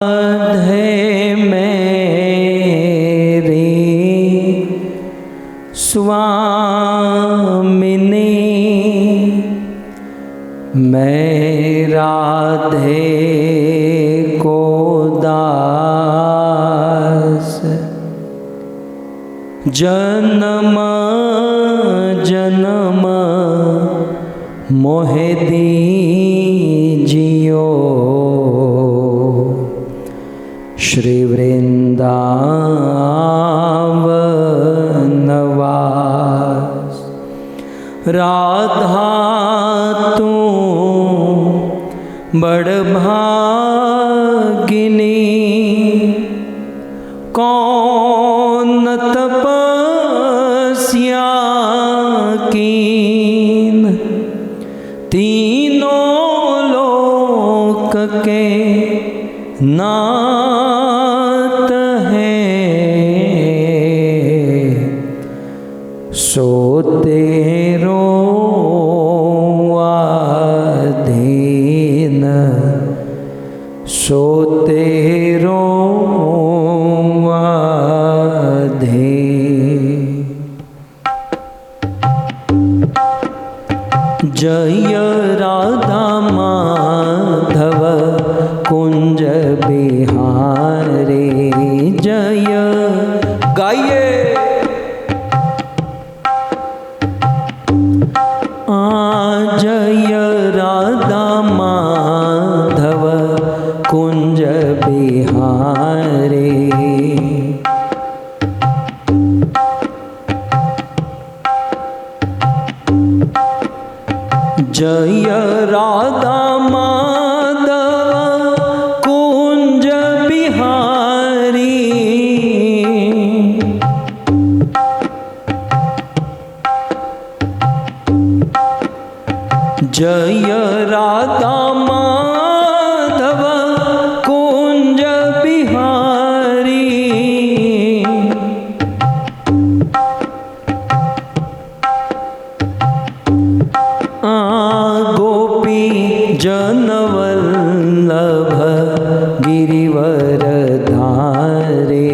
है मेरे स्वामिनी, मैं राधे को दास, जन्म जन्म मोहे दीजियो, श्री वृंदावन वास। राधा तू बड़ भागिनी, कौन तपस्या कीन, तीनों लोक के नाथ है, सो तेरो अधीन, सो तेरो अधीन। जय राधा माधव कुंज बिहारी, जय गाइए जय राधा माधव कुंज बिहारी। जय राधा माधव कुंज बिहारी, जय राधा माधव कुंज बिहारी। गोपी जनवल्लभ गिरिवर धारे,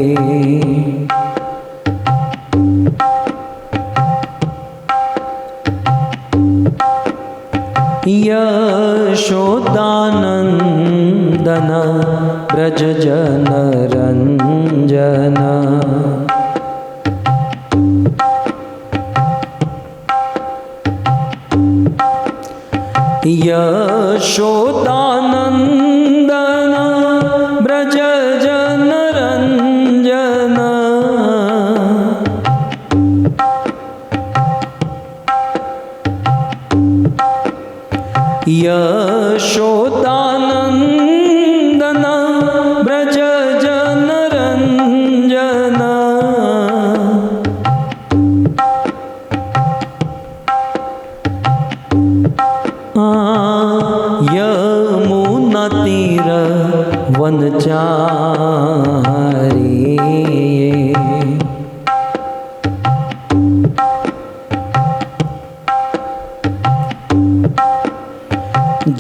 यशोदानंदन ब्रज जन रंजन, यशोदानंदन ब्रज जन रंजन, यशोदानंदन ब्रज जन रंजन। यमुना तीर वनचारी,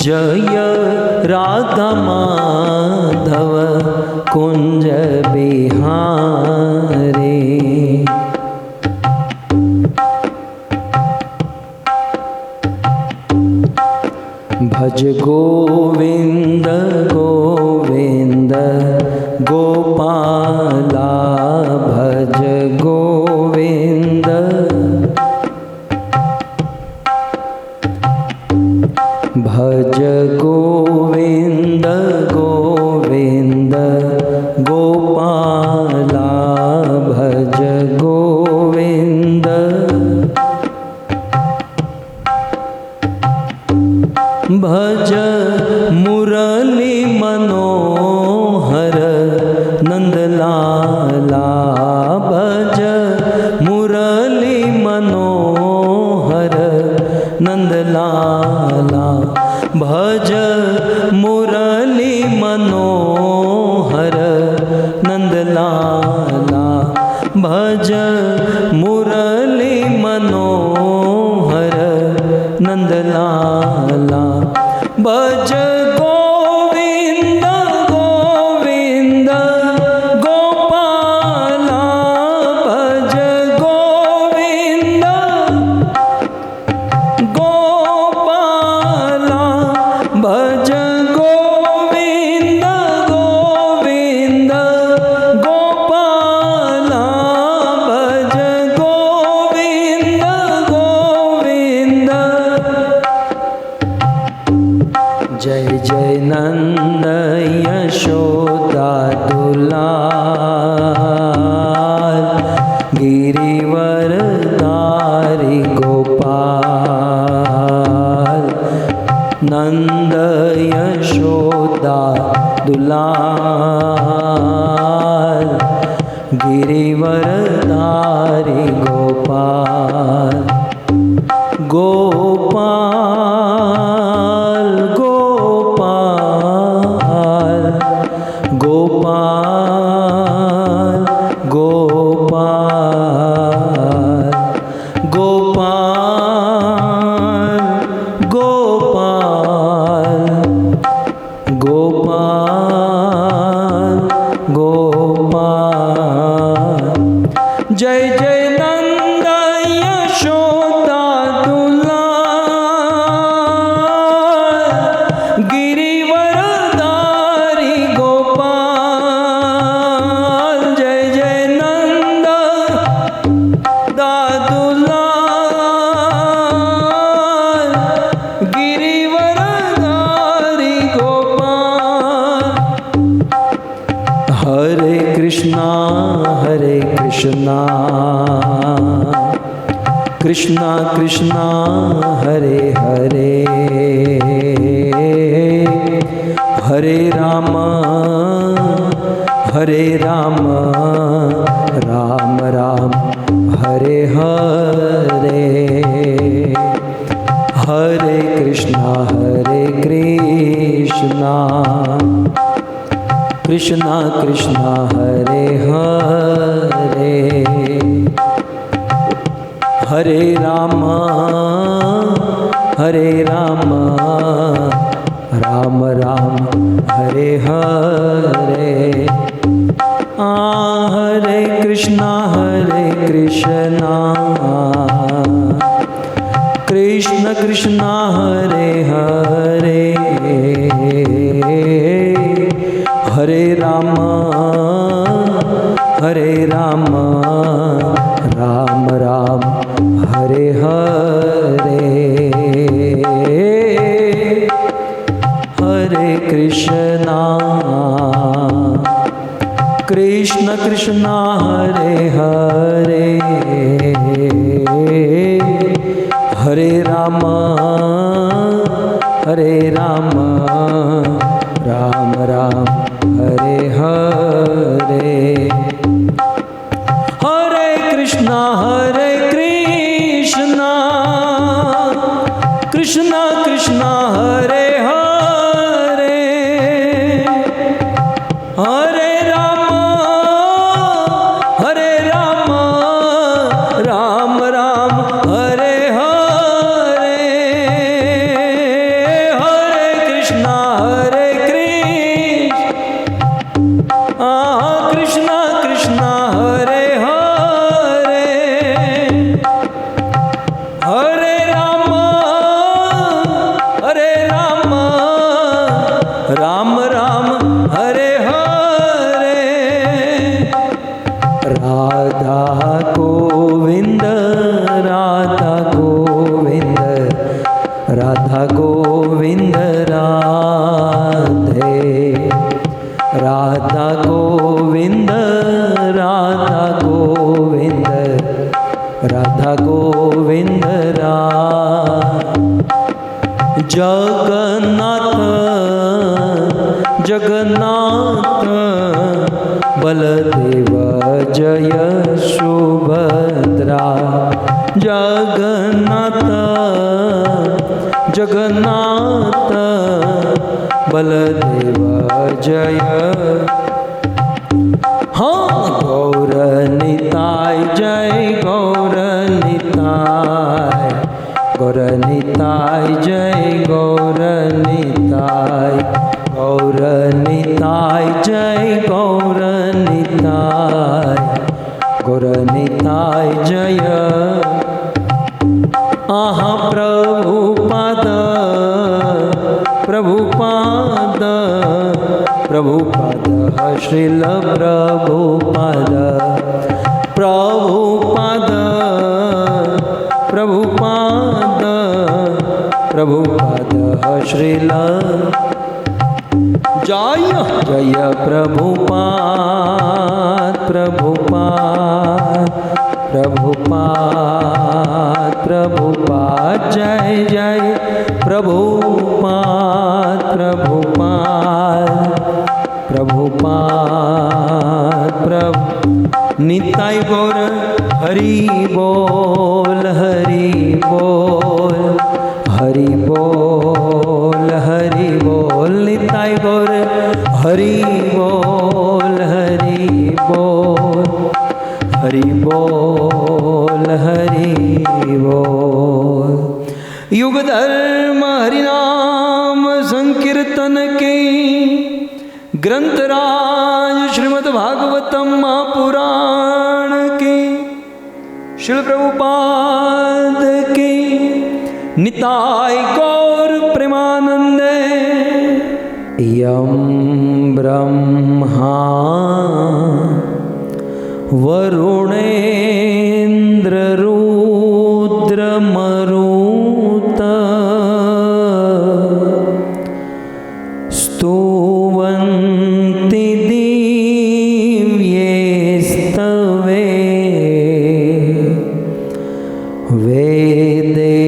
जय राधा माधव कुंज बिहारी। भज गोविंद गोविंद गोपाला, भज गोविंद भज गोविंद गोविंद गोपाला, भज गोविंद भज नंद यशोदा दुलार, गिरिवरधारी गोपाल गोपाल गोपाल गोपाल गोपाल गोपाल गोपाल गोपाल। जय जय नंद यशोदा दुलार, गिरिवरधारी गोपाल। जय जय नंद दुलार, गिरिवरधारी गोपाल। हरे कृष्णा कृष्णा कृष्णा हरे हरे, हरे राम राम राम हरे हरे। हरे कृष्णा कृष्णा कृष्णा हरे हरे, हरे राम राम राम हरे हरे। हरे कृष्णा कृष्ण कृष्णा हरे हरे, हरे राम राम राम हरे हरे। हरे कृष्णा कृष्ण कृष्णा हरे हरे, हरे राम राम राम हरे हरे। हरे कृष्णा कृष्णा कृष्णा हरे हरे, हरे राम राम राम हरे हरे। हरे कृष्णा कृष्णा कृष्णा हरे हरे, हरे राम राम राम हरे हरे। राधा गोविंद राधा गोविंद राधा गोविंद राधे, राधा गोविंद राधा गोविंद राधा गोविंद जगन्नाथ जगन्नाथ बलदेव जय सुभद्रा। जगन्नाथ जगन्नाथ बलदेव जय। हाँ गौर निताय जय गौर निताय, गौर निताय जय गौर निताय, गौर निताय जय गौर निताय, गौर निताय जय। आहा प्रभुपाद प्रभुपाद प्रभुपाद श्रील प्रभुपाद प्रभुपाद प्रभुपाद प्रभुपाद श्रील। जय जय प्रभुपाद प्रभुपाद प्रभुपाद प्रभुपाद जय जय प्रभुपाद प्रभुपाद प्रभुपाद प्रभु निताय गौर हरि बोल हरि बोल हरि बोल हरि बोल निताय गौर हरि बोल हरि बोल हरि बोल हरि बोल। युग धर्म हरिनाम संकीर्तन के ग्रंथराज श्रीमद् भागवतम महापुराण के श्रील प्रभुपाद के निताय गौर प्रेमानंदे। यम ब्रह्मा वरुणेन्द्र रुद्रमरुत स्तुवन्ति दिव्यैस्तवे वेदे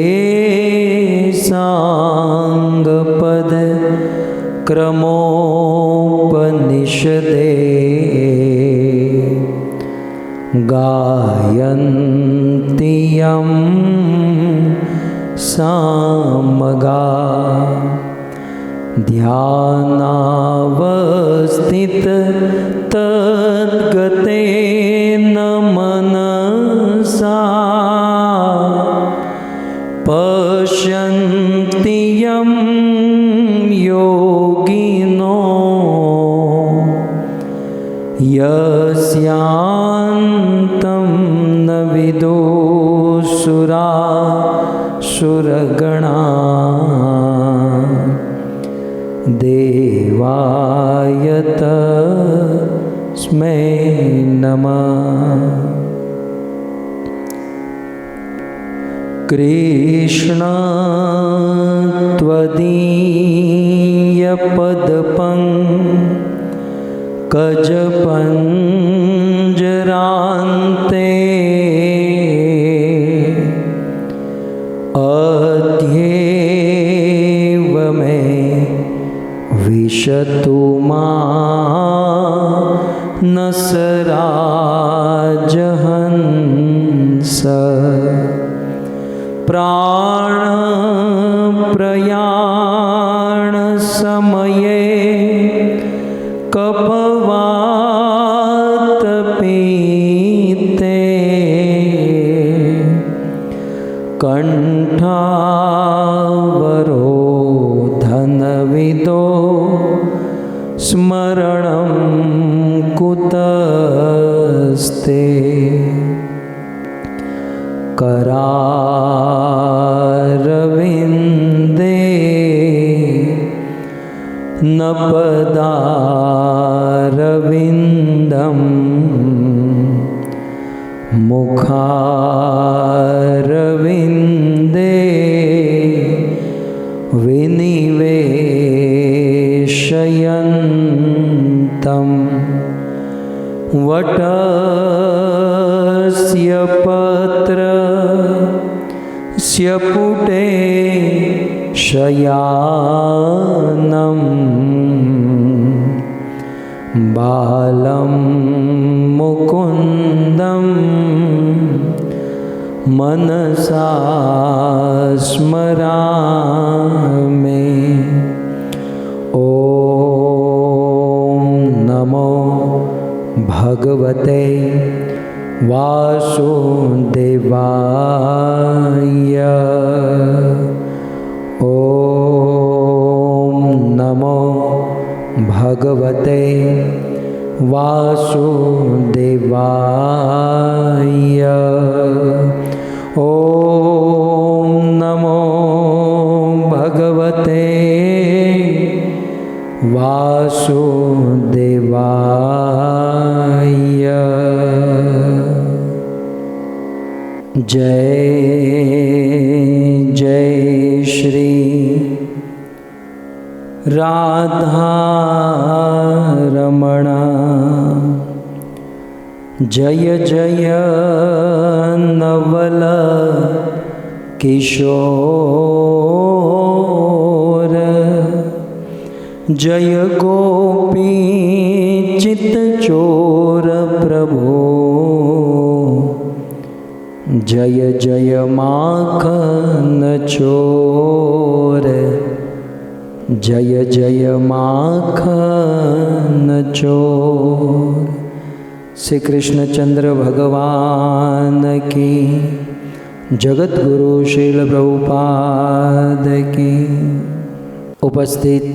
साङ्गपद क्रमोपनिषदे गायन्ति यं सामगा ध्यानावस्थित तद्गतेन मनसा पश्यन्ति यं योगिनो यस्यान्तं न विदुषुरासुरगणा देवाय तस्मै नमः। कृष्ण त्वदीयपदपङ्कजपञ्जरान्ते अद्यैव मे विशतु मानसराजहंस प्राणप्रयाण समये कपवातपीते कंठावरोधनविदो स्मरणं कुतस्ते करारविन्दे न पदारविन्दं मुखारविन्दे विनिवेशयन्तं वटस्य पत्रस्य पुटे शयानं बालं मुकुन्दं मनसा स्मरामि। ॐ नमो भगवते वासुदेवाय। ॐ नमो भगवते वासुदेवाय। ॐ नमो भगवते वासुदेवाय। जय जय श्री राधा रमण जय जय नवल किशोर जय गोपी चित चोर प्रभो, जय जय माखन चोर, जय जय माखन चोर। श्री कृष्णचंद्र भगवान की, जगत गुरु श्रील प्रभुपाद की। उपस्थित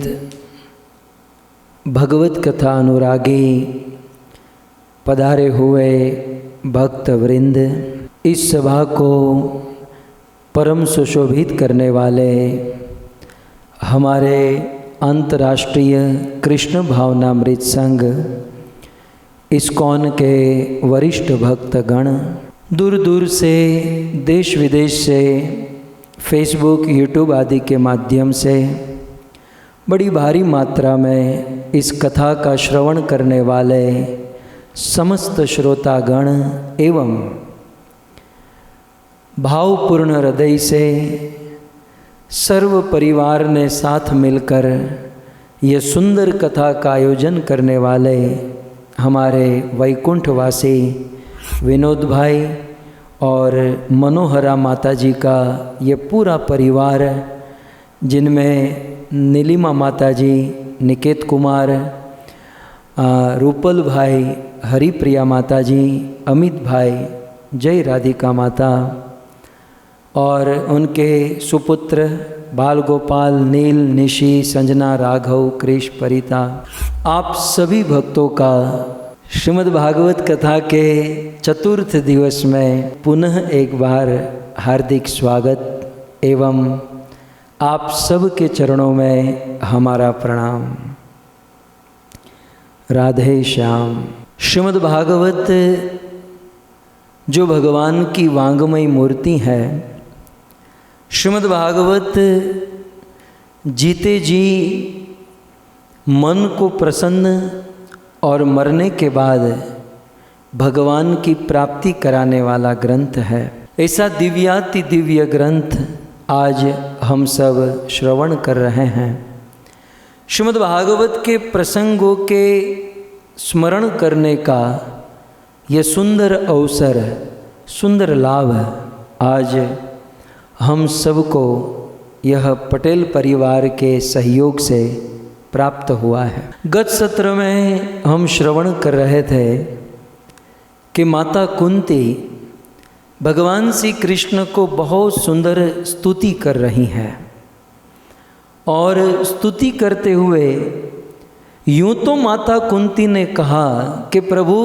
भगवत कथा अनुरागी पधारे हुए भक्त वृंद, इस सभा को परम सुशोभित करने वाले हमारे अंतर्राष्ट्रीय कृष्ण भावनामृत संघ इस्कॉन के वरिष्ठ भक्तगण, दूर दूर से देश विदेश से फेसबुक यूट्यूब आदि के माध्यम से बड़ी भारी मात्रा में इस कथा का श्रवण करने वाले समस्त श्रोतागण एवं भावपूर्ण हृदय से सर्व परिवार ने साथ मिलकर ये सुंदर कथा का आयोजन करने वाले हमारे वैकुंठवासी विनोद भाई और मनोहरा माता जी का ये पूरा परिवार, जिनमें नीलिमा माता जी, निकेत कुमार, रूपल भाई, हरिप्रिया माता जी, अमित भाई, जय राधिका माता और उनके सुपुत्र बाल गोपाल, नील, निशी, संजना, राघव, कृष, परिता, आप सभी भक्तों का श्रीमद् भागवत कथा के चतुर्थ दिवस में पुनः एक बार हार्दिक स्वागत एवं आप सब के चरणों में हमारा प्रणाम। राधे श्याम। श्रीमद् भागवत जो भगवान की वांगमयी मूर्ति है, श्रीमद् भागवत जीते जी मन को प्रसन्न और मरने के बाद भगवान की प्राप्ति कराने वाला ग्रंथ है। ऐसा दिव्याति दिव्य ग्रंथ आज हम सब श्रवण कर रहे हैं। श्रीमद् भागवत के प्रसंगों के स्मरण करने का यह सुंदर अवसर, सुंदर लाभ आज हम सबको यह पटेल परिवार के सहयोग से प्राप्त हुआ है। गत सत्र में हम श्रवण कर रहे थे कि माता कुंती भगवान श्री कृष्ण को बहुत सुंदर स्तुति कर रही हैं और स्तुति करते हुए यूँ तो माता कुंती ने कहा कि प्रभु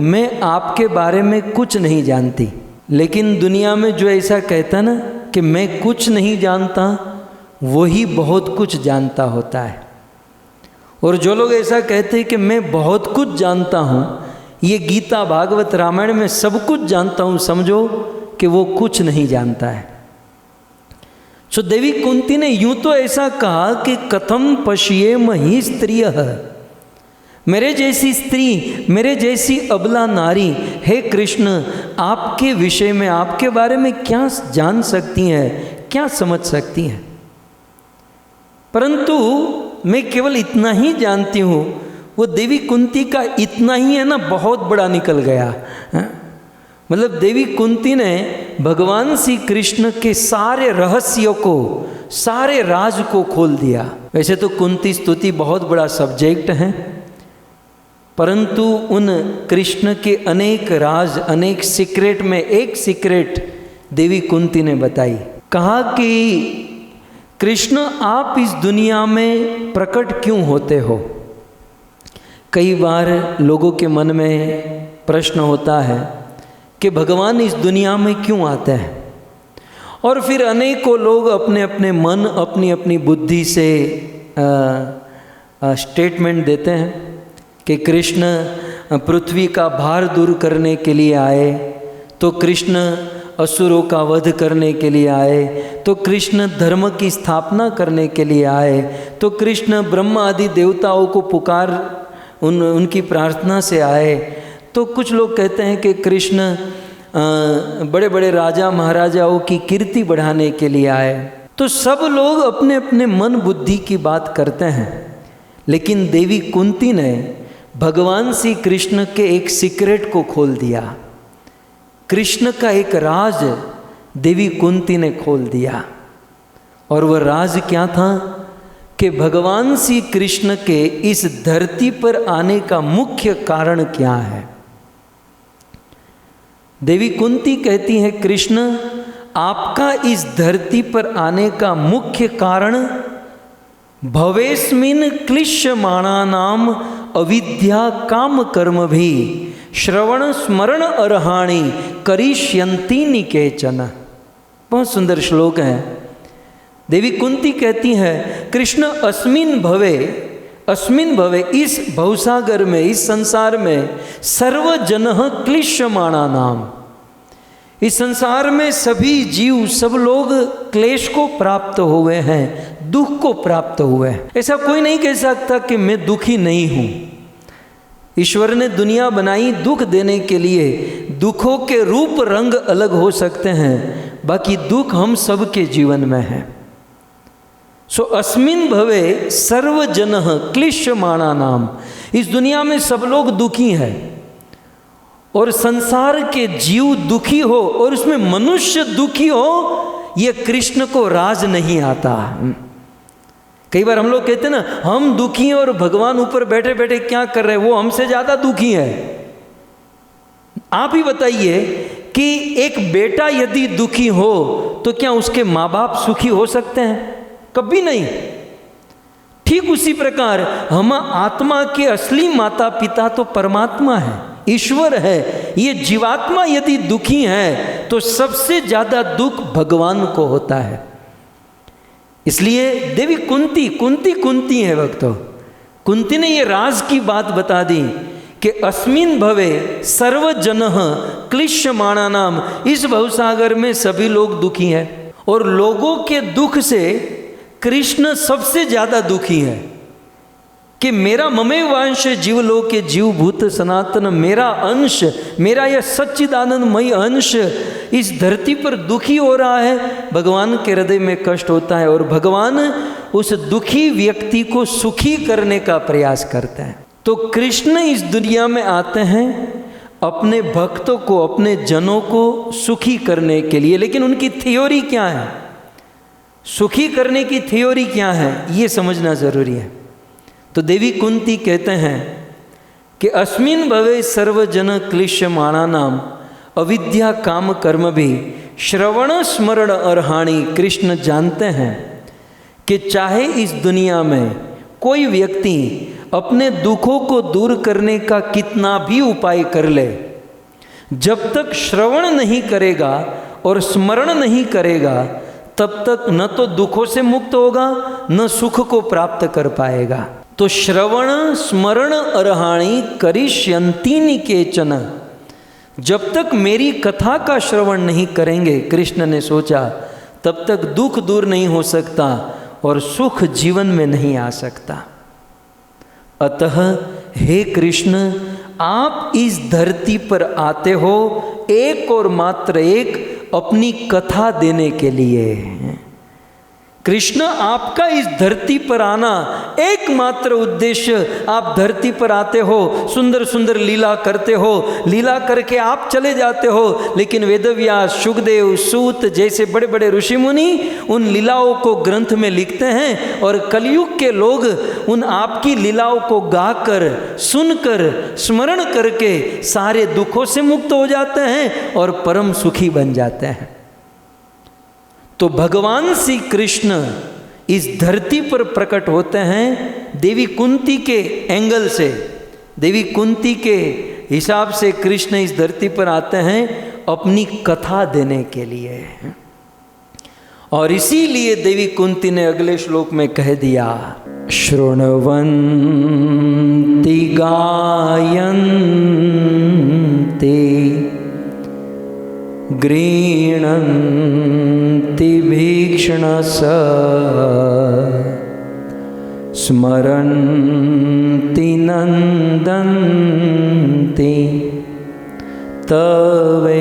मैं आपके बारे में कुछ नहीं जानती, लेकिन दुनिया में जो ऐसा कहता ना कि मैं कुछ नहीं जानता, वही बहुत कुछ जानता होता है। और जो लोग ऐसा कहते हैं कि मैं बहुत कुछ जानता हूँ, ये गीता भागवत रामायण में सब कुछ जानता हूँ, समझो कि वो कुछ नहीं जानता है। सो देवी कुंती ने यूं तो ऐसा कहा कि कथम पश्येम ही स्त्रियः, मेरे जैसी स्त्री, मेरे जैसी अबला नारी, हे कृष्ण आपके विषय में, आपके बारे में क्या जान सकती हैं, क्या समझ सकती हैं। परंतु मैं केवल इतना ही जानती हूँ, वो देवी कुंती का इतना ही है ना, बहुत बड़ा निकल गया। मतलब देवी कुंती ने भगवान श्री कृष्ण के सारे रहस्यों को, सारे राज को खोल दिया। वैसे तो कुंती स्तुति बहुत बड़ा सब्जेक्ट है, परंतु उन कृष्ण के अनेक राज, अनेक सीक्रेट में एक सीक्रेट देवी कुंती ने बताई। कहा कि कृष्ण आप इस दुनिया में प्रकट क्यों होते हो। कई बार लोगों के मन में प्रश्न होता है कि भगवान इस दुनिया में क्यों आते हैं, और फिर अनेकों लोग अपने अपने मन, अपनी अपनी बुद्धि से स्टेटमेंट देते हैं कि कृष्ण पृथ्वी का भार दूर करने के लिए आए, तो कृष्ण असुरों का वध करने के लिए आए, तो कृष्ण धर्म की स्थापना करने के लिए आए, तो कृष्ण ब्रह्मा आदि देवताओं को पुकार उनकी प्रार्थना से आए, तो कुछ लोग कहते हैं कि कृष्ण बड़े बड़े राजा महाराजाओं की कीर्ति बढ़ाने के लिए आए। तो सब लोग अपने अपने मन बुद्धि की बात करते हैं, लेकिन देवी कुंती ने भगवान श्री कृष्ण के एक सीक्रेट को खोल दिया। कृष्ण का एक राज देवी कुंती ने खोल दिया। और वह राज क्या था कि भगवान श्री कृष्ण के इस धरती पर आने का मुख्य कारण क्या है। देवी कुंती कहती है, कृष्ण आपका इस धरती पर आने का मुख्य कारण भवेस्मिन क्लिश्यमाणा नाम अविद्या काम कर्म भी श्रवण स्मरण अर्हाणि करिष्यन्ति निकेचन। बहुत सुंदर श्लोक है। देवी कुंती कहती है, कृष्ण अस्मिन भवे, इस भवसागर में, इस संसार में सर्वजनः क्लिश्यमाणा नाम, इस संसार में सभी जीव, सब लोग क्लेश को प्राप्त हुए हैं, दुख को प्राप्त हुए हैं। ऐसा कोई नहीं कह सकता कि मैं दुखी नहीं हूं। ईश्वर ने दुनिया बनाई दुख देने के लिए। दुखों के रूप रंग अलग हो सकते हैं, बाकी दुख हम सबके जीवन में है। सो अस्मिन भवे सर्वजनः क्लिश्यमाणा नाम, इस दुनिया में सब लोग दुखी हैं और संसार के जीव दुखी हो और उसमें मनुष्य दुखी हो, ये कृष्ण को राज नहीं आता। कई बार हम लोग कहते हैं ना, हम दुखी हैं और भगवान ऊपर बैठे बैठे क्या कर रहे हैं, वो हमसे ज्यादा दुखी है। आप ही बताइए कि एक बेटा यदि दुखी हो तो क्या उसके माँ बाप सुखी हो सकते हैं? कभी नहीं। ठीक उसी प्रकार हम आत्मा के असली माता पिता तो परमात्मा है, ईश्वर है। ये जीवात्मा यदि दुखी है तो सबसे ज्यादा दुख भगवान को होता है। इसलिए देवी कुंती है भक्तों। कुंती ने ये राज की बात बता दी कि अस्मिन भवे सर्वजनः क्लिश्यमाणा नाम, इस भवसागर में सभी लोग दुखी हैं और लोगों के दुख से कृष्ण सबसे ज्यादा दुखी है कि मेरा ममेवांश जीवलोक के जीव भूत सनातन, मेरा अंश, मेरा यह सच्चिदानंदमय अंश इस धरती पर दुखी हो रहा है। भगवान के हृदय में कष्ट होता है और भगवान उस दुखी व्यक्ति को सुखी करने का प्रयास करते हैं। तो कृष्ण इस दुनिया में आते हैं अपने भक्तों को, अपने जनों को सुखी करने के लिए। लेकिन उनकी थ्योरी क्या है, सुखी करने की थ्योरी क्या है, ये समझना जरूरी है। तो देवी कुंती कहते हैं कि अस्मिन भवे सर्वजन क्लिश्यमाणा नाम अविद्या काम कर्म भी श्रवण स्मरण अर्हाणि। कृष्ण जानते हैं कि चाहे इस दुनिया में कोई व्यक्ति अपने दुखों को दूर करने का कितना भी उपाय कर ले, जब तक श्रवण नहीं करेगा और स्मरण नहीं करेगा, तब तक न तो दुखों से मुक्त होगा न सुख को प्राप्त कर पाएगा। तो श्रवण स्मरण अर्हाणि करिष्यन्ति निकेचन, जब तक मेरी कथा का श्रवण नहीं करेंगे, कृष्ण ने सोचा, तब तक दुख दूर नहीं हो सकता और सुख जीवन में नहीं आ सकता। अतः हे कृष्ण, आप इस धरती पर आते हो एक और मात्र एक अपनी कथा देने के लिए। कृष्ण आपका इस धरती पर आना एकमात्र उद्देश्य, आप धरती पर आते हो, सुंदर सुंदर लीला करते हो, लीला करके आप चले जाते हो, लेकिन वेदव्यास, शुकदेव, सूत जैसे बड़े बड़े ऋषि मुनि उन लीलाओं को ग्रंथ में लिखते हैं और कलयुग के लोग उन आपकी लीलाओं को गाकर, सुनकर, स्मरण करके सारे दुखों से मुक्त हो जाते हैं और परम सुखी बन जाते हैं। तो भगवान श्री कृष्ण इस धरती पर प्रकट होते हैं देवी कुंती के एंगल से, देवी कुंती के हिसाब से कृष्ण इस धरती पर आते हैं अपनी कथा देने के लिए। और इसीलिए देवी कुंती ने अगले श्लोक में कह दिया, शृण्वन्ति गायन्ति गृह्णन्ति भीक्ष्णस स्मरन्ति नन्दन्ति तवेहितं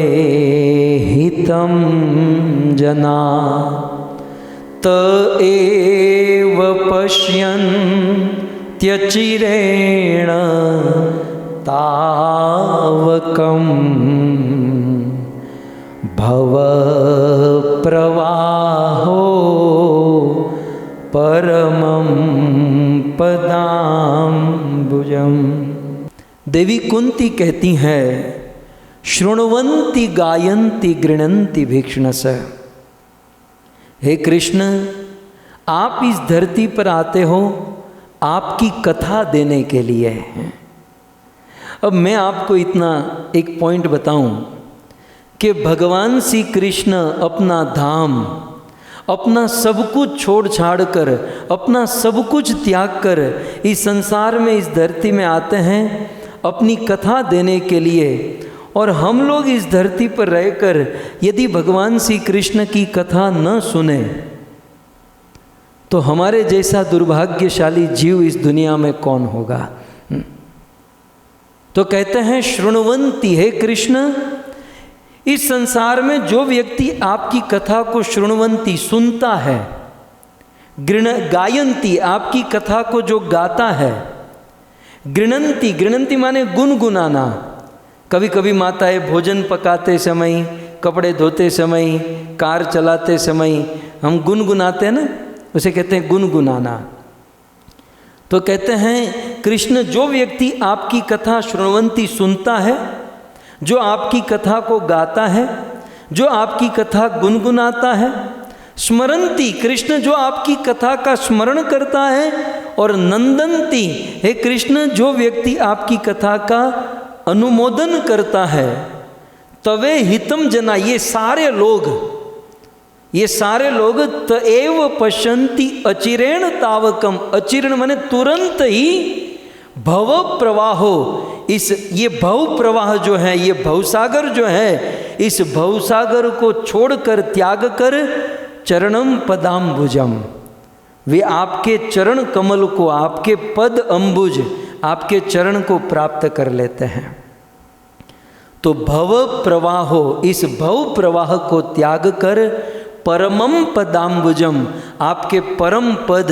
जना त एव पश्यन्त्यचिरेण तावकं भवप्रवाहो परमं पदाम्बुजम्। देवी कुंती कहती हैं, शृण्वन्ति गायन्ति गृणन्ति भीक्ष्णस। हे कृष्ण, आप इस धरती पर आते हो आपकी कथा देने के लिए। अब मैं आपको इतना एक पॉइंट बताऊं कि भगवान श्री कृष्ण अपना धाम, अपना सब कुछ छोड़ छाड़ कर, अपना सब कुछ त्याग कर इस संसार में, इस धरती में आते हैं अपनी कथा देने के लिए। और हम लोग इस धरती पर रहकर यदि भगवान श्री कृष्ण की कथा न सुने तो हमारे जैसा दुर्भाग्यशाली जीव इस दुनिया में कौन होगा। तो कहते हैं शृण्वन्ति, हे कृष्ण, इस संसार में जो व्यक्ति आपकी कथा को शृण्वन्ति सुनता है, गायन्ति आपकी कथा को जो गाता है, गृणन्ति, गृणन्ति माने गुनगुनाना। कभी कभी माताएं भोजन पकाते समय, कपड़े धोते समय, कार चलाते समय हम गुनगुनाते हैं ना, उसे कहते हैं गुनगुनाना। तो कहते हैं कृष्ण, जो व्यक्ति आपकी कथा शृण्वन्ति सुनता है, जो आपकी कथा को गाता है, जो आपकी कथा गुनगुनाता है, स्मरन्ति, कृष्ण जो आपकी कथा का स्मरण करता है, और नंदन्ति, हे कृष्ण जो व्यक्ति आपकी कथा का अनुमोदन करता है, तवे हितम जना, ये सारे लोग तएव पश्यन्ति अचिरेण तावकम। अचिरेण माने तुरंत ही भव प्रवाहो, ये भव प्रवाह जो है, ये भवसागर जो है, इस भवसागर को छोड़कर त्याग कर चरणम पदाम्बुजम, वे आपके चरण कमल को, आपके पद अम्बुज, आपके चरण को प्राप्त कर लेते हैं। तो भव प्रवाहो, इस भव प्रवाह को त्याग कर परमम पदाम्बुजम, आपके परम पद,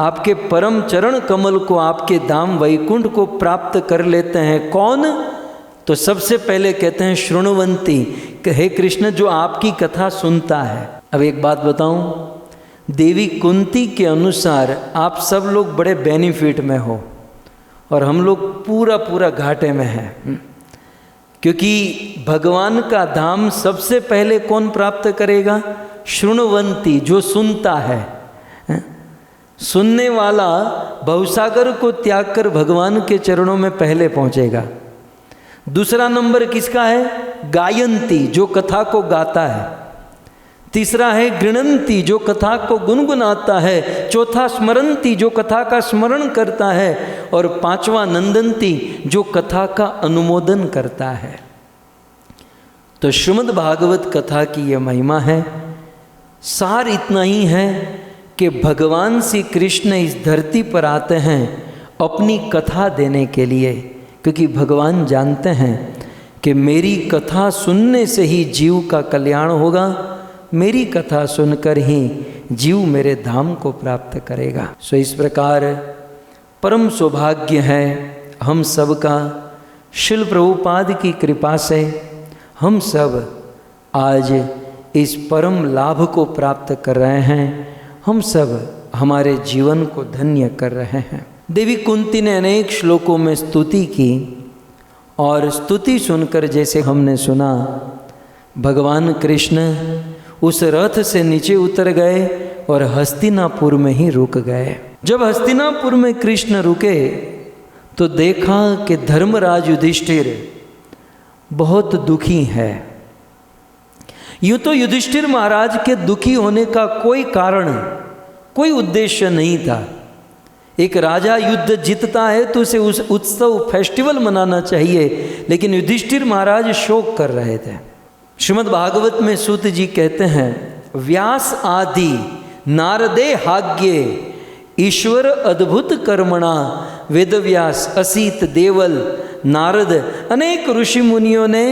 आपके परम चरण कमल को, आपके धाम वैकुंठ को प्राप्त कर लेते हैं। कौन? तो सबसे पहले कहते हैं शृण्वन्ति, हे कृष्ण जो आपकी कथा सुनता है। अब एक बात बताऊं, देवी कुंती के अनुसार आप सब लोग बड़े बेनिफिट में हो और हम लोग पूरा घाटे में हैं, क्योंकि भगवान का धाम सबसे पहले कौन प्राप्त करेगा? शृण्वन्ति, जो सुनता है। सुनने वाला भवसागर को त्याग कर भगवान के चरणों में पहले पहुंचेगा। दूसरा नंबर किसका है? गायन्ति, जो कथा को गाता है। तीसरा है गृणन्ति, जो कथा को गुनगुनाता है। चौथा स्मरन्ति, जो कथा का स्मरण करता है। और पांचवा नंदन्ति, जो कथा का अनुमोदन करता है। तो श्रीमद् भागवत कथा की यह महिमा है। सार इतना ही है कि भगवान श्री कृष्ण इस धरती पर आते हैं अपनी कथा देने के लिए, क्योंकि भगवान जानते हैं कि मेरी कथा सुनने से ही जीव का कल्याण होगा, मेरी कथा सुनकर ही जीव मेरे धाम को प्राप्त करेगा। सो इस प्रकार परम सौभाग्य है हम सब का, शिल प्रभुपाद की कृपा से हम सब आज इस परम लाभ को प्राप्त कर रहे हैं। हम सब हमारे जीवन को धन्य कर रहे हैं। देवी कुंती ने अनेक श्लोकों में स्तुति की, और स्तुति सुनकर जैसे हमने सुना, भगवान कृष्ण उस रथ से नीचे उतर गए और हस्तिनापुर में ही रुक गए। जब हस्तिनापुर में कृष्ण रुके तो देखा कि धर्मराज युधिष्ठिर बहुत दुखी है। यूँ तो युधिष्ठिर महाराज के दुखी होने का कोई कारण, कोई उद्देश्य नहीं था। एक राजा युद्ध जीतता है तो उसे उस उत्सव फेस्टिवल मनाना चाहिए, लेकिन युधिष्ठिर महाराज शोक कर रहे थे। श्रीमद् भागवत में सूत जी कहते हैं, व्यास आदि नारदे हाग्ये ईश्वर अद्भुत कर्मणा, वेदव्यास असीत देवल नारद, अनेक ऋषि मुनियों ने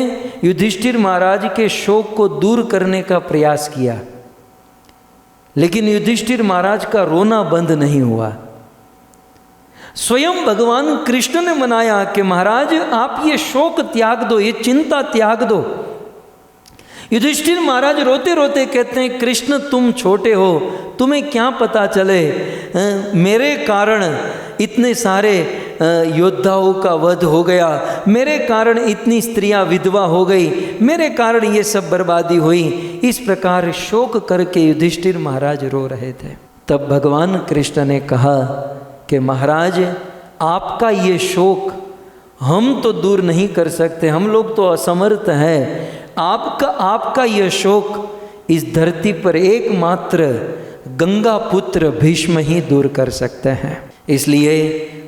युधिष्ठिर महाराज के शोक को दूर करने का प्रयास किया, लेकिन युधिष्ठिर महाराज का रोना बंद नहीं हुआ। स्वयं भगवान कृष्ण ने मनाया कि महाराज आप ये शोक त्याग दो, ये चिंता त्याग दो। युधिष्ठिर महाराज रोते रोते कहते हैं, कृष्ण तुम छोटे हो, तुम्हें क्या पता चले, मेरे कारण इतने सारे योद्धाओं का वध हो गया, मेरे कारण इतनी स्त्रियां विधवा हो गई, मेरे कारण ये सब बर्बादी हुई। इस प्रकार शोक करके युधिष्ठिर महाराज रो रहे थे। तब भगवान कृष्ण ने कहा कि महाराज आपका ये शोक हम तो दूर नहीं कर सकते, हम लोग तो असमर्थ हैं। आपका यह शोक इस धरती पर एकमात्र गंगा पुत्र भीष्म ही दूर कर सकते हैं। इसलिए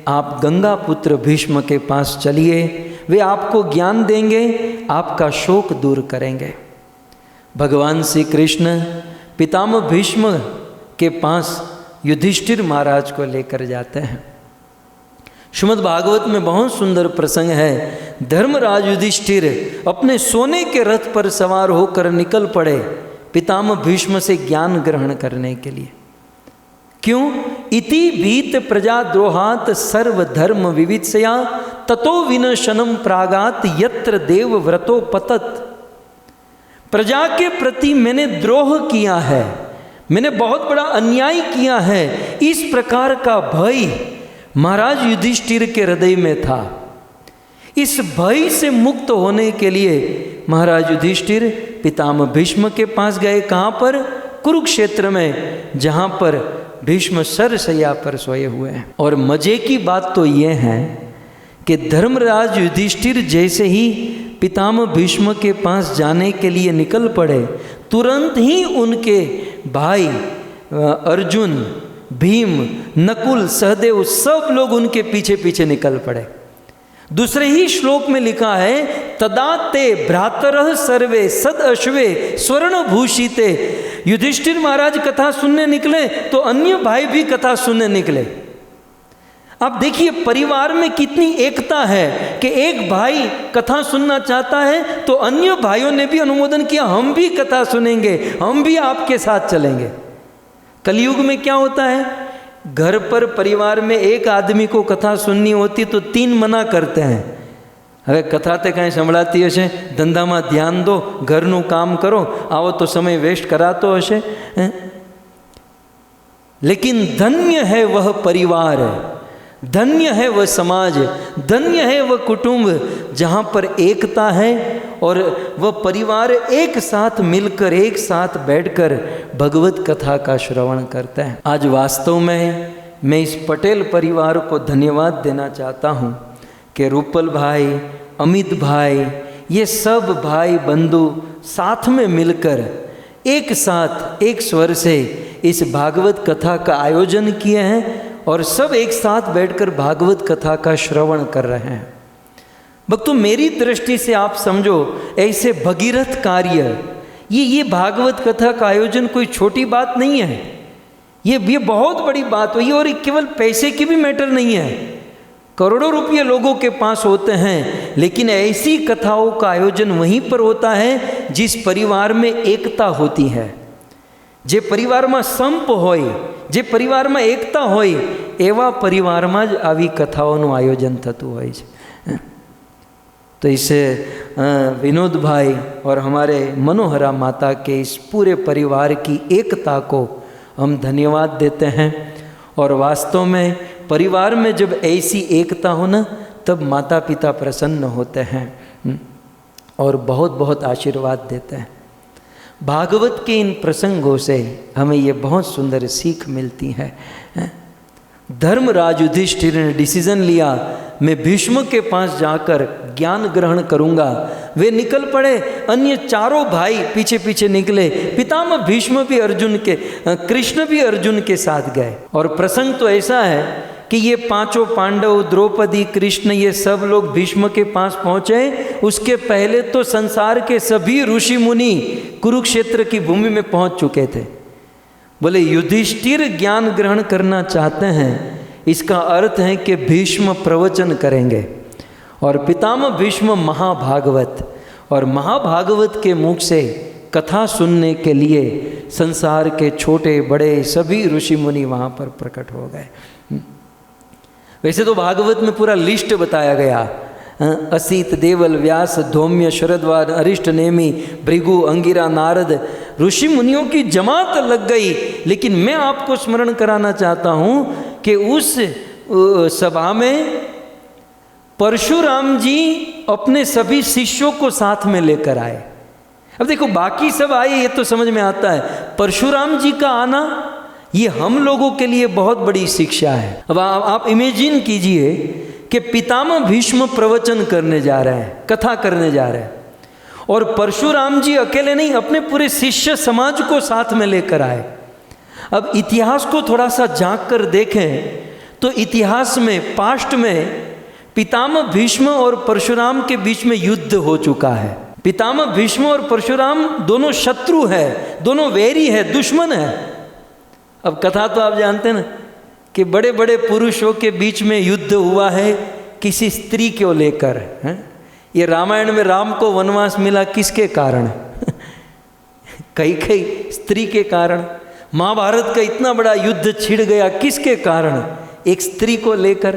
आप गंगा पुत्र भीष्म के पास चलिए, वे आपको ज्ञान देंगे, आपका शोक दूर करेंगे। भगवान श्री कृष्ण पितामह भीष्म के पास युधिष्ठिर महाराज को लेकर जाते हैं। श्रीमद् भागवत में बहुत सुंदर प्रसंग है। धर्मराज युधिष्ठिर अपने सोने के रथ पर सवार होकर निकल पड़े पितामह भीष्म से ज्ञान ग्रहण करने के लिए। क्यों? इति भीत प्रजाद्रोहात सर्वधर्म विवित्सया ततो विनशनम प्रागात यत्र देव व्रतो पतत। प्रजा के प्रति मैंने द्रोह किया है, मैंने बहुत बड़ा अन्याय किया है, इस प्रकार का भय महाराज युधिष्ठिर के हृदय में था। इस भय से मुक्त होने के लिए महाराज युधिष्ठिर पितामह भीष्म के पास गए। कहाँ पर? कुरुक्षेत्र में, जहाँ पर भीष्म सरसैया पर सोए हुए हैं। और मजे की बात तो ये है कि धर्मराज युधिष्ठिर जैसे ही पितामह भीष्म के पास जाने के लिए निकल पड़े, तुरंत ही उनके भाई अर्जुन, भीम, नकुल, सहदेव सब लोग उनके पीछे पीछे निकल पड़े। दूसरे ही श्लोक में लिखा है, तदा ते भ्रातरः सर्वे सद अश्वे स्वर्ण भूषिते। युधिष्ठिर महाराज कथा सुनने निकले तो अन्य भाई भी कथा सुनने निकले। अब देखिए परिवार में कितनी एकता है कि एक भाई कथा सुनना चाहता है तो अन्य भाइयों ने भी अनुमोदन किया, हम भी कथा सुनेंगे, हम भी आपके साथ चलेंगे। कलयुग में क्या होता है, घर पर परिवार में एक आदमी को कथा सुननी होती तो तीन मना करते हैं। હવે કથા તે કાંઈ સંભળાતી હશે, ધંધામાં ध्यान दो, ઘરનું કામ करो, आओ तो समय वेस्ट करातो हशे। लेकिन धन्य है वह परिवार, धन्य है वह समाज, धन्य है वह कुटुंब जहाँ पर एकता है और वह परिवार एक साथ मिलकर एक साथ बैठकर भगवत कथा का श्रवण करता है। आज वास्तव में मैं इस पटेल परिवार को धन्यवाद देना चाहता हूँ कि रूपल भाई, अमित भाई, ये सब भाई बंधु साथ में मिलकर एक साथ एक स्वर से इस भागवत कथा का आयोजन किए हैं और सब एक साथ बैठकर भागवत कथा का श्रवण कर रहे हैं। भक्तों, मेरी दृष्टि से आप समझो ऐसे भगीरथ कार्य, ये भागवत कथा का आयोजन कोई छोटी बात नहीं है, ये बहुत बड़ी बात हुई। और केवल पैसे की भी मैटर नहीं है, करोड़ों रुपये लोगों के पास होते हैं, लेकिन ऐसी कथाओं का आयोजन वहीं पर होता है जिस परिवार में एकता होती है, जे परिवार में संप होय, जे परिवार में एकता होय, एवा परिवार में ज आवी कथाओं आयोजन थतुं होय छे। तो इसे विनोद भाई और हमारे मनोहरा माता के इस पूरे परिवार की एकता को हम धन्यवाद देते हैं। और वास्तव में परिवार में जब ऐसी एकता हो ना, तब माता पिता प्रसन्न होते हैं और बहुत बहुत आशीर्वाद देते हैं। भागवत के इन प्रसंगों से हमें ये बहुत सुंदर सीख मिलती है। धर्मराज युधिष्ठिर ने डिसीजन लिया, मैं भीष्म के पास जाकर ज्ञान ग्रहण करूंगा। वे निकल पड़े, अन्य चारों भाई पीछे पीछे निकले। पितामह भीष्म भी अर्जुन के, कृष्ण भी अर्जुन के साथ गए। और प्रसंग तो ऐसा है कि ये पांचों पांडव, द्रौपदी, कृष्ण, ये सब लोग भीष्म के पास पहुँचे। उसके पहले तो संसार के सभी ऋषि मुनि कुरुक्षेत्र की भूमि में पहुँच चुके थे। बोले युधिष्ठिर ज्ञान ग्रहण करना चाहते हैं, इसका अर्थ है कि भीष्म प्रवचन करेंगे। और पितामह भीष्म महाभागवत, और महाभागवत के मुख से कथा सुनने के लिए संसार के छोटे बड़े सभी ऋषि मुनि वहाँ पर प्रकट हो गए। वैसे तो भागवत में पूरा लिस्ट बताया गया, असित, देवल, व्यास, धौम्य, शरद्वार, अरिष्ट नेमि, भृगु, अंगिरा, नारद, ऋषि मुनियों की जमात लग गई। लेकिन मैं आपको स्मरण कराना चाहता हूँ कि उस सभा में परशुराम जी अपने सभी शिष्यों को साथ में लेकर आए। अब देखो बाकी सब आए ये तो समझ में आता है, परशुराम जी का आना ये हम लोगों के लिए बहुत बड़ी शिक्षा है। अब आप इमेजिन कीजिए कि पितामह भीष्म प्रवचन करने जा रहे हैं, कथा करने जा रहे हैं, और परशुराम जी अकेले नहीं अपने पूरे शिष्य समाज को साथ में लेकर आए। अब इतिहास को थोड़ा सा झांक कर देखें तो इतिहास में पास्ट में पितामह भीष्म और परशुराम के बीच में युद्ध हो चुका है। पितामह भीष्म और परशुराम दोनों शत्रु है, दोनों वैरी है, दुश्मन है। अब कथा तो आप जानते हैं ना कि बड़े बड़े पुरुषों के बीच में युद्ध हुआ है किसी स्त्री को लेकर है। ये रामायण में राम को वनवास मिला किसके कारण? कई स्त्री के कारण। महाभारत का इतना बड़ा युद्ध छिड़ गया किसके कारण? एक स्त्री को लेकर।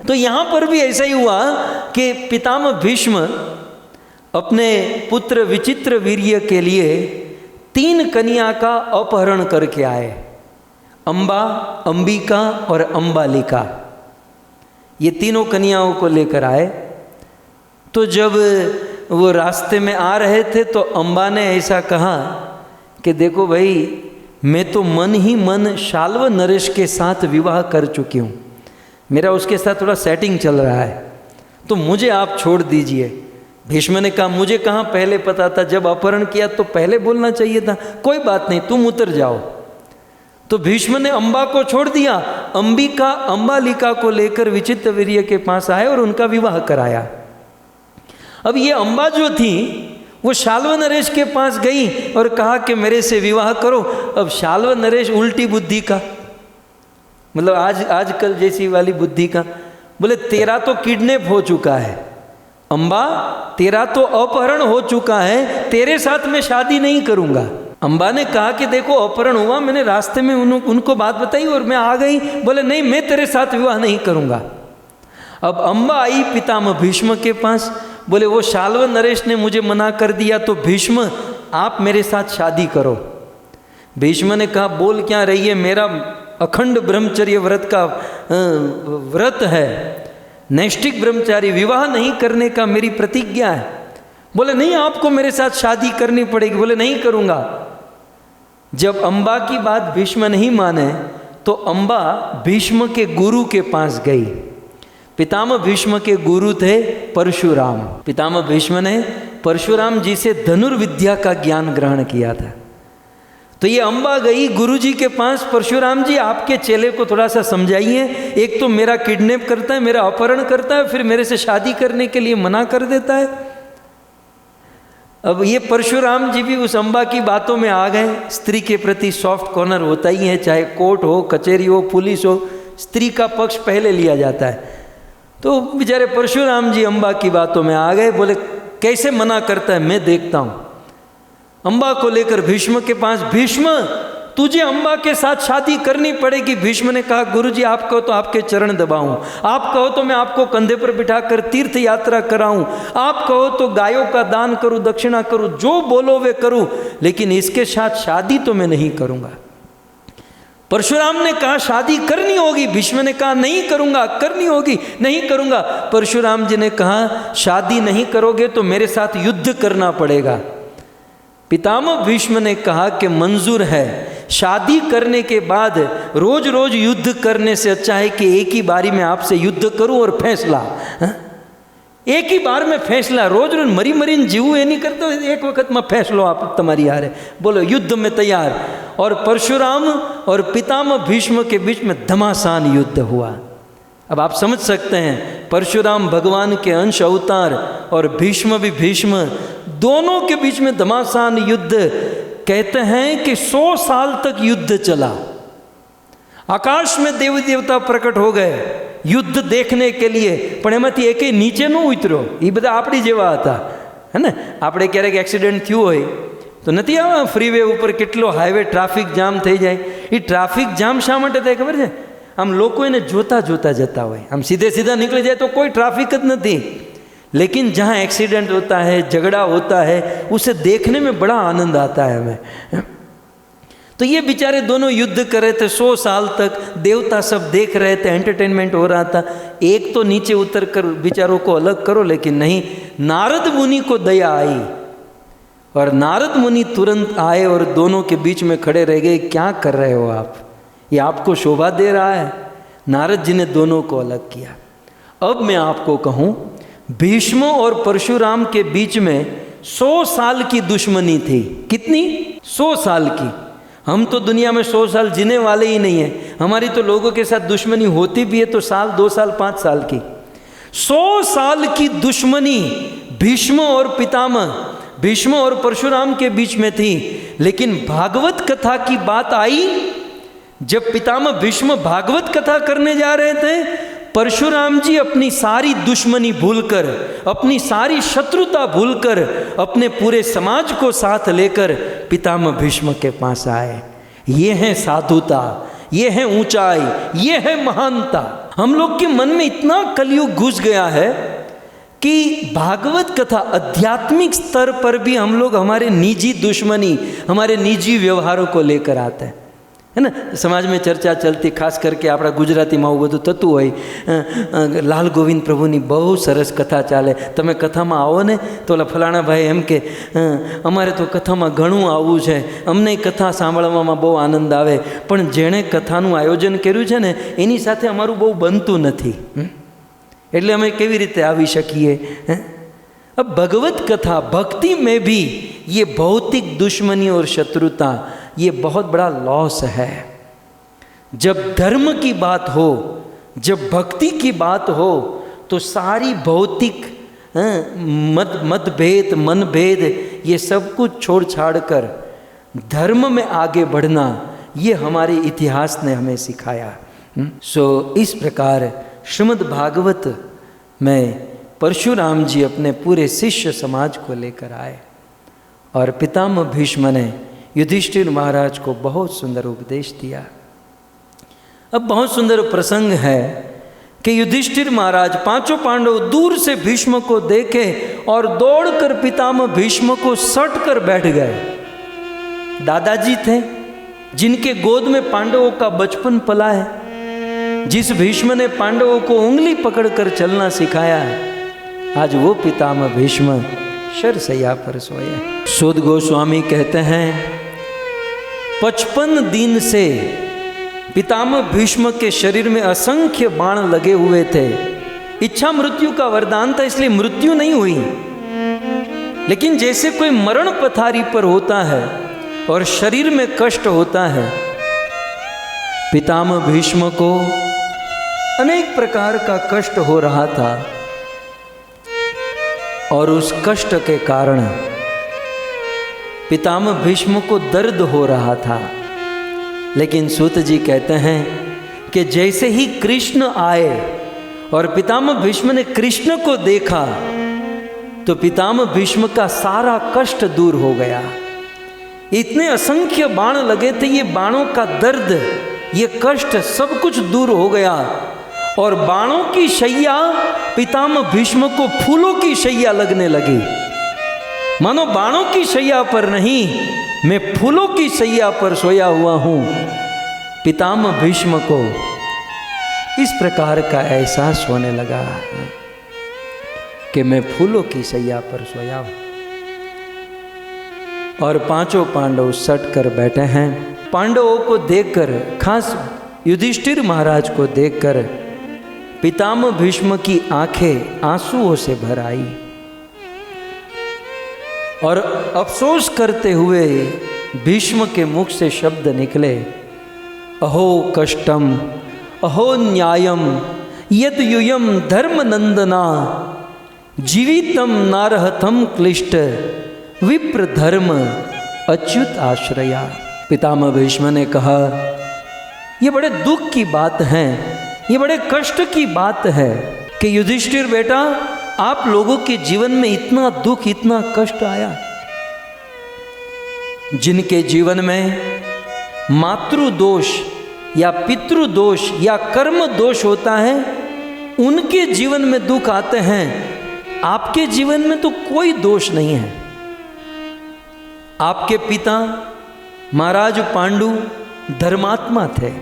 तो यहाँ पर भी ऐसा ही हुआ कि पितामह भीष्म अपने पुत्र विचित्र वीर्य के लिए 3 कन्या का अपहरण करके आए, अंबा, अंबिका और अंबालिका। ये तीनों कन्याओं को लेकर आए। तो जब वो रास्ते में आ रहे थे तो अंबा ने ऐसा कहा कि देखो भाई, मैं तो मन ही मन शाल्व नरेश के साथ विवाह कर चुकी हूँ, मेरा उसके साथ थोड़ा सेटिंग चल रहा है, तो मुझे आप छोड़ दीजिए। भीष्म ने कहा मुझे कहाँ पहले पता था, जब अपहरण किया तो पहले बोलना चाहिए था, कोई बात नहीं तुम उतर जाओ। तो भीष्म ने अंबा को छोड़ दिया, अंबिका अंबालिका को लेकर विचित्र वीर्य के पास आए और उनका विवाह कराया। अब ये अंबा जो थी वो शाल्व नरेश के पास गई और कहा कि मेरे से विवाह करो। अब शाल्व नरेश उल्टी बुद्धि का, मतलब आजकल जैसी वाली बुद्धि का, बोले तेरा तो किडनैप हो चुका है अंबा, तेरा तो अपहरण हो चुका है, तेरे साथ मैं शादी नहीं करूंगा। अंबा ने कहा कि देखो अपहरण हुआ, मैंने रास्ते में उनको बात बताई और मैं आ गई। बोले नहीं, मैं तेरे साथ विवाह नहीं करूंगा। अब अंबा आई पितामह भीष्म के पास, बोले वो शाल्व नरेश ने मुझे मना कर दिया, तो भीष्म आप मेरे साथ शादी करो। भीष्म ने कहा बोल क्या रही है, मेरा अखंड ब्रह्मचर्य व्रत का व्रत है, नैष्ठिक ब्रह्मचारी, विवाह नहीं करने का मेरी प्रतिज्ञा है। बोले नहीं आपको मेरे साथ शादी करनी पड़ेगी। बोले नहीं करूँगा। जब अंबा की बात भीष्म नहीं माने तो अंबा भीष्म के गुरु के पास गई। पितामह भीष्म के गुरु थे परशुराम। पितामह भीष्म ने परशुराम जी से धनुर्विद्या का ज्ञान ग्रहण किया था। तो ये अंबा गई गुरुजी के पास, परशुराम जी आपके चेले को थोड़ा सा समझाइए, एक तो मेरा किडनैप करता है, मेरा अपहरण करता है, फिर मेरे से शादी करने के लिए मना कर देता है। अब ये परशुराम जी भी उस अंबा की बातों में आ गए। स्त्री के प्रति सॉफ्ट कॉर्नर होता ही है, चाहे कोर्ट हो, कचहरी हो, पुलिस हो, स्त्री का पक्ष पहले लिया जाता है। तो बेचारे परशुराम जी अंबा की बातों में आ गए। बोले कैसे मना करता है मैं देखता हूँ। अंबा को लेकर भीष्म के पास, भीष्म तुझे अंबा के साथ शादी करनी पड़ेगी। भीष्म ने कहा गुरुजी आप कहो तो आपके चरण दबाऊं, आप कहो तो मैं आपको कंधे पर बिठाकर तीर्थ यात्रा कराऊं, आप कहो तो गायों का दान करूं, दक्षिणा करूं, जो बोलो वे करूं, लेकिन इसके साथ शादी तो मैं नहीं करूंगा। परशुराम ने कहा शादी करनी होगी। भीष्म ने कहा नहीं करूंगा, करनी होगी, नहीं करूंगा। परशुराम जी ने कहा शादी नहीं करोगे तो मेरे साथ युद्ध करना पड़ेगा। पितामह भीष्म ने कहा कि मंजूर है, शादी करने के बाद रोज रोज युद्ध करने से अच्छा है कि एक ही बारी में आपसे युद्ध करूं और फैसला, एक ही बार में फैसला। रोज रोज मरी मरी जीव ये नहीं करते, एक वक्त में फैसलो आप तुम्हारी यार है, बोलो युद्ध में तैयार। और परशुराम और पितामह भीष्म के बीच में घमासान युद्ध हुआ। अब आप समझ सकते हैं परशुराम भगवान के अंश अवतार और भीष्म भी भीष्म, दोनों के बीच में घमासान युद्ध। कहते हैं कि 100 साल तक युद्ध चला। आकाश में देवी देवता प्रकट हो गए युद्ध देखने के लिए, पण एमांथी एके नीचे न उतर्यो। ये बधा आपणी जेवा हता, है ने। आपणे क्यारेक एक्सिडेंट थयो होय તો નથી આવા ફ્રીવે ઉપર કેટલો હાઈવે ટ્રાફિક જામ થઈ જાય. એ ટ્રાફિક જામ શા માટે થાય ખબર છે? આમ લોકો એને જોતા જોતા જતા હોય, આમ સીધે સીધા નીકળી જાય તો કોઈ ट्रैफिक જ નથી. लेकिन जहाँ एक्सीडेंट होता है, झगड़ा होता है, उसे देखने में बड़ा आनंद आता है हमें. तो ये बेचारे दोनों युद्ध कर रहे थे 100 साल तक, देवता सब देख रहे थे, एंटरटेनमेंट हो रहा था. एक तो नीचे उतर कर बेचारों को अलग करो, लेकिन नहीं, नारद मुनि को दया आई और नारद मुनि तुरंत आए और दोनों के बीच में खड़े रह गए. क्या कर रहे हो आप? ये आपको शोभा दे रहा है? नारद जी ने दोनों को अलग किया. अब मैं आपको कहूँ, भीष्म और परशुराम के बीच में 100 साल की दुश्मनी थी. कितनी? 100 साल की. हम तो दुनिया में 100 साल जीने वाले ही नहीं हैं. हमारी तो लोगों के साथ दुश्मनी होती भी है तो साल, 2 साल, 5 साल की. 100 साल की दुश्मनी भीष्म और पितामह, भीष्म और परशुराम के बीच में थी. लेकिन भागवत कथा की बात आई, जब पितामह भीष्म भागवत कथा करने जा रहे थे, परशुराम जी अपनी सारी दुश्मनी भूलकर, अपनी सारी शत्रुता भूलकर, अपने पूरे समाज को साथ लेकर पितामह भीष्म के पास आए. ये है साधुता, ये है ऊंचाई, ये है महानता. हम लोग के मन में इतना कलयुग घुस गया है कि भागवत कथा आध्यात्मिक स्तर पर भी हम लोग हमारे निजी दुश्मनी, हमारे निजी व्यवहारों को लेकर आते हैं, है ना. समाज में चर्चा चलती, खास करके अपना गुजराती में आવું બધું થતું હોય. લાલ ગોવિંદ પ્રભુની બહુ સરસ કથા ચાલે. તમે કથામાં આવો ને તો ઓલા ફલાણા ભાઈ એમ કે અમારે તો કથામાં ઘણું આવવું છે, અમને કથા સાંભળવામાં બહુ આનંદ આવે, પણ જેણે કથાનું આયોજન કર્યું છે ને એની સાથે અમારું બહુ બનતું નથી, એટલે અમે કેવી રીતે આવી શકીએ. अब भगवत कथा, भक्ति में भी ये भौतिक दुश्मनी और शत्रुता ये बहुत बड़ा लॉस है. जब धर्म की बात हो, जब भक्ति की बात हो, तो सारी भौतिक मतभेद, मनभेद, ये सब कुछ छोड़ छाड़ कर धर्म में आगे बढ़ना, ये हमारे इतिहास ने हमें सिखाया. इस प्रकार श्रीमद् भागवत में परशुराम जी अपने पूरे शिष्य समाज को लेकर आए और पितामह भीष्म ने युधिष्ठिर महाराज को बहुत सुंदर उपदेश दिया. अब बहुत सुंदर प्रसंग है कि युधिष्ठिर महाराज, 5 पांडव दूर से भीष्म को देखे और दौड़कर पितामह भीष्म को सट कर बैठ गए. दादाजी थे जिनके गोद में पांडवों का बचपन पला है, जिस भीष्म ने पांडवों को उंगली पकड़कर चलना सिखाया है, आज वो पितामह भीष्म शरशैया पर सोए. सूत गोस्वामी कहते हैं 55 दिन से पितामह भीष्म के शरीर में असंख्य बाण लगे हुए थे. इच्छा मृत्यु का वरदान था, इसलिए मृत्यु नहीं हुई. लेकिन जैसे कोई मरण पथारी पर होता है और शरीर में कष्ट होता है, पितामह भीष्म को अनेक प्रकार का कष्ट हो रहा था और उस कष्ट के कारण पितामह भीष्म को दर्द हो रहा था. लेकिन सूत जी कहते हैं कि जैसे ही कृष्ण आए और पितामह भीष्म ने कृष्ण को देखा तो पितामह भीष्म का सारा कष्ट दूर हो गया. इतने असंख्य बाण लगे थे, ये बाणों का दर्द, ये कष्ट सब कुछ दूर हो गया और बाणों की शैया पितामह भीष्म को फूलों की शैया लगने लगी. मानो बाणों की शैया पर नहीं, मैं फूलों की शैया पर सोया हुआ हूँ. पितामह भीष्म को इस प्रकार का एहसास होने लगा कि मैं फूलों की शैया पर सोया हूँ. और 5 पांडव सट कर बैठे हैं. पांडवों को देखकर, खास युधिष्ठिर महाराज को देखकर पितामह भीष्म की आंखें आंसुओं से भर आई और अफसोस करते हुए भीष्म के मुख से शब्द निकले, अहो कष्टम अहो न्यायम यद यूयम धर्म नंदना जीवितम नारहतम क्लिष्ट विप्र धर्म अच्युत आश्रया. पितामह भीष्म ने कहा, ये बड़े दुख की बात है, ये बड़े कष्ट की बात है कि युधिष्ठिर बेटा, आप लोगों के जीवन में इतना दुख, इतना कष्ट आया. जिनके जीवन में मातृ दोष या पितृ दोष या कर्म दोष होता है, उनके जीवन में दुख आते हैं। आपके जीवन में तो कोई दोष नहीं है। आपके पिता महाराज पांडु धर्मात्मा थे।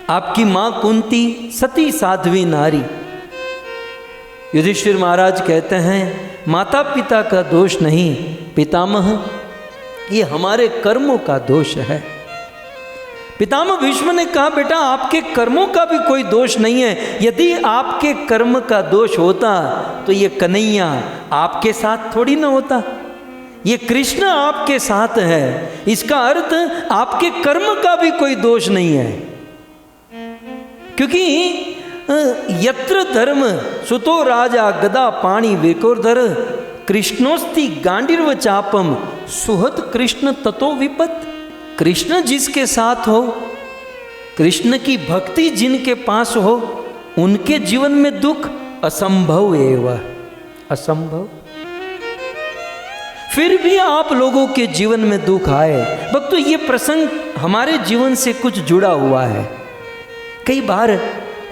आपकी मां कुंती सती साध्वी नारी। युधिष्ठिर महाराज कहते हैं माता पिता का दोष नहीं पितामह, ये हमारे कर्मों का दोष है। पितामह भीष्म ने कहा बेटा आपके कर्मों का भी कोई दोष नहीं है। यदि आपके कर्म का दोष होता तो ये कन्हैया आपके साथ थोड़ी ना होता, ये कृष्ण आपके साथ है। इसका अर्थ आपके कर्म का भी कोई दोष नहीं है, क्योंकि यत्र धर्म सुतो राजा गदा पाणी वेकोर्धर कृष्णोस्ति गांडीर्व चापम सुहत कृष्ण ततो विपत। कृष्ण जिसके साथ हो, कृष्ण की भक्ति जिनके पास हो, उनके जीवन में दुख असंभव एवं असंभव। फिर भी आप लोगों के जीवन में दुख आए। भक्तों ये प्रसंग हमारे जीवन से कुछ जुड़ा हुआ है। कई बार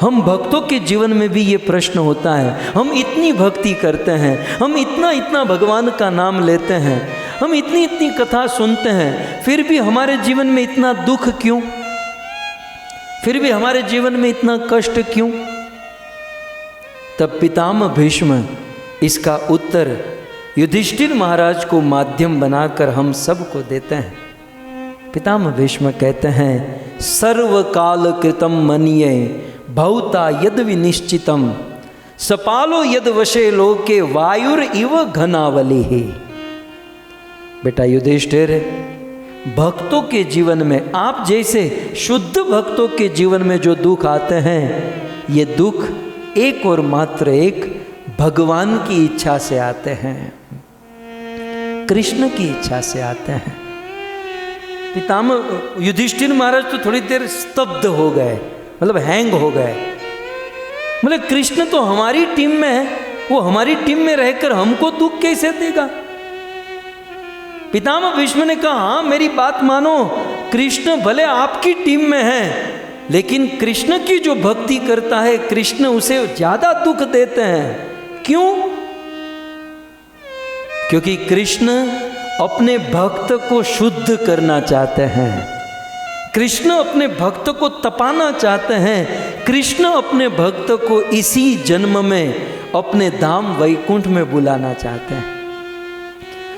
हम भक्तों के जीवन में भी ये प्रश्न होता है, हम इतनी भक्ति करते हैं, हम इतना इतना भगवान का नाम लेते हैं, हम इतनी इतनी कथा सुनते हैं, फिर भी हमारे जीवन में इतना दुख क्यों, फिर भी हमारे जीवन में इतना कष्ट क्यों। तब पितामह भीष्म इसका उत्तर युधिष्ठिर महाराज को माध्यम बनाकर हम सबको देते हैं। पितामह भीष्म कहते हैं सर्वकाल कृतम मन्ये भौता यद विनिश्चितम सपालो यद वशे लोके वायुर इव घनावली ही। बेटा युधिष्ठिर, भक्तों के जीवन में आप जैसे शुद्ध भक्तों के जीवन में जो दुख आते हैं, ये दुख एक और मात्र एक भगवान की इच्छा से आते हैं, कृष्ण की इच्छा से आते हैं। पितामह युधिष्ठिर महाराज तो थोड़ी देर स्तब्ध हो गए, मतलब हैंग हो गए। मतलब कृष्ण तो हमारी टीम में है, वो हमारी टीम में रहकर हमको दुख कैसे देगा। पितामह भीष्म ने कहा हाँ मेरी बात मानो, कृष्ण भले आपकी टीम में है, लेकिन कृष्ण की जो भक्ति करता है कृष्ण उसे ज्यादा दुख देते हैं। क्यों? क्योंकि कृष्ण अपने भक्त को शुद्ध करना चाहते हैं, कृष्ण अपने भक्त को तपाना चाहते हैं, कृष्ण अपने भक्त को इसी जन्म में अपने धाम वैकुंठ में बुलाना चाहते हैं।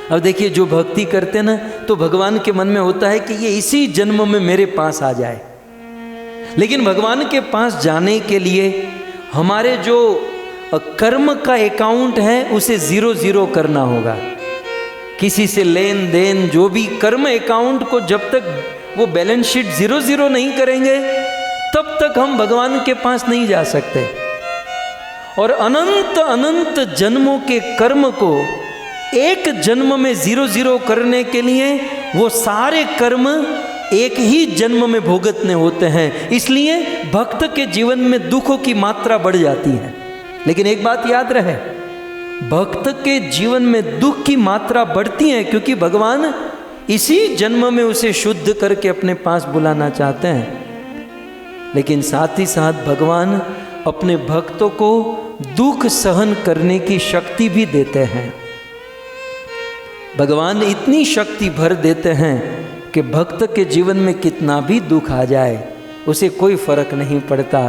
अब देखिए जो भक्ति करते हैं ना, तो भगवान के मन में होता है कि ये इसी जन्म में मेरे पास आ जाए। लेकिन भगवान के पास जाने के लिए हमारे जो कर्म का अकाउंट है उसे 0 करना होगा। किसी से लेन देन जो भी कर्म अकाउंट को जब तक वो बैलेंस शीट 0 नहीं करेंगे तब तक हम भगवान के पास नहीं जा सकते। और अनंत अनंत जन्मों के कर्म को एक जन्म में 0 करने के लिए वो सारे कर्म एक ही जन्म में भुगतने होते हैं। इसलिए भक्त के जीवन में दुखों की मात्रा बढ़ जाती है। लेकिन एक बात याद रहे, भक्त के जीवन में दुख की मात्रा बढ़ती है क्योंकि भगवान इसी जन्म में उसे शुद्ध करके अपने पास बुलाना चाहते हैं। लेकिन साथ ही साथ भगवान अपने भक्तों को दुख सहन करने की शक्ति भी देते हैं। भगवान इतनी शक्ति भर देते हैं कि भक्त के जीवन में कितना भी दुख आ जाए उसे कोई फर्क नहीं पड़ता।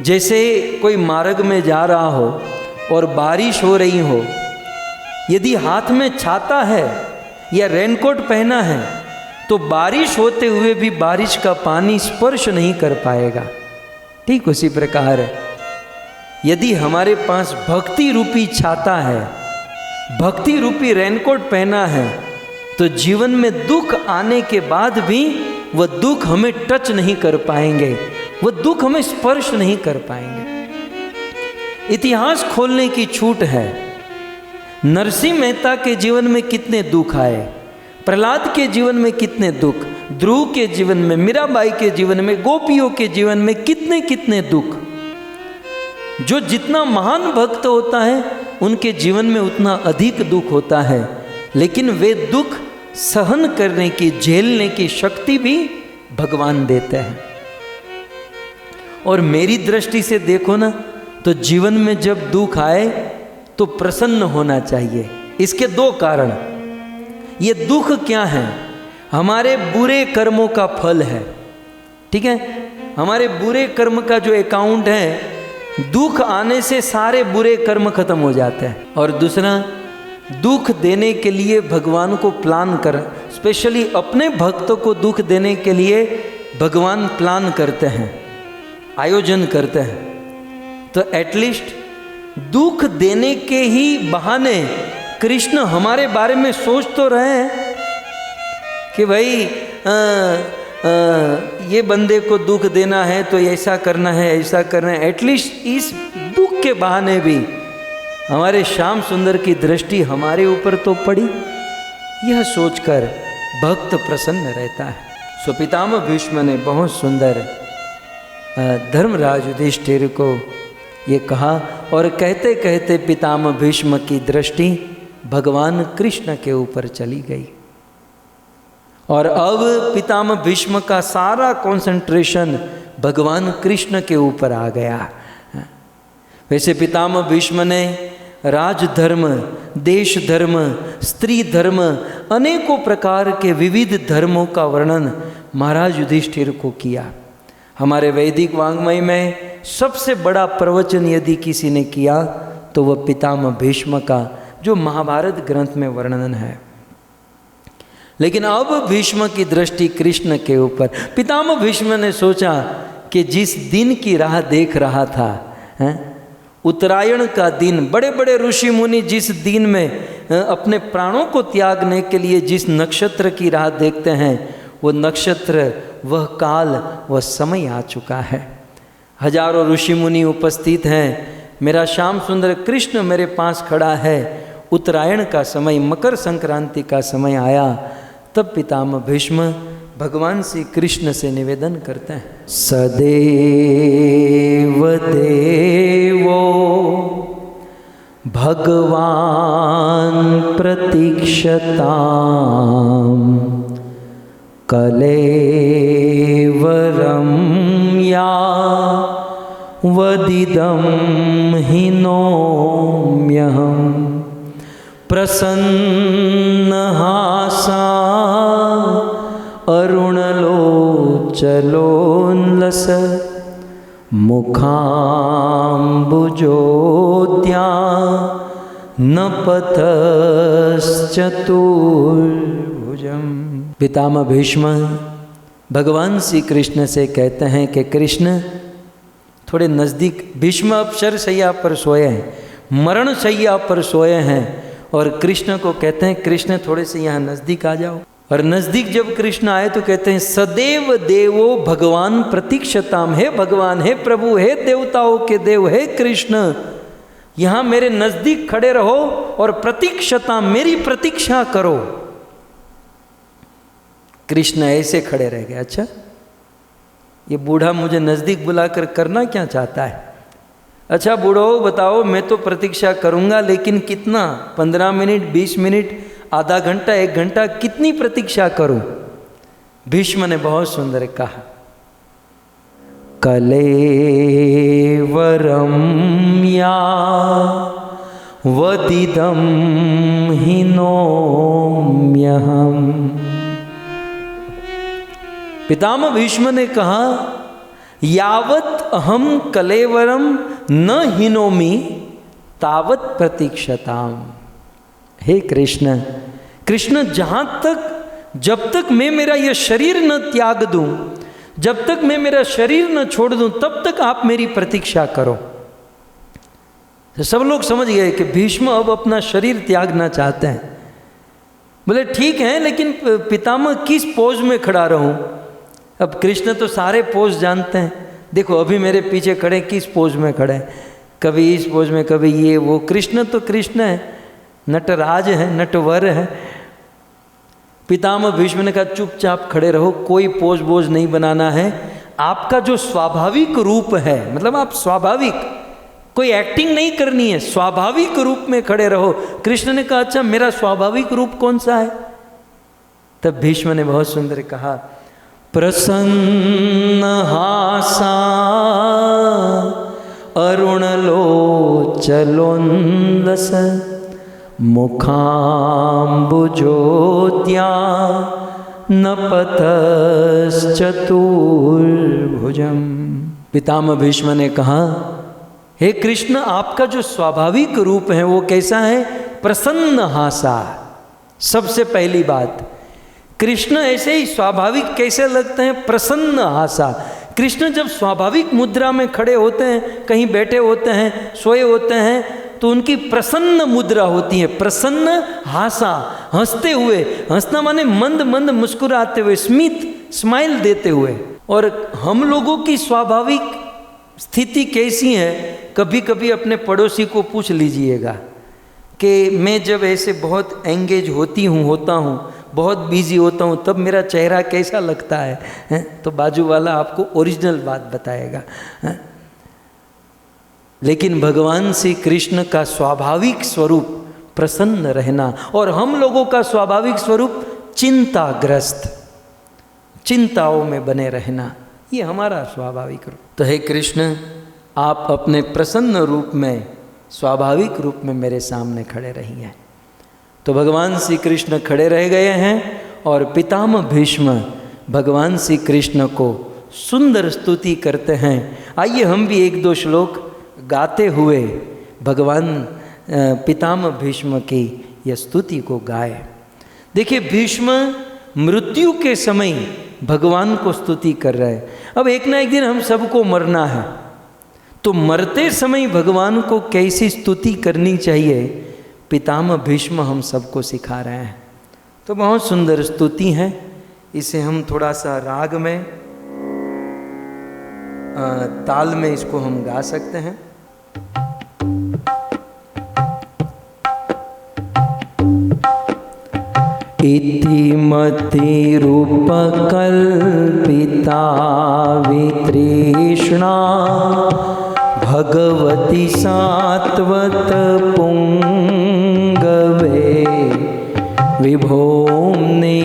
जैसे कोई मार्ग में जा रहा हो और बारिश हो रही हो, यदि हाथ में छाता है या रेनकोट पहना है तो बारिश होते हुए भी बारिश का पानी स्पर्श नहीं कर पाएगा। ठीक उसी प्रकार यदि हमारे पास भक्ति रूपी छाता है, भक्ति रूपी रेनकोट पहना है, तो जीवन में दुख आने के बाद भी वह दुख हमें टच नहीं कर पाएंगे, वह दुख हमें स्पर्श नहीं कर पाएंगे। इतिहास खोलने की छूट है। नरसिंह मेहता के जीवन में कितने दुख आए, प्रहलाद के जीवन में कितने दुख, ध्रुव के जीवन में, मीराबाई के जीवन में, गोपियों के जीवन में कितने कितने दुख। जो जितना महान भक्त होता है उनके जीवन में उतना अधिक दुख होता है। लेकिन वे दुख सहन करने की, झेलने की शक्ति भी भगवान देते हैं। और मेरी दृष्टि से देखो ना, तो जीवन में जब दुख आए तो प्रसन्न होना चाहिए। इसके दो कारण। ये दुख क्या है? हमारे बुरे कर्मों का फल है, ठीक है। हमारे बुरे कर्म का जो अकाउंट है, दुख आने से सारे बुरे कर्म खत्म हो जाते हैं। और दूसरा, दुख देने के लिए भगवान को प्लान कर, स्पेशली अपने भक्तों को दुख देने के लिए भगवान प्लान करते हैं, आयोजन करते हैं। तो एटलीस्ट दुख देने के ही बहाने कृष्ण हमारे बारे में सोच तो रहे हैं कि भाई ये बंदे को दुख देना है तो ऐसा करना है, ऐसा करना है। एटलीस्ट इस दुख के बहाने भी हमारे श्याम सुंदर की दृष्टि हमारे ऊपर तो पड़ी, यह सोचकर भक्त प्रसन्न रहता है। सो पितामह भीष्म ने बहुत सुंदर धर्मराज युधिष्ठिर को ये कहा, और कहते कहते पितामह भीष्म की दृष्टि भगवान कृष्ण के ऊपर चली गई। और अब पितामह भीष्म का सारा कंसंट्रेशन भगवान कृष्ण के ऊपर आ गया। वैसे पितामह भीष्म ने राजधर्म, देश धर्म, स्त्री धर्म, अनेकों प्रकार के विविध धर्मों का वर्णन महाराज युधिष्ठिर को किया। हमारे वैदिक वाङ्मय में सबसे बड़ा प्रवचन यदि किसी ने किया तो वह पितामह भीष्म का, जो महाभारत ग्रंथ में वर्णन है। लेकिन अब भीष्म की दृष्टि कृष्ण के ऊपर। पितामह भीष्म ने सोचा कि जिस दिन की राह देख रहा था, उत्तरायण का दिन, बड़े बड़े ऋषि मुनि जिस दिन में अपने प्राणों को त्यागने के लिए जिस नक्षत्र की राह देखते हैं, वो नक्षत्र, वह काल, वह समय आ चुका है। हजारों ऋषि मुनि उपस्थित हैं, मेरा श्याम सुंदर कृष्ण मेरे पास खड़ा है। उत्तरायण का समय, मकर संक्रांति का समय आया। तब पितामह भीष्म भगवान श्री कृष्ण से निवेदन करते हैं, सदैव देवो भगवान प्रतीक्षताम् कलेवरं या वदिदं हिनोम्यहम् प्रसन्नहासा अरुणलोचलोल्लस मुखाम्बुजोद्या नपतश्चतुर्भुजम्। पितामह भीष्म भगवान श्री कृष्ण से कहते हैं कि कृष्ण थोड़े नज़दीक। भीष्म अब शरशैया पर सोए हैं, मरण शैया पर सोए हैं, और कृष्ण को कहते हैं कृष्ण थोड़े से यहाँ नज़दीक आ जाओ। और नज़दीक जब कृष्ण आए तो कहते हैं सदैव देवो भगवान प्रतीक्षताम, हे भगवान, हे प्रभु, हे देवताओं के देव, हे कृष्ण, यहाँ मेरे नज़दीक खड़े रहो और प्रतीक्षताम, मेरी प्रतीक्षा करो। कृष्ण ऐसे खड़े रह गए। अच्छा, ये बूढ़ा मुझे नज़दीक बुलाकर करना क्या चाहता है? अच्छा बूढ़ो बताओ, मैं तो प्रतीक्षा करूँगा, लेकिन कितना? 15 मिनट, 20 मिनट, आधा घंटा, 1 घंटा, कितनी प्रतीक्षा करूं? भीष्म ने बहुत सुंदर कहा, कलेवरं या वदिदं हिनोम्यहम्। पितामह भीष्म ने कहा, यावत अहम कलेवरम न हिनोमि तावत प्रतीक्षताम। हे कृष्ण, कृष्ण जहाँ तक, जब तक मैं मेरा यह शरीर न त्याग दूं, जब तक मैं मेरा शरीर न छोड़ दूं, तब तक आप मेरी प्रतीक्षा करो। तो सब लोग समझ गए कि भीष्म अब अपना शरीर त्यागना चाहते हैं। बोले ठीक है, लेकिन पितामह किस पोज में खड़ा रहूं? अब कृष्ण तो सारे पोज जानते हैं। देखो अभी मेरे पीछे खड़े, किस पोज में खड़े, कभी इस पोज में, कभी ये वो। कृष्ण तो कृष्ण है, नटराज है, नटवर है। पितामह भीष्म ने कहा चुपचाप खड़े रहो, कोई पोज बोझ नहीं बनाना है। आपका जो स्वाभाविक रूप है, मतलब आप स्वाभाविक कोई एक्टिंग नहीं करनी है, स्वाभाविक रूप में खड़े रहो। कृष्ण ने कहा अच्छा मेरा स्वाभाविक रूप कौन सा है? तब भीष्म ने बहुत सुंदर कहा, प्रसन्न हासा अरुणलोचलोन्दस मुखाम्बुजोद्या नपतश्चतुर्भुजम्। पितामह भीष्म ने कहा, हे कृष्ण, आपका जो स्वाभाविक रूप है वो कैसा है? प्रसन्न हासा। सबसे पहली बात, कृष्ण ऐसे ही स्वाभाविक कैसे लगते हैं? प्रसन्न हासा। कृष्ण जब स्वाभाविक मुद्रा में खड़े होते हैं, कहीं बैठे होते हैं, सोए होते हैं, तो उनकी प्रसन्न मुद्रा होती है, प्रसन्न हासा, हंसते हुए। हंसना माने मंद मंद मुस्कुराते हुए, स्माइल देते हुए। और हम लोगों की स्वाभाविक स्थिति कैसी है? कभी कभी अपने पड़ोसी को पूछ लीजिएगा कि मैं जब ऐसे बहुत एंगेज होता हूँ, बहुत बिजी होता हूँ, तब मेरा चेहरा कैसा लगता है? तो बाजू वाला आपको ओरिजिनल बात बताएगा। लेकिन भगवान श्री कृष्ण का स्वाभाविक स्वरूप प्रसन्न रहना, और हम लोगों का स्वाभाविक स्वरूप चिंताग्रस्त, चिंताओं में बने रहना, ये हमारा स्वाभाविक रूप। तो हे कृष्ण, आप अपने प्रसन्न रूप में, स्वाभाविक रूप में मेरे सामने खड़े रहिए। तो भगवान श्री कृष्ण खड़े रह गए हैं और पितामह भीष्म भगवान श्री कृष्ण को सुंदर स्तुति करते हैं। आइए हम भी एक दो श्लोक गाते हुए भगवान पितामह भीष्म की यह स्तुति को गाए। देखिए, भीष्म मृत्यु के समय भगवान को स्तुति कर रहे हैं। अब एक ना एक दिन हम सबको मरना है, तो मरते समय भगवान को कैसी स्तुति करनी चाहिए, पितामह भीष्म हम सबको सिखा रहे हैं। तो बहुत सुंदर स्तुति है। इसे हम थोड़ा सा राग में, ताल में इसको हम गा सकते हैं। इतिमति रूपकल्पिता वितृष्णा भगवती सात्वत पुंगवे विभोम्ने।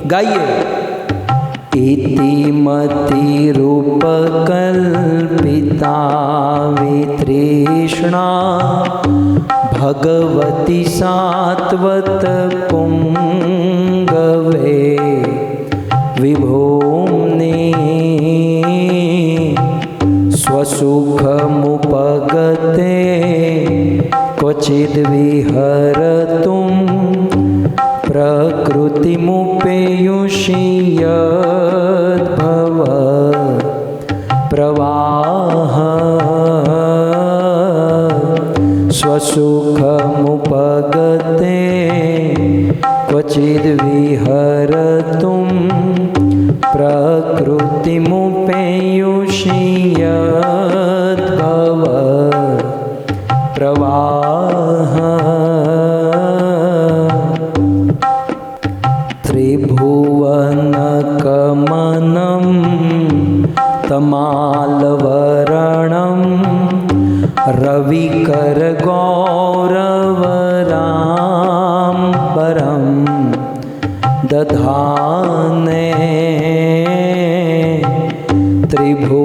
गाइए। इतिमति रूपकल्पिता वितृष्णा भगवती सात्वत पुंगवे विभोम्ने। स्वसुखमुपगते क्वचिद् विहरतुं प्रकृतिमुपेयुषि यद्भव प्रवाह। स्वसुखमुपगते क्वचिद् विहरतुं प्रकृतिमुपेयुषि यद्भव प्रवाह। त्रिभुवनकमनं तमालवरणं रविकरगौरवराम्बरं दधाने। त्रिभुवनकमनं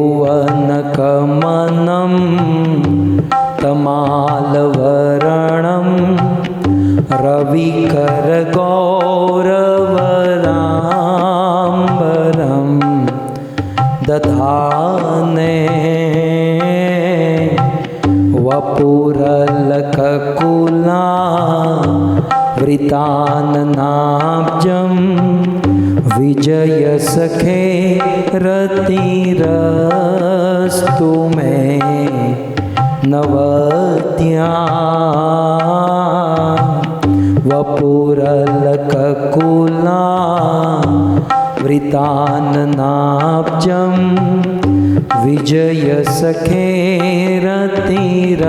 तमालवरणं रविकरगौरवराम्बरं दधाने। वपुरलककुला वृताननाब्जं विजयसखे रतिरस्तु मे नवद्या। वपुरलककुला वृताननाब्जं विजयसखे रतिरस्तु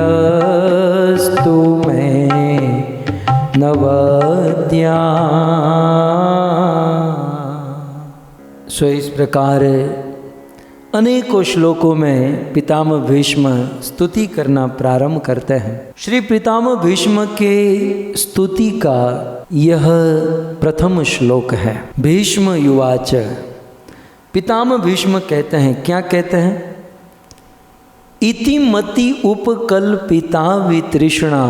मे नवद्या। सो इस प्रकार अनेकों श्लोकों में पितामह भीष्म स्तुति करना प्रारंभ करते हैं। श्री पितामह भीष्म के स्तुति का यह प्रथम श्लोक है। भीष्म युवाच, पितामह भीष्म कहते हैं, क्या कहते हैं? इति मति उपकल्पिता वितृष्णा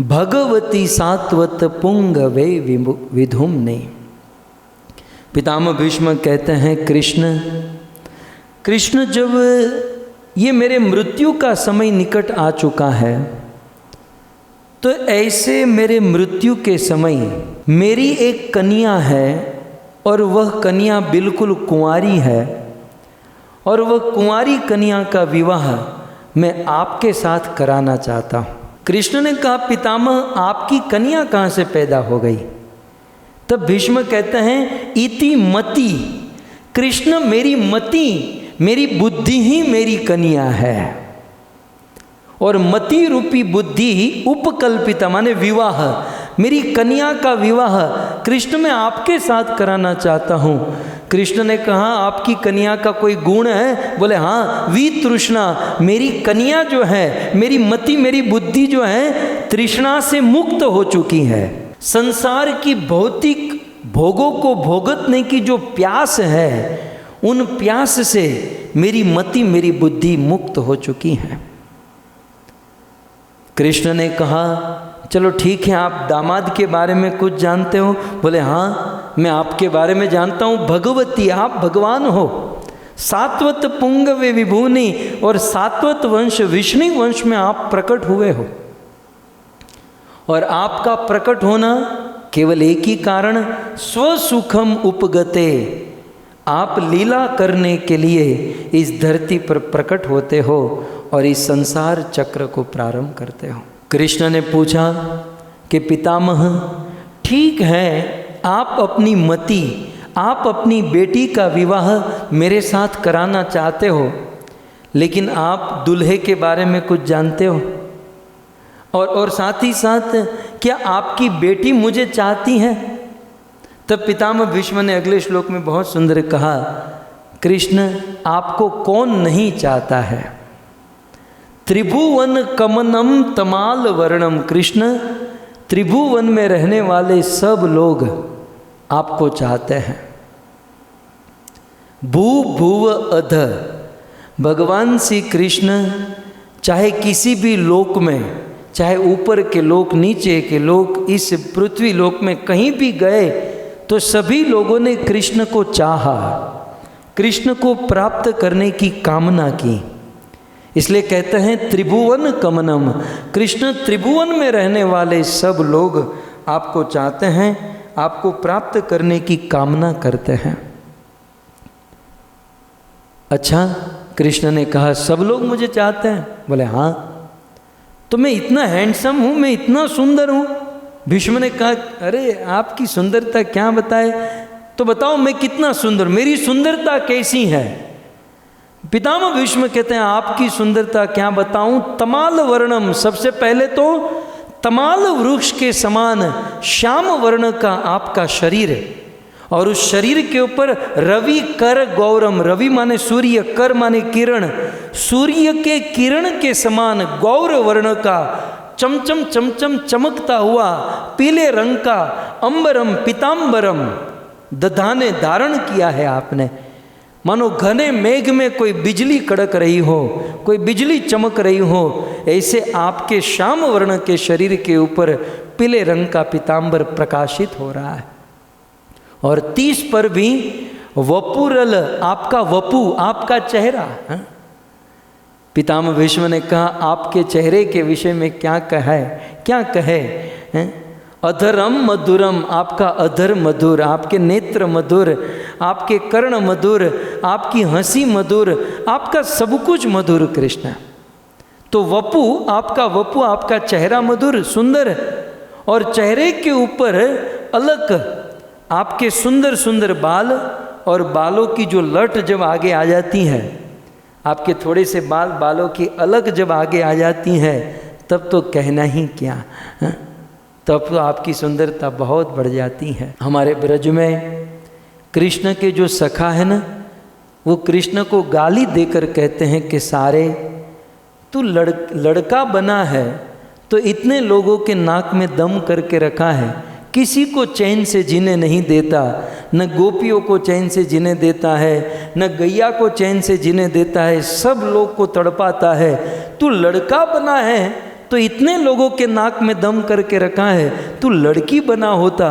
भगवती सात्वत पुंगवे विधुम्ने। पितामह भीष्म कहते हैं, कृष्ण जब ये मेरे मृत्यु का समय निकट आ चुका है, तो ऐसे मेरे मृत्यु के समय मेरी एक कन्या है और वह कन्या बिल्कुल कुंवारी है, और वह कुंवारी कन्या का विवाह मैं आपके साथ कराना चाहता हूँ। कृष्ण ने कहा, पितामह आपकी कन्या कहाँ से पैदा हो गई? तब भीष्म कहते हैं, इति मति, कृष्ण मेरी मति, मेरी बुद्धि ही मेरी कन्या है, और मति रूपी बुद्धि उपकल्पिता माने विवाह, मेरी कन्या का विवाह कृष्ण मैं आपके साथ कराना चाहता हूँ। कृष्ण ने कहा, आपकी कन्या का कोई गुण है? बोले हाँ, वितृष्णा, मेरी कन्या जो है, मेरी मति, मेरी बुद्धि जो है तृष्णा से मुक्त हो चुकी है। संसार की भौतिक भोगों को भोगतने की जो प्यास है, उन प्यास से मेरी मति, मेरी बुद्धि मुक्त हो चुकी है। कृष्ण ने कहा, चलो ठीक है, आप दामाद के बारे में कुछ जानते हो? बोले हाँ, मैं आपके बारे में जानता हूँ, भगवती, आप भगवान हो, सात्वत पुंगवे विभूनि, और सात्वत वंश विष्णु वंश में आप प्रकट हुए हो। और आपका प्रकट होना केवल एक ही कारण, स्वसुखम उपगते, आप लीला करने के लिए इस धरती पर प्रकट होते हो और इस संसार चक्र को प्रारंभ करते हो। कृष्ण ने पूछा कि पितामह, ठीक है, आप अपनी मति, आप अपनी बेटी का विवाह मेरे साथ कराना चाहते हो, लेकिन आप दूल्हे के बारे में कुछ जानते हो? और साथ ही साथ क्या आपकी बेटी मुझे चाहती है? तब पितामह भीष्म ने अगले श्लोक में बहुत सुंदर कहा, कृष्ण आपको कौन नहीं चाहता है? त्रिभुवन कमनम तमाल वर्णम, कृष्ण त्रिभुवन में रहने वाले सब लोग आपको चाहते हैं। भू भुव अध, भगवान श्री कृष्ण चाहे किसी भी लोक में, चाहे ऊपर के लोक, नीचे के लोक, इस पृथ्वी लोक में कहीं भी गए तो सभी लोगों ने कृष्ण को चाहा, कृष्ण को प्राप्त करने की कामना की। इसलिए कहते हैं त्रिभुवन कमनम, कृष्ण त्रिभुवन में रहने वाले सब लोग आपको चाहते हैं, आपको प्राप्त करने की कामना करते हैं। अच्छा, कृष्ण ने कहा, सब लोग मुझे चाहते हैं? बोले हाँ। तो मैं इतना हैंडसम हूँ, मैं इतना सुंदर हूँ? भीष्म ने कहा, अरे आपकी सुंदरता क्या बताए, तो बताओ मैं कितना सुंदर, मेरी सुंदरता कैसी है? पितामह भीष्म कहते हैं, आपकी सुंदरता क्या बताऊं, तमाल वर्णम, सबसे पहले तो तमाल वृक्ष के समान श्याम वर्ण का आपका शरीर है, और उस शरीर के ऊपर रवि कर गौरम, रवि माने सूर्य, कर माने किरण, सूर्य के किरण के समान गौर वर्ण का चमचम चमचम चमकता हुआ पीले रंग का अंबरम पीताम्बरम दधाने धारण किया है आपने, मानो घने मेघ में कोई बिजली कड़क रही हो, कोई बिजली चमक रही हो, ऐसे आपके श्याम वर्ण के शरीर के ऊपर पीले रंग का पीताम्बर प्रकाशित हो रहा है। और 30 पर भी वपुरल, आपका वपु, आपका चेहरा। पितामह भीष्म ने कहा, आपके चेहरे के विषय में क्या कहे अधरम मधुरम, आपका अधर मधुर, आपके नेत्र मधुर, आपके कर्ण मधुर, आपकी हंसी मधुर, आपका सब कुछ मधुर कृष्ण। तो वपु, आपका वपु, आपका चेहरा मधुर सुंदर, और चेहरे के ऊपर अलग आपके सुंदर सुंदर बाल, और बालों की जो लट जब आगे आ जाती है, आपके थोड़े से बालों की अलग जब आगे आ जाती हैं, तब तो कहना ही क्या, तब तो आपकी सुंदरता बहुत बढ़ जाती है। हमारे ब्रज में कृष्ण के जो सखा है ना, वो कृष्ण को गाली देकर कहते हैं कि सारे तू लड़का बना है तो इतने लोगों के नाक में दम करके रखा है, किसी को चैन से जीने नहीं देता, न गोपियों को चैन से जीने देता है, न गैया को चैन से जीने देता है, सब लोग को तड़पाता है। तू लड़का बना है तो इतने लोगों के नाक में दम करके रखा है, तू लड़की बना होता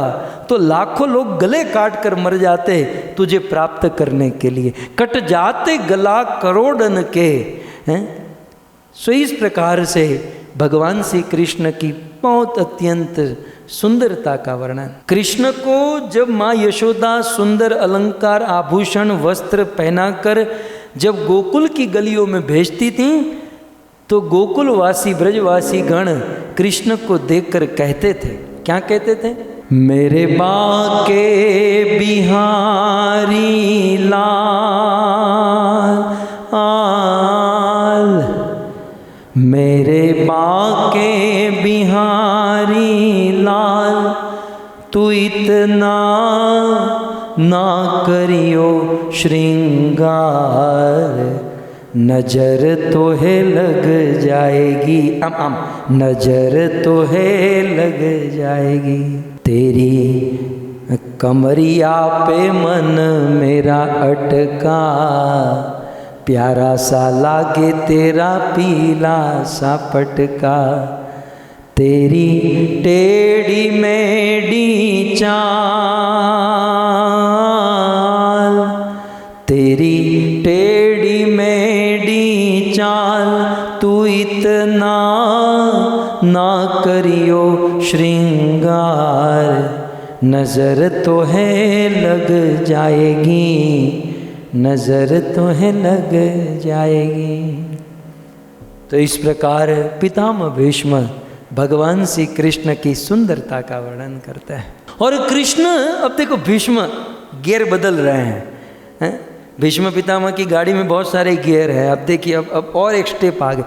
तो लाखों लोग गले काट कर मर जाते तुझे प्राप्त करने के लिए, कट जाते गला करोड़न के हैं। सो इस प्रकार से भगवान श्री कृष्ण की बहुत अत्यंत सुंदरता का वर्णन। कृष्ण को जब माँ यशोदा सुंदर अलंकार आभूषण वस्त्र पहनाकर जब गोकुल की गलियों में भेजती थी तो गोकुलवासी ब्रजवासी गण कृष्ण को देखकर कहते थे, क्या कहते थे? मेरे बाके बिहारी लाल, मेरे बाके बिहारी लाल, तू इतना ना करियो श्रृंगार, नजर तो है लग जाएगी, नजर तो है लग जाएगी। तेरी कमरिया पे मन मेरा अटका, प्यारा सा लागे तेरा पीला सा पटका, तेरी टेढ़ी मेढ़ी चाल, तेरी टेढ़ी मेढ़ी चाल, तू इतना ना करियो श्रृंगार, नजर तो है लग जाएगी, नजर तो है लग जाएगी। तो इस प्रकार पितामह भीष्म भगवान श्री कृष्ण की सुंदरता का वर्णन करता है। और कृष्ण, अब देखो भीष्म गियर बदल रहे हैं। भीष्म पितामह की गाड़ी में बहुत सारे गियर है। अब देखिए अब और एक स्टेप आगे।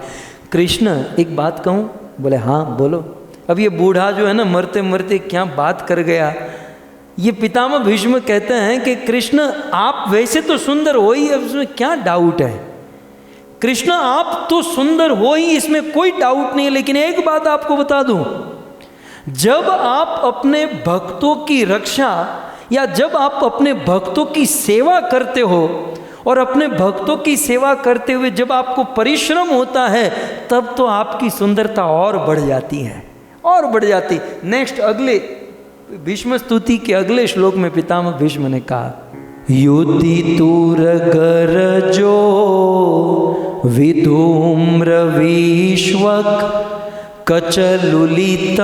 कृष्ण, एक बात कहूँ? बोले हाँ बोलो। अब ये बूढ़ा जो है ना, मरते मरते क्या बात कर गया। ये पितामह भीष्म कहते हैं कि कृष्ण आप वैसे तो सुंदर हो ही, अब इसमें क्या डाउट है? कृष्ण आप तो सुंदर हो ही, इसमें कोई डाउट नहीं है, लेकिन एक बात आपको बता दूं, जब आप अपने भक्तों की रक्षा या जब आप अपने भक्तों की सेवा करते हो और अपने भक्तों की सेवा करते हुए जब आपको परिश्रम होता है, तब तो आपकी सुंदरता और बढ़ जाती है, और बढ़ जाती। नेक्स्ट अगले भीष्म स्तुति के अगले श्लोक में पितामह भीष्म ने कहा, युति तूर गर जो विधूम्र विश्वक, कचलुलित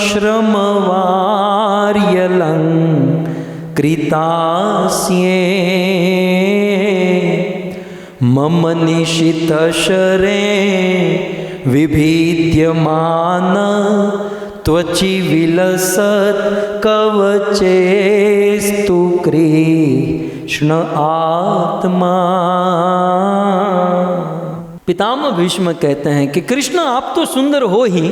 श्रमवार्यलं कृतास्ये, मम निशित शरे विभिद्यमान, त्वचि विलसत कवचेस्तु कृष्ण आत्मा। पितामह भीष्म कहते हैं कि कृष्ण आप तो सुंदर हो ही,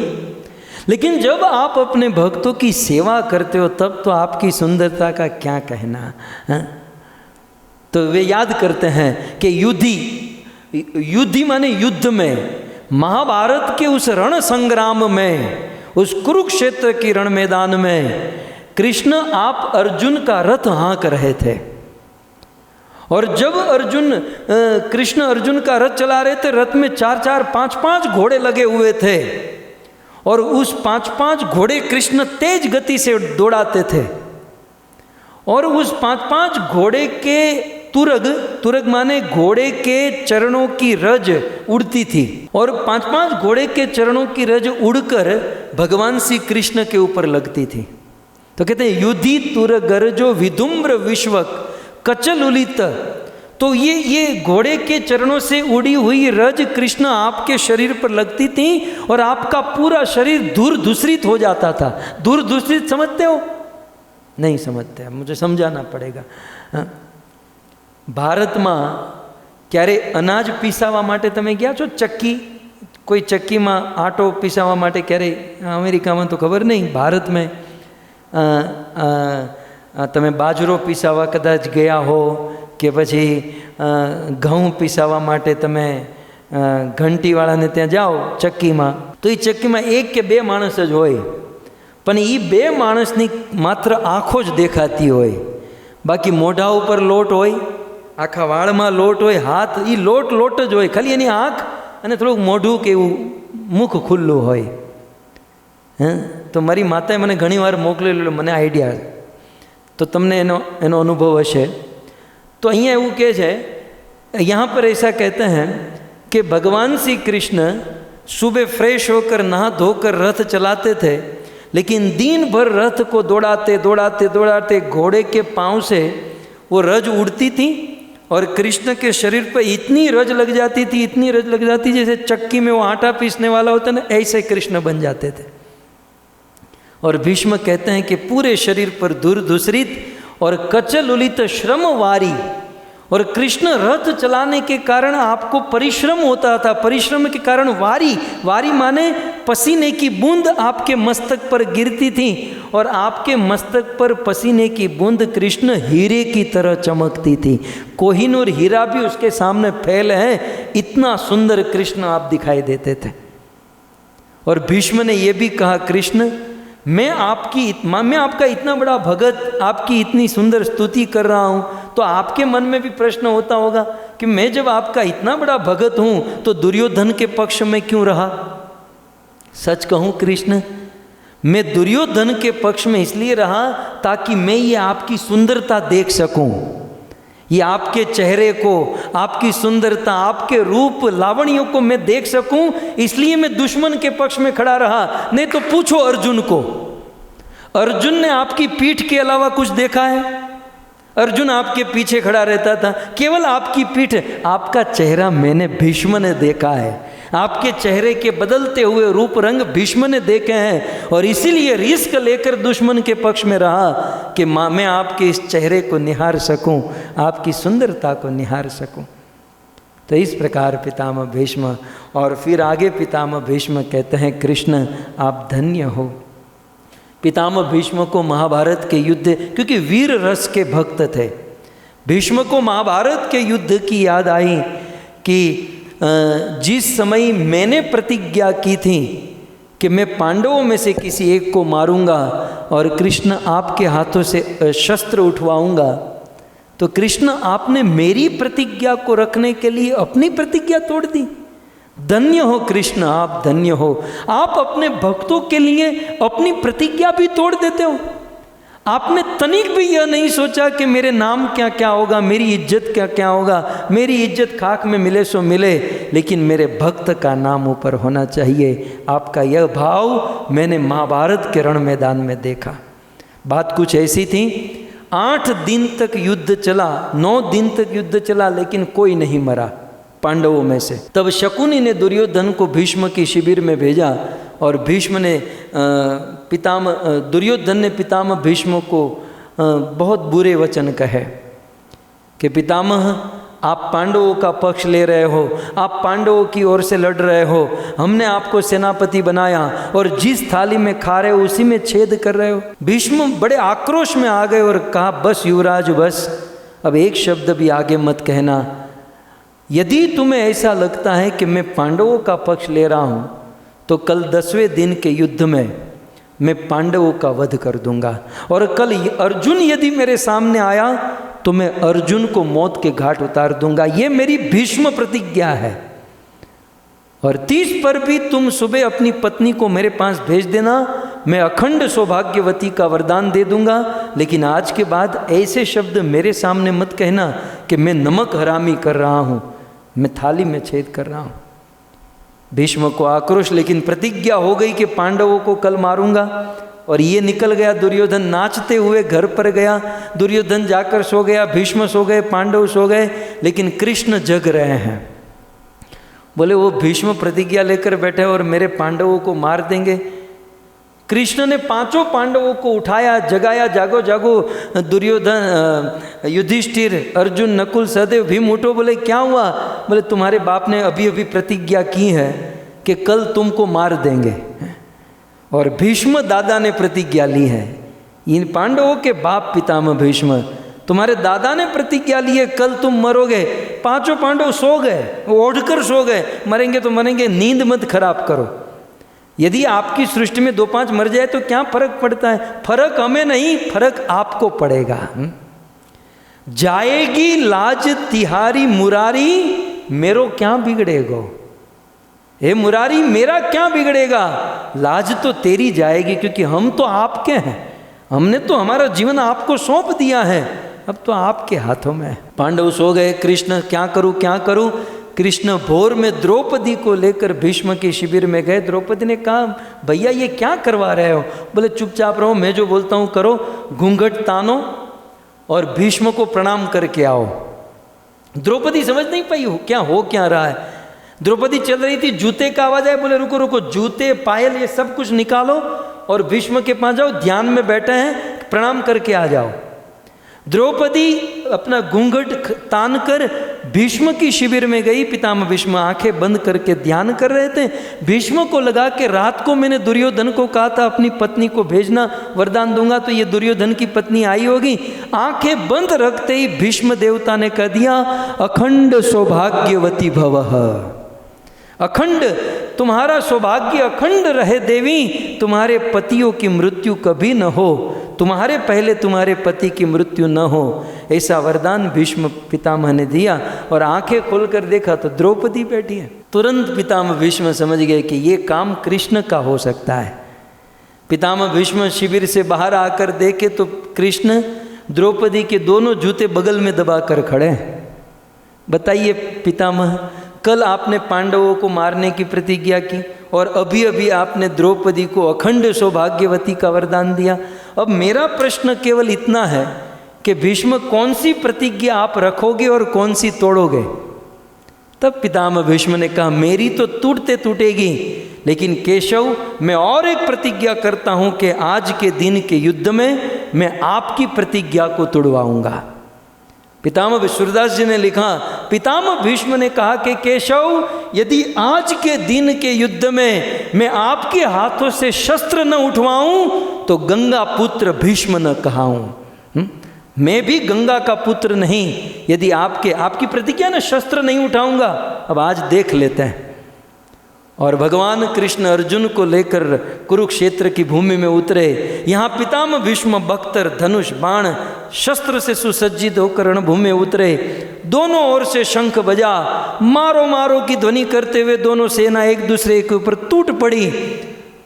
लेकिन जब आप अपने भक्तों की सेवा करते हो तब तो आपकी सुंदरता का क्या कहना है? तो वे याद करते हैं कि युद्धि माने युद्ध में, महाभारत के उस रण संग्राम में, उस कुरुक्षेत्र की रण मैदान में कृष्ण आप अर्जुन का रथ हाँक रहे थे। और जब कृष्ण अर्जुन का रथ चला रहे थे, रथ में 4-4, 5-5 घोड़े लगे हुए थे, और उस 5-5 घोड़े कृष्ण तेज गति से दौड़ाते थे, और उस 5-5 घोड़े के तुरग माने घोड़े के चरणों की रज उड़ती थी, और 5-5 घोड़े के चरणों की रज उड़कर भगवान श्री कृष्ण के ऊपर लगती थी। तो कहते हैं युधि तुर गरजो विधुम्र विश्वक कचलुलित। तो ये घोड़े के चरणों से उड़ी हुई रज कृष्ण आपके शरीर पर लगती थी और आपका पूरा शरीर दूरदूषित हो जाता था। दूरदूषित समझते हो? नहीं समझते, मुझे समझाना पड़ेगा। ભારતમાં ક્યારે અનાજ પીસાવા માટે તમે ગયા છો? ચક્કી, કોઈ ચક્કીમાં આટો પીસાવા માટે ક્યારે? અમેરિકામાં તો ખબર નહીં, ભારતમાં તમે બાજરો પીસાવા કદાચ ગયા હો કે પછી ઘઉં પીસાવા માટે તમે ઘંટીવાળાને ત્યાં જાઓ ચક્કીમાં, તો એ ચક્કીમાં 1 કે 2 માણસ જ હોય, પણ એ 2 માણસની માત્ર આંખો જ દેખાતી હોય, બાકી મોઢા ઉપર લોટ હોય, આખા વાળમાં લોટ હોય, હાથ એ લોટ જ હોય, ખાલી એની આંખ અને થોડુંક મોઢું કે એવું મુખ ખુલ્લું હોય. તો મારી માતાએ મને ઘણીવાર મોકલેલું, મને આઈડિયા, તો તમને એનો અનુભવ હશે. તો અહીંયા એવું કહે છે, यहाँ पर ऐसा कहते हैं कि भगवान श्री कृष्ण सुबह फ्रेश होकर नहा धोकर रथ चलाते थे, लेकिन दिन भर रथ को दौड़ाते दौड़ाते दौड़ाते घोड़े के पाँव से वो रज उड़ती थी और कृष्ण के शरीर पर इतनी रज लग जाती थी, इतनी रज लग जाती, जैसे चक्की में वो आटा पीसने वाला होता ना, ऐसे कृष्ण बन जाते थे. और भीष्म कहते हैं कि पूरे शरीर पर दुर्धुसरित और कचलुलित श्रमवारी, और कृष्ण रथ चलाने के कारण आपको परिश्रम होता था, परिश्रम के कारण वारी माने पसीने की बूंद आपके मस्तक पर गिरती थी, और आपके मस्तक पर पसीने की बूंद कृष्ण हीरे की तरह चमकती थी. कोहिनूर हीरा भी उसके सामने फैल है, इतना सुंदर कृष्ण आप दिखाई देते थे. और भीष्म ने यह भी कहा, कृष्ण मैं आपका इतना बड़ा भगत, आपकी इतनी सुंदर स्तुति कर रहा हूँ, तो आपके मन में भी प्रश्न होता होगा कि मैं जब आपका इतना बड़ा भगत हूँ तो दुर्योधन के पक्ष में क्यों रहा. सच कहूँ कृष्ण, मैं दुर्योधन के पक्ष में इसलिए रहा ताकि मैं ये आपकी सुंदरता देख सकूँ, ये आपके चेहरे को, आपकी सुंदरता, आपके रूप लावण्यों को मैं देख सकूं, इसलिए मैं दुश्मन के पक्ष में खड़ा रहा. नहीं तो पूछो अर्जुन को, अर्जुन ने आपकी पीठ के अलावा कुछ देखा है? अर्जुन आपके पीछे खड़ा रहता था, केवल आपकी पीठ, आपका चेहरा मैंने भीष्म ने देखा है, आपके चेहरे के बदलते हुए रूप रंग भीष्म ने देखे हैं, और इसीलिए रिस्क लेकर दुश्मन के पक्ष में रहा कि मैं आपके इस चेहरे को निहार सकूं, आपकी सुंदरता को निहार सकूं. तो इस प्रकार पितामह भीष्म, और फिर आगे पितामह भीष्म कहते हैं, कृष्ण आप धन्य हो. पितामह भीष्म को महाभारत के युद्ध, क्योंकि वीर रस के भक्त थे, भीष्म को महाभारत के युद्ध की याद आई कि जिस समय मैंने प्रतिज्ञा की थी कि मैं पांडवों में से किसी एक को मारूंगा और कृष्ण आपके हाथों से शस्त्र उठवाऊंगा, तो कृष्ण आपने मेरी प्रतिज्ञा को रखने के लिए अपनी प्रतिज्ञा तोड़ दी. धन्य हो कृष्ण, आप धन्य हो, आप अपने भक्तों के लिए अपनी प्रतिज्ञा भी तोड़ देते हो. आपने तनिक भी यह नहीं सोचा कि मेरे नाम क्या क्या होगा, मेरी इज्जत क्या क्या होगा, मेरी इज्जत खाक में मिले सो मिले, लेकिन मेरे भक्त का नाम ऊपर होना चाहिए. आपका यह भाव मैंने महाभारत के रण मैदान में देखा. बात कुछ ऐसी थी, 8 दिन तक युद्ध चला, 9 दिन तक युद्ध चला, लेकिन कोई नहीं मरा पांडवों में से. तब शकुनी ने दुर्योधन को भीष्म की शिविर में भेजा, और भीष्म ने दुर्योधन ने पितामह भीष्म को बहुत बुरे वचन कहे कि पितामह आप पांडवों का पक्ष ले रहे हो, आप पांडवों की ओर से लड़ रहे हो, हमने आपको सेनापति बनाया और जिस थाली में खा रहे हो उसी में छेद कर रहे हो. भीष्म बड़े आक्रोश में आ गए और कहा, बस युवराज बस, अब एक शब्द भी आगे मत कहना. यदि तुम्हें ऐसा लगता है कि मैं पांडवों का पक्ष ले रहा हूँ, तो कल 10वें दिन के युद्ध में मैं पांडवों का वध कर दूंगा, और कल अर्जुन यदि मेरे सामने आया तो मैं अर्जुन को मौत के घाट उतार दूंगा. ये मेरी भीष्म प्रतिज्ञा है. और 30 पर भी तुम सुबह अपनी पत्नी को मेरे पास भेज देना, मैं अखंड सौभाग्यवती का वरदान दे दूंगा, लेकिन आज के बाद ऐसे शब्द मेरे सामने मत कहना कि मैं नमक हरामी कर रहा हूँ, मैं थाली में छेद कर रहा हूँ. भीष्म को आक्रोश, लेकिन प्रतिज्ञा हो गई कि पांडवों को कल मारूंगा. और ये निकल गया. दुर्योधन नाचते हुए घर पर गया, दुर्योधन जाकर सो गया, भीष्म सो गए, पांडव सो गए, लेकिन कृष्ण जग रहे हैं. बोले वो भीष्म प्रतिज्ञा लेकर बैठे और मेरे पांडवों को मार देंगे. कृष्ण ने 5 पांडवों को उठाया, जगाया, जागो जागो. दुर्योधन, युधिष्ठिर, अर्जुन, नकुल, सहदेव, भीम उठो. बोले क्या हुआ? बोले तुम्हारे बाप ने अभी अभी प्रतिज्ञा की है कि कल तुमको मार देंगे. और भीष्म दादा ने प्रतिज्ञा ली है. इन पांडवों के बाप पितामह भीष्म, तुम्हारे दादा ने प्रतिज्ञा ली है कल तुम मरोगे. पांचों पांडव सो गए, ओढ़कर सो गए, मरेंगे तो मरेंगे, नींद मत खराब करो। यदि आपकी सृष्टि में 2-5 मर जाए तो क्या फर्क पड़ता है? फर्क हमें नहीं, फर्क आपको पड़ेगा। जाएगी लाज तिहारी मुरारी, मेरो क्या बिगड़ेगा। हे मुरारी, मेरा क्या बिगड़ेगा? लाज तो तेरी जाएगी, क्योंकि हम तो आपके हैं, हमने तो हमारा जीवन आपको सौंप दिया है, अब तो आपके हाथों में है। पांडव सो गए। कृष्ण क्या करूं क्या करूं? कृष्ण भोर में द्रौपदी को लेकर भीष्म के शिविर में गए। द्रौपदी ने कहा, भैया ये क्या करवा रहे हो? बोले चुपचाप रहो, मैं जो बोलता हूँ करो, घूंघट तानो और भीष्म को प्रणाम करके आओ। द्रौपदी समझ नहीं पाई क्या रहा है। द्रौपदी चल रही थी, जूते का आवाज आया, बोले रुको रुको, जूते पायल ये सब कुछ निकालो और भीष्म के पास जाओ, ध्यान में बैठे हैं, प्रणाम करके आ जाओ। द्रौपदी अपना घूंघट तान कर भीष्म की शिविर में गई। पितामह भीष्म आंखें बंद करके ध्यान कर रहे थे। भीष्म को लगा कि रात को मैंने दुर्योधन को कहा था अपनी पत्नी को भेजना, वरदान दूंगा, तो ये दुर्योधन की पत्नी आई होगी। आंखें बंद रखते ही भीष्म देवता ने कह दिया, अखंड सौभाग्यवती भवः। अखंड, तुम्हारा सौभाग्य अखंड रहे देवी, तुम्हारे पतियों की मृत्यु कभी न हो, तुम्हारे पहले तुम्हारे पति की मृत्यु न हो, ऐसा वरदान भीष्म पितामह ने दिया। और आंखें खोलकर देखा तो द्रौपदी बैठी है। तुरंत पितामह भीष्म समझ गए कि ये काम कृष्ण का हो सकता है। पितामह भीष्म शिविर से बाहर आकर देखे तो कृष्ण द्रौपदी के दोनों जूते बगल में दबाकर खड़े हैं। बताइए पितामह, कल आपने पांडवों को मारने की प्रतिज्ञा की और अभी अभी आपने द्रौपदी को अखंड सौभाग्यवती का वरदान दिया। अब मेरा प्रश्न केवल इतना है कि भीष्म कौन सी प्रतिज्ञा आप रखोगे और कौन सी तोड़ोगे? तब पितामह भीष्म ने कहा, मेरी तो टूटते टूटेगी, लेकिन केशव मैं और एक प्रतिज्ञा करता हूं कि आज के दिन के युद्ध में मैं आपकी प्रतिज्ञा को तोड़वाऊंगा। पितामह सूरदास जी ने लिखा, पितामह भीष्म ने कहा कि केशव, यदि आज के दिन के युद्ध में मैं आपके हाथों से शस्त्र न उठवाऊं तो गंगा पुत्र भीष्म न कहाऊं। मैं भी गंगा का पुत्र नहीं, यदि आपकी प्रतिज्ञा न शस्त्र नहीं उठाऊंगा। अब आज देख लेते हैं। और भगवान कृष्ण अर्जुन को लेकर कुरुक्षेत्र की भूमि में उतरे। यहाँ पितामह भीष्म बख्तर, धनुष, बाण, शस्त्र से सुसज्जित होकर रणभूमि में उतरे। दोनों ओर से शंख बजा, मारो मारो की ध्वनि करते हुए दोनों सेना एक दूसरे के ऊपर टूट पड़ी।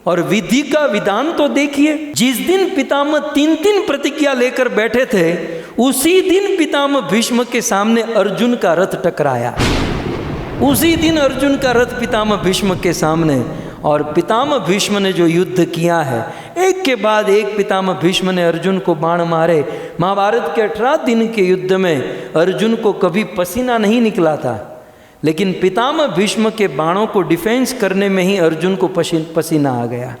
और विधि का विधान तो देखिए, जिस दिन पितामह 3 प्रतिज्ञा लेकर बैठे थे, उसी दिन पितामह भीष्म के सामने अर्जुन का रथ टकराया। उसी दिन अर्जुन का रथ पितामह भीष्म के सामने। और पितामह भीष्म ने जो युद्ध किया है, एक के बाद एक पितामह भीष्म ने अर्जुन को बाण मारे। महाभारत के 18 दिन के युद्ध में अर्जुन को कभी पसीना नहीं निकला था, लेकिन पितामह भीष्म के बाणों को डिफेंस करने में ही अर्जुन को पसीना आ गया।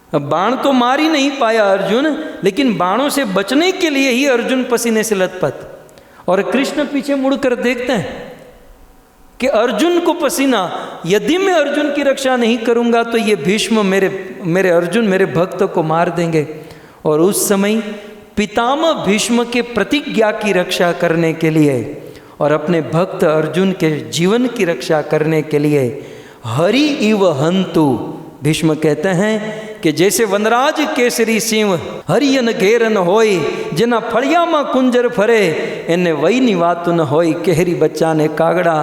अब बाण तो मार ही नहीं पाया अर्जुन, लेकिन बाणों से बचने के लिए ही अर्जुन पसीने से लथपथ। और कृष्ण पीछे मुड़कर देखते हैं कि अर्जुन को पसीना, यदि मैं अर्जुन की रक्षा नहीं करूंगा तो ये भीष्म मेरे अर्जुन मेरे भक्त को मार देंगे। और उस समय पितामह भीष्म के प्रतिज्ञा की रक्षा करने के लिए और अपने भक्त अर्जुन के जीवन की रक्षा करने के लिए हरि इव हंतु, भीष्म कहते हैं कि जैसे वनराज केसरी सिंह हरियन घेरन होई, जना फड़ियामा कुंजर फरे, एने वही निवातु न होई, केहरी बच्चा ने कागड़ा।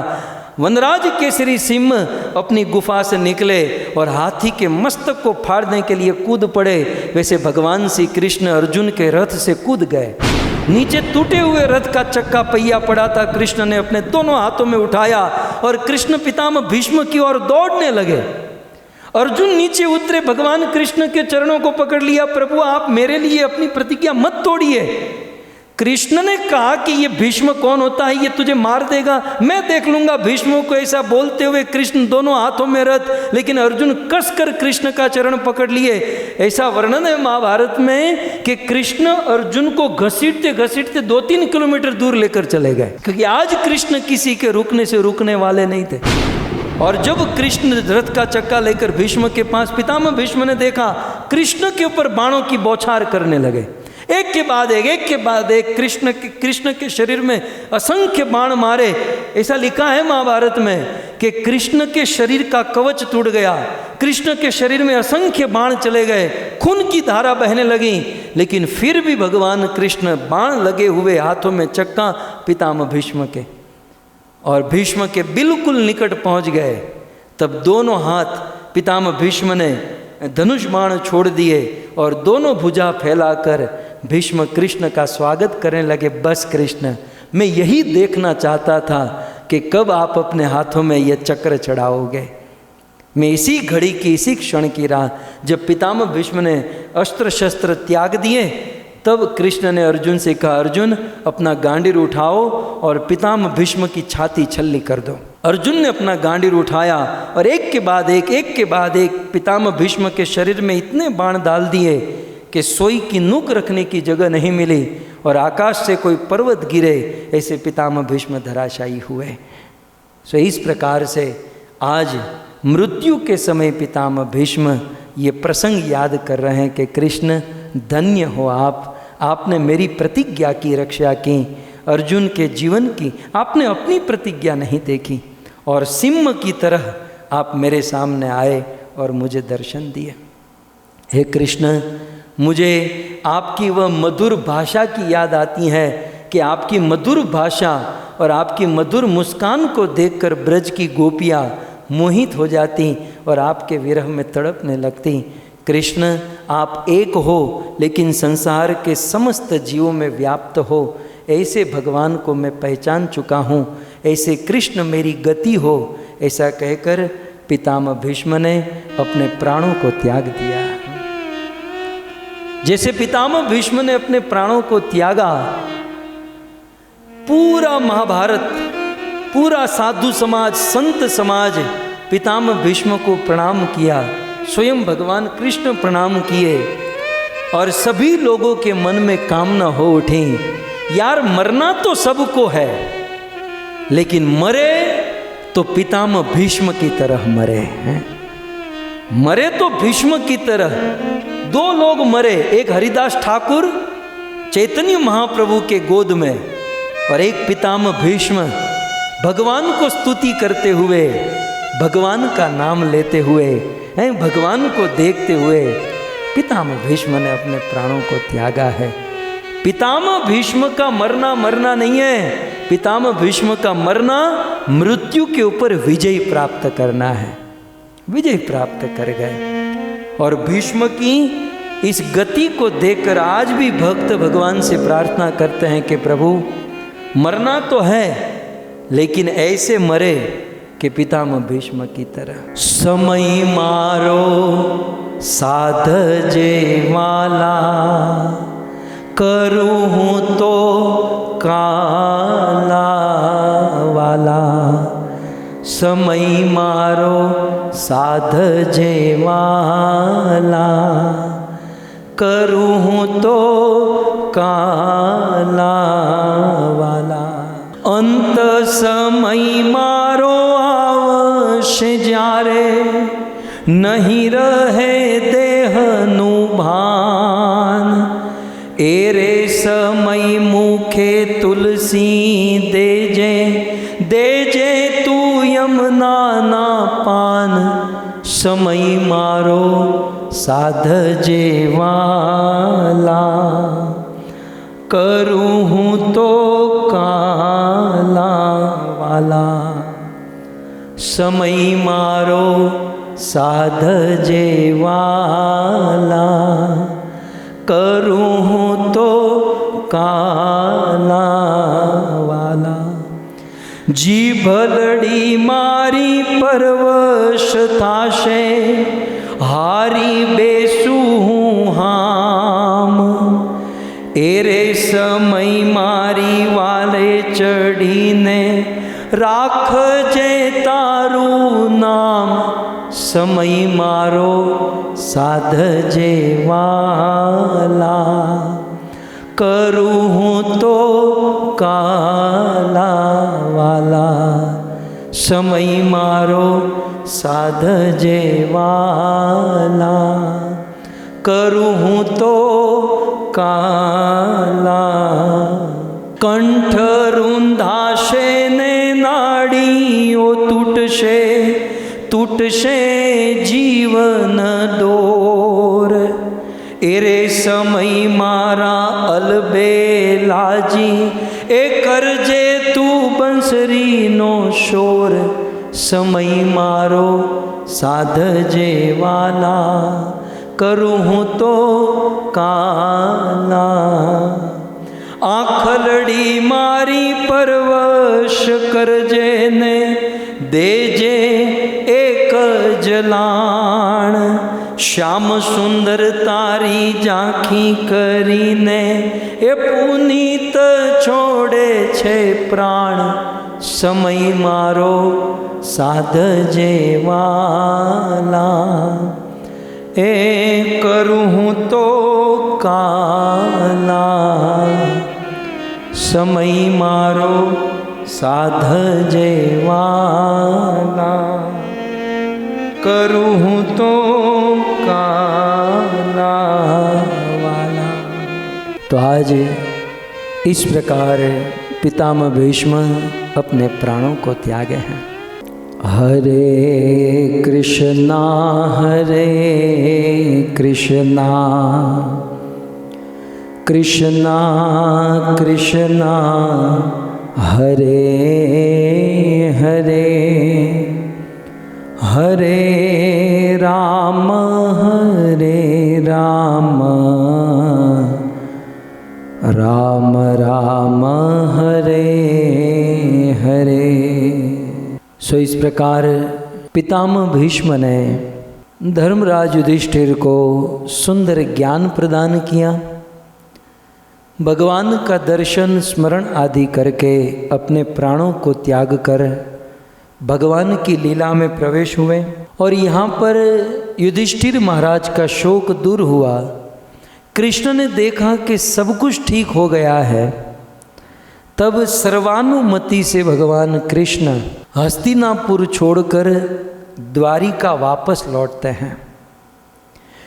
वनराज केसरी सिंह अपनी गुफा से निकले और हाथी के मस्तक को फाड़ने के लिए कूद पड़े, वैसे भगवान श्री कृष्ण अर्जुन के रथ से कूद गए। नीचे टूटे हुए रथ का चक्का पहिया पड़ा था, कृष्ण ने अपने दोनों हाथों में उठाया और कृष्ण पितामह भीष्म की ओर दौड़ने लगे। अर्जुन नीचे उतरे, भगवान कृष्ण के चरणों को पकड़ लिया, प्रभु आप मेरे लिए अपनी प्रतिज्ञा मत तोड़िए। कृष्ण ने कहा कि ये भीष्म कौन होता है, ये तुझे मार देगा, मैं देख लूंगा भीष्म को। ऐसा बोलते हुए कृष्ण दोनों हाथों में रथ, लेकिन अर्जुन कसकर कृष्ण का चरण पकड़ लिए। ऐसा वर्णन है महाभारत में कि कृष्ण अर्जुन को घसीटते घसीटते 2-3 किलोमीटर दूर लेकर चले गए, क्योंकि आज कृष्ण किसी के रुकने से रुकने वाले नहीं थे। और जब कृष्ण रथ का चक्का लेकर भीष्म के पास, पितामह भीष्म ने देखा कृष्ण के ऊपर बाणों की बौछार करने लगे। एक के बाद एक कृष्ण के शरीर में असंख्य बाण मारे। ऐसा लिखा है महाभारत में कि कृष्ण के शरीर का कवच टूट गया, कृष्ण के शरीर में असंख्य बाण चले गए, खून की धारा बहने लगी, लेकिन फिर भी भगवान कृष्ण बाण लगे हुए हाथों में चक्का पितामह भीष्म के, और भीष्म के बिल्कुल निकट पहुंच गए। तब दोनों हाथ पितामह भीष्म ने धनुष बाण छोड़ दिए और दोनों भुजा फैलाकर भीष्म कृष्ण का स्वागत करने लगे। बस कृष्ण, मैं यही देखना चाहता था कि कब आप अपने हाथों में यह चक्र चढ़ाओगे। मैं इसी घड़ी की, इसी क्षण की राह, जब पितामह भीष्म ने अस्त्र शस्त्र त्याग दिए, तब कृष्ण ने अर्जुन से कहा, अर्जुन अपना गांडीर उठाओ और पितामह भीष्म की छाती छलनी कर दो। अर्जुन ने अपना गांडीर उठाया और एक के बाद एक पितामह भीष्म के शरीर में इतने बाण डाल दिए कि सोई की नूक रखने की जगह नहीं मिली और आकाश से कोई पर्वत गिरे ऐसे पितामह भीष्म धराशायी हुए। सो इस प्रकार से आज मृत्यु के समय पितामह भीष्म ये प्रसंग याद कर रहे हैं कि कृष्ण धन्य हो आपने मेरी प्रतिज्ञा की रक्षा की, अर्जुन के जीवन की आपने अपनी प्रतिज्ञा नहीं देखी और सिंह की तरह आप मेरे सामने आए और मुझे दर्शन दिए। हे कृष्ण, मुझे आपकी वह मधुर भाषा की याद आती है कि आपकी मधुर भाषा और आपकी मधुर मुस्कान को देखकर ब्रज की गोपियाँ मोहित हो जाती और आपके विरह में तड़पने लगती। कृष्ण, आप एक हो लेकिन संसार के समस्त जीवों में व्याप्त हो, ऐसे भगवान को मैं पहचान चुका हूँ, ऐसे कृष्ण मेरी गति हो। ऐसा कहकर पितामह भीष्म ने अपने प्राणों को त्याग दिया। जैसे पितामह भीष्म ने अपने प्राणों को त्यागा, पूरा महाभारत, पूरा साधु समाज, संत समाज पितामह भीष्म को प्रणाम किया, स्वयं भगवान कृष्ण प्रणाम किए और सभी लोगों के मन में कामना हो उठी, यार मरना तो सबको है, लेकिन मरे तो पितामह भीष्म की तरह मरे हैं। मरे तो भीष्म की तरह। दो लोग मरे, एक हरिदास ठाकुर चैतन्य महाप्रभु के गोद में और एक पितामह भीष्म भगवान को स्तुति करते हुए, भगवान का नाम लेते हुए, भगवान को देखते हुए पितामह भीष्म ने अपने प्राणों को त्यागा है। पितामह भीष्म का मरना नहीं है, पितामह भीष्म का मरना मृत्यु के ऊपर विजय प्राप्त करना है। विजय प्राप्त कर गए और भीष्म की इस गति को देखकर आज भी भक्त भगवान से प्रार्थना करते हैं कि प्रभु मरना तो है लेकिन ऐसे मरे कि पितामह भीष्म की तरह। समय मारो साधजे वाला, करूँ तो काला वाला। समय मारो साधजे वाला, करूँ तो काला वाला। अंत समय मारो आवश्य जारे, नहीं रहे देहनु भान। एरे समय मुखे तुलसी देजे, देजे तू यमुना ना पान। समय मारो साधजे वाला, करूँ तो काला वाला। समय मारो साधजे वाला, करूँ तो काला वाला। जीभलड़ी मारी परवशता से, हारी बेसू हाम। एरे समय मारी वाले चढ़ी ने, राख जे तारू नाम। समय मारो साधजे वाला, करूँ तो काला वाला। समय मारो साधजे वाला, करूँ तो काला। कंठ रूंधाशे ने नाड़ीओ तूटशे, तूटशे जीवन डोर। एरे समय मारा अलबेलाजी, ए करजे तू बंसरी नो शोर। समय मारो साधजे वाला, करूँ हूँ तो काला। आखलड़ी मारी परवश करजे ने, देजे एक जलाण। श्याम सुंदर तारी झांखी करीने, ए पुनीत छोड़े छे प्राण। समय मारो साधजे वाला, ए करूँ तो काला। समय मारो साधजे वाला, करूँ तो काला वाला। तो आज इस प्रकार पितामह भीष्म अपने प्राणों को त्यागे हैं। हरे कृष्णा कृष्णा कृष्णा हरे हरे, हरे राम राम राम हरे हरे। सो इस प्रकार पितामह भीष्म ने धर्मराज युधिष्ठिर को सुंदर ज्ञान प्रदान किया। भगवान का दर्शन स्मरण आदि करके अपने प्राणों को त्याग कर भगवान की लीला में प्रवेश हुए। और यहाँ पर युधिष्ठिर महाराज का शोक दूर हुआ। कृष्ण ने देखा कि सब कुछ ठीक हो गया है, तब सर्वानुमति से भगवान कृष्ण हस्तिनापुर छोड़कर द्वारिका वापस लौटते हैं।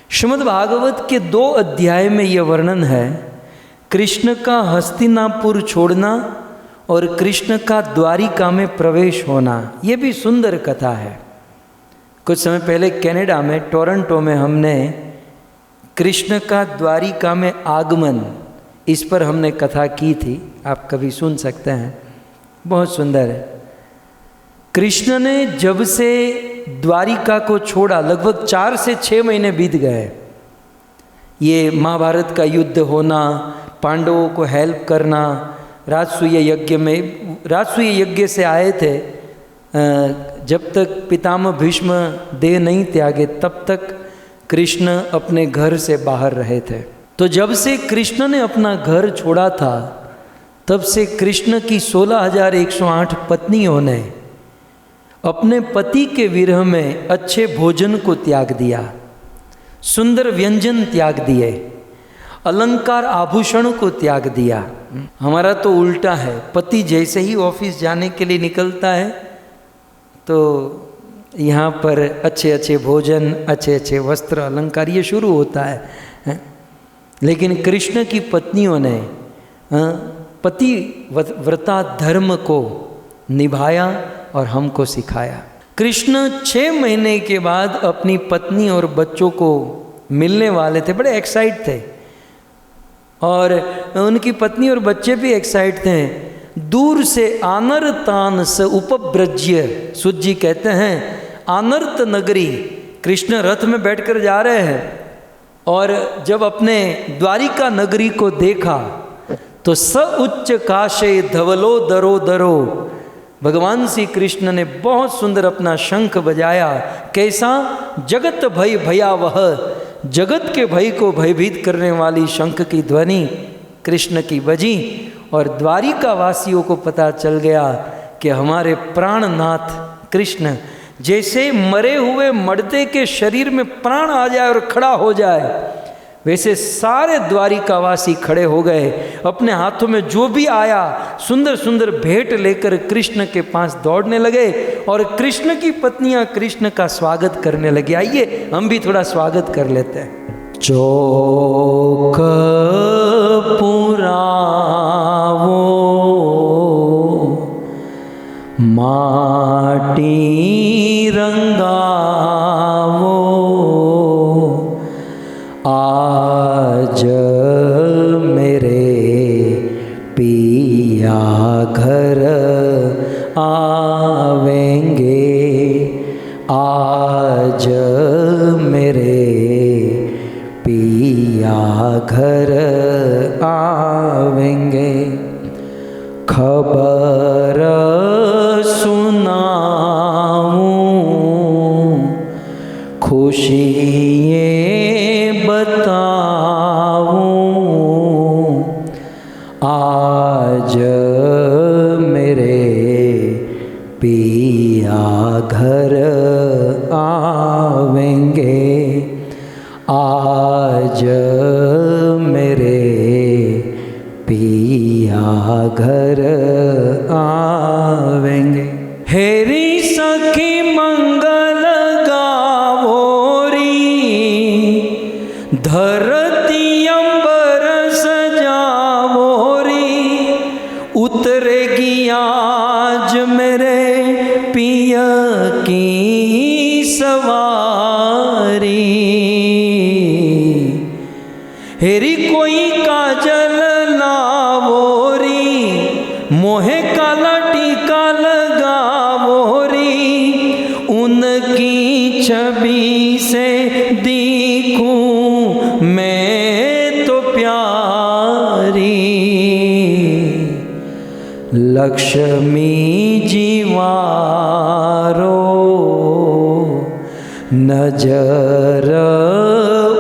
श्रीमद् भागवत के 2 अध्याय में यह वर्णन है, कृष्ण का हस्तिनापुर छोड़ना और कृष्ण का द्वारिका में प्रवेश होना। ये भी सुंदर कथा है। कुछ समय पहले कनाडा में टोरंटो में हमने कृष्ण का द्वारिका में आगमन, इस पर हमने कथा की थी, आप कभी सुन सकते हैं, बहुत सुंदर है। कृष्ण ने जब से द्वारिका को छोड़ा लगभग 4 से 6 महीने बीत गए। ये महाभारत का युद्ध होना, पांडवों को हेल्प करना, राजसूय यज्ञ में, राजसूय यज्ञ से आए थे, जब तक पितामह भीष्म देह नहीं त्यागे तब तक कृष्ण अपने घर से बाहर रहे थे। तो जब से कृष्ण ने अपना घर छोड़ा था तब से कृष्ण की 16,108 पत्नियों ने अपने पति के विरह में अच्छे भोजन को त्याग दिया, सुंदर व्यंजन त्याग दिए, अलंकार आभूषण को त्याग दिया। हमारा तो उल्टा है, पति जैसे ही ऑफिस जाने के लिए निकलता है तो यहाँ पर अच्छे अच्छे भोजन, अच्छे अच्छे वस्त्र, अलंकार ये शुरू होता है। लेकिन कृष्ण की पत्नियों ने पति व्रता धर्म को निभाया और हमको सिखाया। कृष्ण 6 महीने के बाद अपनी पत्नी और बच्चों को मिलने वाले थे, बड़े एक्साइट थे और उनकी पत्नी और बच्चे भी एक्साइट थे। दूर से आनर्तान स उपब्रज्य, सुत जी कहते हैं आनर्त नगरी, कृष्ण रथ में बैठकर जा रहे हैं और जब अपने द्वारिका नगरी को देखा तो स उच्च काशे धवलो दरो दरो, भगवान श्री कृष्ण ने बहुत सुंदर अपना शंख बजाया। कैसा? जगत भय भयावह, जगत के भय को भयभीत करने वाली शंख की ध्वनि कृष्ण की बजी और द्वारिका वासियों को पता चल गया कि हमारे प्राणनाथ कृष्ण, जैसे मरे हुए मर्दे के शरीर में प्राण आ जाए और खड़ा हो जाए, वैसे सारे द्वारिकावासी खड़े हो गए। अपने हाथों में जो भी आया सुंदर सुंदर भेंट लेकर कृष्ण के पास दौड़ने लगे और कृष्ण की पत्नियां कृष्ण का स्वागत करने लगी। आइए हम भी थोड़ा स्वागत कर लेते हैं। चौक पुरावो माटी रंगावो आज मेरे पिया घर आवेंगे, आज मेरे पिया घर आवेंगे। खबर सुनाऊं खुशियाँ बताऊं, आज मेरे पिया घर आवेंगे, आज मेरे पिया घर आवेंगे। हेरी सखी मंगल गावोरी, धरती अंबर सजावोरी, उतरेगी आज मेरे पिया की सवारी। हेरी कोई काजल लावोरी, मोहे काला टीका लगावोरी, उनकी छवि से दिखूं मैं तो प्यारी। लक्ष्मी जीवारो नजर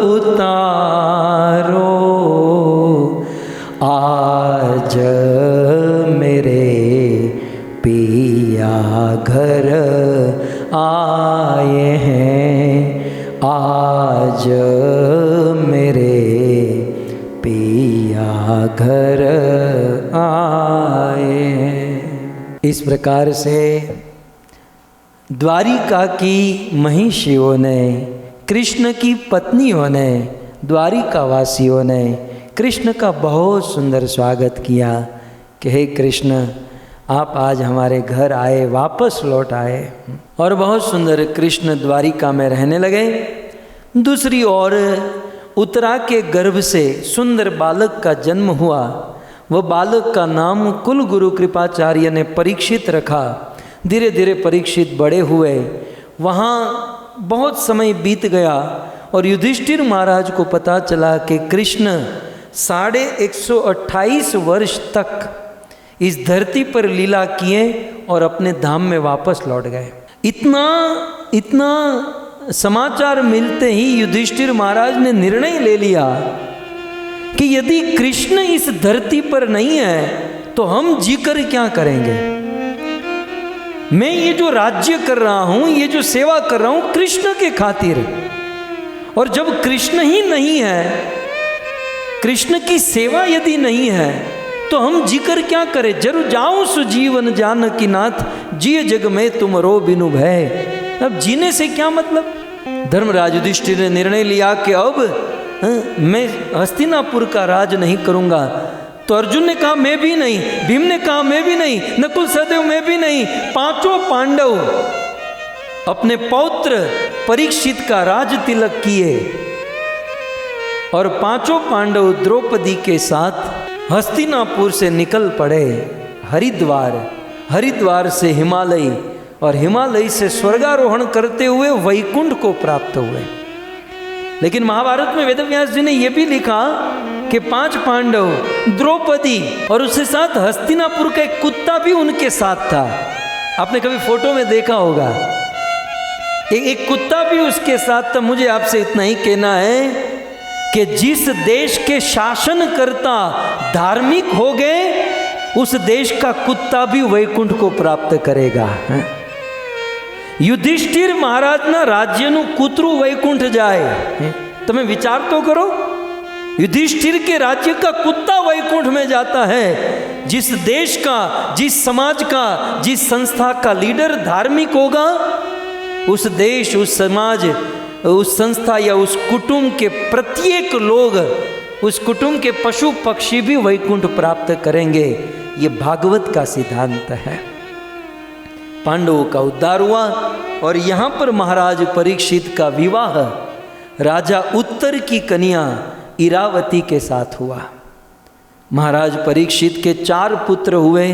उतारो, आज मेरे पिया घर आए हैं, आज मेरे पिया घर आए हैं। इस प्रकार से द्वारिका की महिषियों ने, कृष्ण की पत्नियों ने, द्वारिका वासियों ने कृष्ण का बहुत सुंदर स्वागत किया कि हे कृष्ण, आप आज हमारे घर आए, वापस लौट आए। और बहुत सुंदर कृष्ण द्वारिका में रहने लगे। दूसरी ओर उत्तरा के गर्भ से सुंदर बालक का जन्म हुआ। वह बालक का नाम कुल गुरु कृपाचार्य ने परीक्षित रखा। धीरे धीरे परीक्षित बड़े हुए। वहाँ बहुत समय बीत गया और युधिष्ठिर महाराज को पता चला कि कृष्ण 128 वर्ष तक इस धरती पर लीला किए और अपने धाम में वापस लौट गए। इतना समाचार मिलते ही युधिष्ठिर महाराज ने निर्णय ले लिया कि यदि कृष्ण इस धरती पर नहीं है तो हम जीकर क्या करेंगे। मैं ये जो राज्य कर रहा हूं, ये जो सेवा कर रहा हूं, कृष्ण के खातिर, और जब कृष्ण ही नहीं है, कृष्ण की सेवा यदि नहीं है तो हम जीकर क्या करें। जरु जाऊं सुजीवन जानकी नाथ, जिय जग में तुम रो बिनु भय। अब जीने से क्या मतलब। धर्मराज युधिष्ठिर ने निर्णय लिया कि अब मैं हस्तिनापुर का राज नहीं करूंगा। तो अर्जुन ने कहा मैं भी नहीं, भीम ने कहा मैं भी नहीं, नकुल सहदेव मैं भी नहीं। पांचों पांडव अपने पौत्र परीक्षित का राज तिलक किए और पांचों पांडव द्रौपदी के साथ हस्तिनापुर से निकल पड़े हरिद्वार से हिमालय, और हिमालय से स्वर्गारोहण करते हुए वैकुंठ को प्राप्त हुए। लेकिन महाभारत में वेदव्यास जी ने यह भी लिखा कि 5 पांडव, द्रौपदी और उसके साथ हस्तिनापुर का एक कुत्ता भी उनके साथ था। आपने कभी फोटो में देखा होगा, एक कुत्ता भी उसके साथ था। मुझे आपसे इतना ही कहना है कि जिस देश के शासनकर्ता धार्मिक हो गए, उस देश का कुत्ता भी वैकुंठ को प्राप्त करेगा। युधिष्ठिर महाराज ना राज्यनु कुतरू वैकुंठ जाए। तुम्हें विचार तो करो, युधिष्ठिर के राज्य का कुत्ता वैकुंठ में जाता है। जिस देश का, जिस समाज का, जिस संस्था का लीडर धार्मिक होगा, उस देश, उस समाज, उस संस्था या उस कुटुंब के प्रत्येक लोग, उस कुटुंब के पशु पक्षी भी वैकुंठ प्राप्त करेंगे। ये भागवत का सिद्धांत है। पांडवों का उद्धार हुआ और यहाँ पर महाराज परीक्षित का विवाह राजा उत्तर की कन्या इरावती के साथ हुआ। महाराज परीक्षित के 4 पुत्र हुए,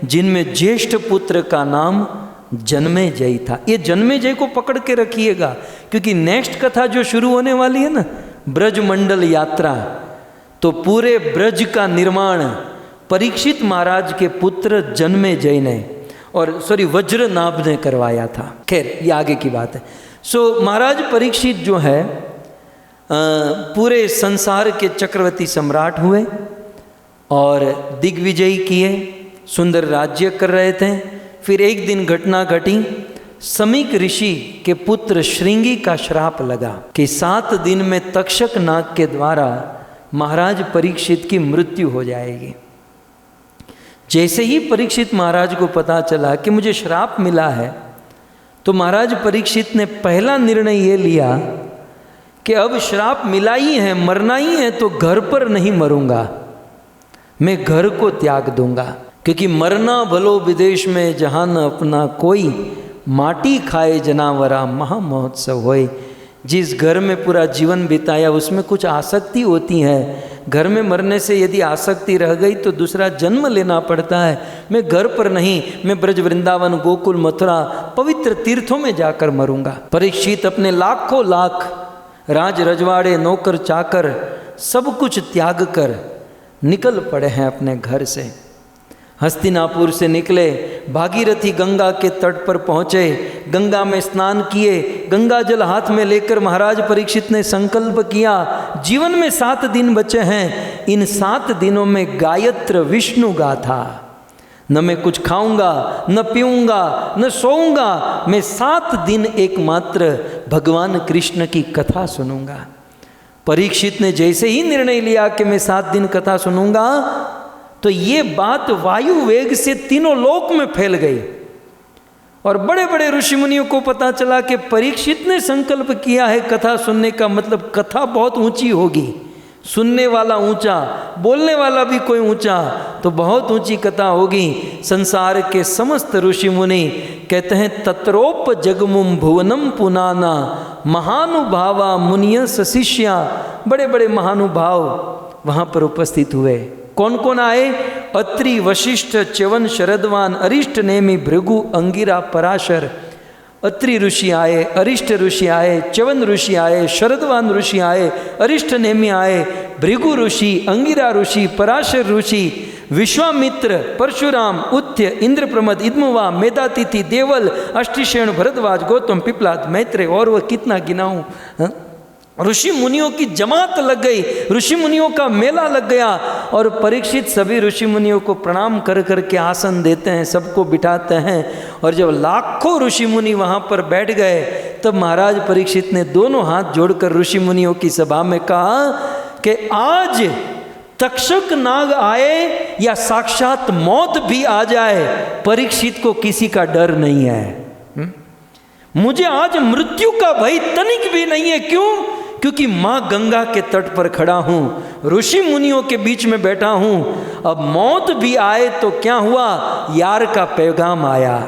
जिनमें ज्येष्ठ पुत्र का नाम जन्मेजय था। ये जन्मेजय को पकड़ के रखिएगा, क्योंकि नेक्स्ट कथा जो शुरू होने वाली है ना, ब्रजमंडल यात्रा, तो पूरे ब्रज का निर्माण परीक्षित महाराज के पुत्र जन्मेजय ने वज्रनाभ ने करवाया था। खैर ये आगे की बात है। महाराज परीक्षित जो है पूरे संसार के चक्रवर्ती सम्राट हुए और दिग्विजय किए, सुंदर राज्य कर रहे थे। फिर एक दिन घटना घटी, समीक ऋषि के पुत्र श्रृंगी का श्राप लगा कि 7 दिन में तक्षक नाग के द्वारा महाराज परीक्षित की मृत्यु हो जाएगी। जैसे ही परीक्षित महाराज को पता चला कि मुझे श्राप मिला है, तो महाराज परीक्षित ने पहला निर्णय ये लिया कि अब श्राप मिला ही है, मरना ही है, तो घर पर नहीं मरूंगा, मैं घर को त्याग दूंगा। क्योंकि मरना भलो विदेश में जहाँ न अपना कोई, माटी खाए जनावरा महा महोत्सव होए। जिस घर में पूरा जीवन बिताया उसमें कुछ आसक्ति होती है। घर में मरने से यदि आसक्ति रह गई तो दूसरा जन्म लेना पड़ता है। मैं घर पर नहीं, मैं ब्रज वृंदावन गोकुल मथुरा पवित्र तीर्थों में जाकर मरूंगा। परीक्षित अपने लाखों लाख राज रजवाड़े नौकर चाकर सब कुछ त्याग कर निकल पड़े हैं अपने घर से। हस्तिनापुर से निकले, भागीरथी गंगा के तट पर पहुँचे, गंगा में स्नान किए। गंगा जल हाथ में लेकर महाराज परीक्षित ने संकल्प किया, जीवन में 7 दिन बचे हैं, इन 7 दिनों में गायत्र विष्णु गाथा, न मैं कुछ खाऊंगा, न पीऊंगा, न सोऊंगा, मैं 7 दिन एकमात्र भगवान कृष्ण की कथा सुनूंगा। परीक्षित ने जैसे ही निर्णय लिया कि मैं 7 दिन कथा सुनूंगा, तो ये बात वायु वेग से तीनों लोक में फैल गई और बड़े बड़े ऋषि मुनियों को पता चला कि परीक्षित ने संकल्प किया है कथा सुनने का, मतलब कथा बहुत ऊंची होगी। सुनने वाला ऊंचा, बोलने वाला भी कोई ऊंचा, तो बहुत ऊंची कथा होगी। संसार के समस्त ऋषि मुनि कहते हैं तत्रोप जगमुम भुवनम पुनाना महानुभावा मुनियस शिष्या। बड़े बड़े महानुभाव वहाँ पर उपस्थित हुए। कौन कौन आए? अत्रि, वशिष्ठ, च्यवन, शरदवान, अरिष्ट, नेमि, भृगु, अंगिरा, पराशर। अत्रि ऋषि आए, अरिष्ट ऋषि आए, च्यवन ऋषि आए, शरदवान ऋषि आए, अरिष्ट नेमि आए, भृगु ऋषि, अंगिरा ऋषि, पराशर ऋषि, विश्वामित्र, परशुराम, उथ्य, इंद्रप्रमद, इद्मवा, मेधातिथि, देवल, अष्टिशेण, भरद्वाज, गौतम, पिपलाद, मैत्रेय, और वह कितना गिनाऊं। ऋषि मुनियों की जमात लग गई, ऋषि मुनियों का मेला लग गया। और परीक्षित सभी ऋषि मुनियों को प्रणाम कर कर के आसन देते हैं, सबको बिठाते हैं। और जब लाखों ऋषि मुनि वहाँ पर बैठ गए, तब महाराज परीक्षित ने दोनों हाथ जोड़कर ऋषि मुनियों की सभा में कहा कि आज तक्षक नाग आए या साक्षात मौत भी आ जाए, परीक्षित को किसी का डर नहीं है। मुझे आज मृत्यु का भय तनिक भी नहीं है। क्यों? क्योंकि माँ गंगा के तट पर खड़ा हूँ, ऋषि मुनियों के बीच में बैठा हूँ। अब मौत भी आए तो क्या हुआ, यार का पैगाम आया।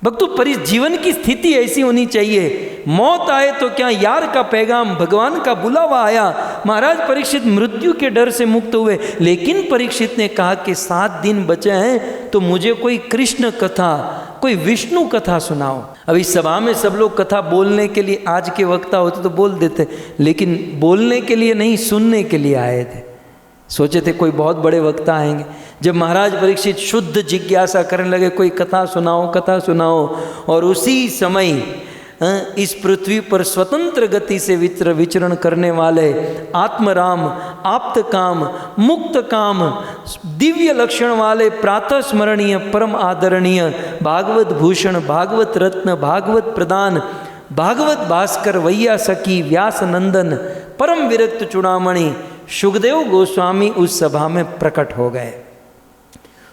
भक्तों, जीवन की स्थिति ऐसी होनी चाहिए, मौत आए तो क्या, यार का पैगाम, भगवान का बुलावा आया। महाराज परीक्षित मृत्यु के डर से मुक्त हुए। लेकिन परीक्षित ने कहा कि 7 दिन बचे हैं, तो मुझे कोई कृष्ण कथा, कोई विष्णु कथा सुनाओ। अब इस सभा में सब लोग कथा बोलने के लिए, आज के वक्ता होते तो बोल देते, लेकिन बोलने के लिए नहीं, सुनने के लिए आए थे। सोचे थे कोई बहुत बड़े वक्ता आएंगे। जब महाराज परीक्षित शुद्ध जिज्ञासा करने लगे, कोई कथा सुनाओ, कथा सुनाओ, और उसी समय इस पृथ्वी पर स्वतंत्र गति से विचरण करने वाले आत्मराम, आप्त काम, मुक्त काम, दिव्य लक्षण वाले, प्रातः स्मरणीय, परम आदरणीय, भागवत भूषण, भागवत रत्न, भागवत प्रदान, भागवत भास्कर, वैया सखी, व्यास नंदन, परम विरक्त चूड़ामणि सुखदेव गोस्वामी उस सभा में प्रकट हो गए।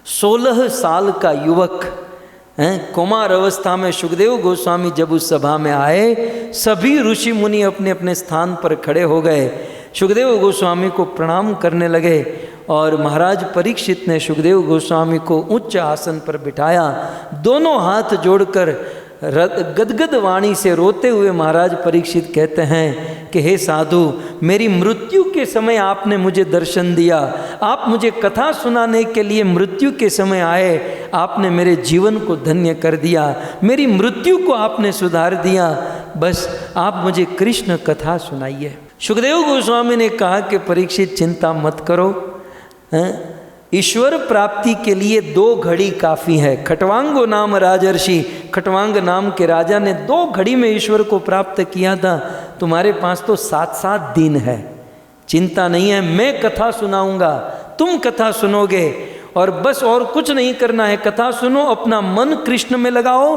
16 साल का युवक कुमार अवस्था में सुखदेव गोस्वामी जब उस सभा में आए, सभी ऋषि मुनि अपने अपने स्थान पर खड़े हो गए, सुखदेव गोस्वामी को प्रणाम करने लगे और महाराज परीक्षित ने सुखदेव गोस्वामी को उच्च आसन पर बिठाया। दोनों हाथ जोड़कर गदगद वाणी से रोते हुए महाराज परीक्षित कहते हैं कि हे साधु, मेरी मृत्यु के समय आपने मुझे दर्शन दिया, आप मुझे कथा सुनाने के लिए मृत्यु के समय आए, आपने मेरे जीवन को धन्य कर दिया, मेरी मृत्यु को आपने सुधार दिया, बस आप मुझे कृष्ण कथा सुनाइए। सुखदेव गोस्वामी ने कहा कि परीक्षित चिंता मत करो, ईश्वर प्राप्ति के लिए 2 घड़ी काफ़ी है। खटवांगो नाम राजर्षि, खटवांग नाम के राजा ने 2 घड़ी में ईश्वर को प्राप्त किया था, तुम्हारे पास तो 7-7 दिन है, चिंता नहीं है, मैं कथा सुनाऊंगा, तुम कथा सुनोगे और बस और कुछ नहीं करना है, कथा सुनो, अपना मन कृष्ण में लगाओ,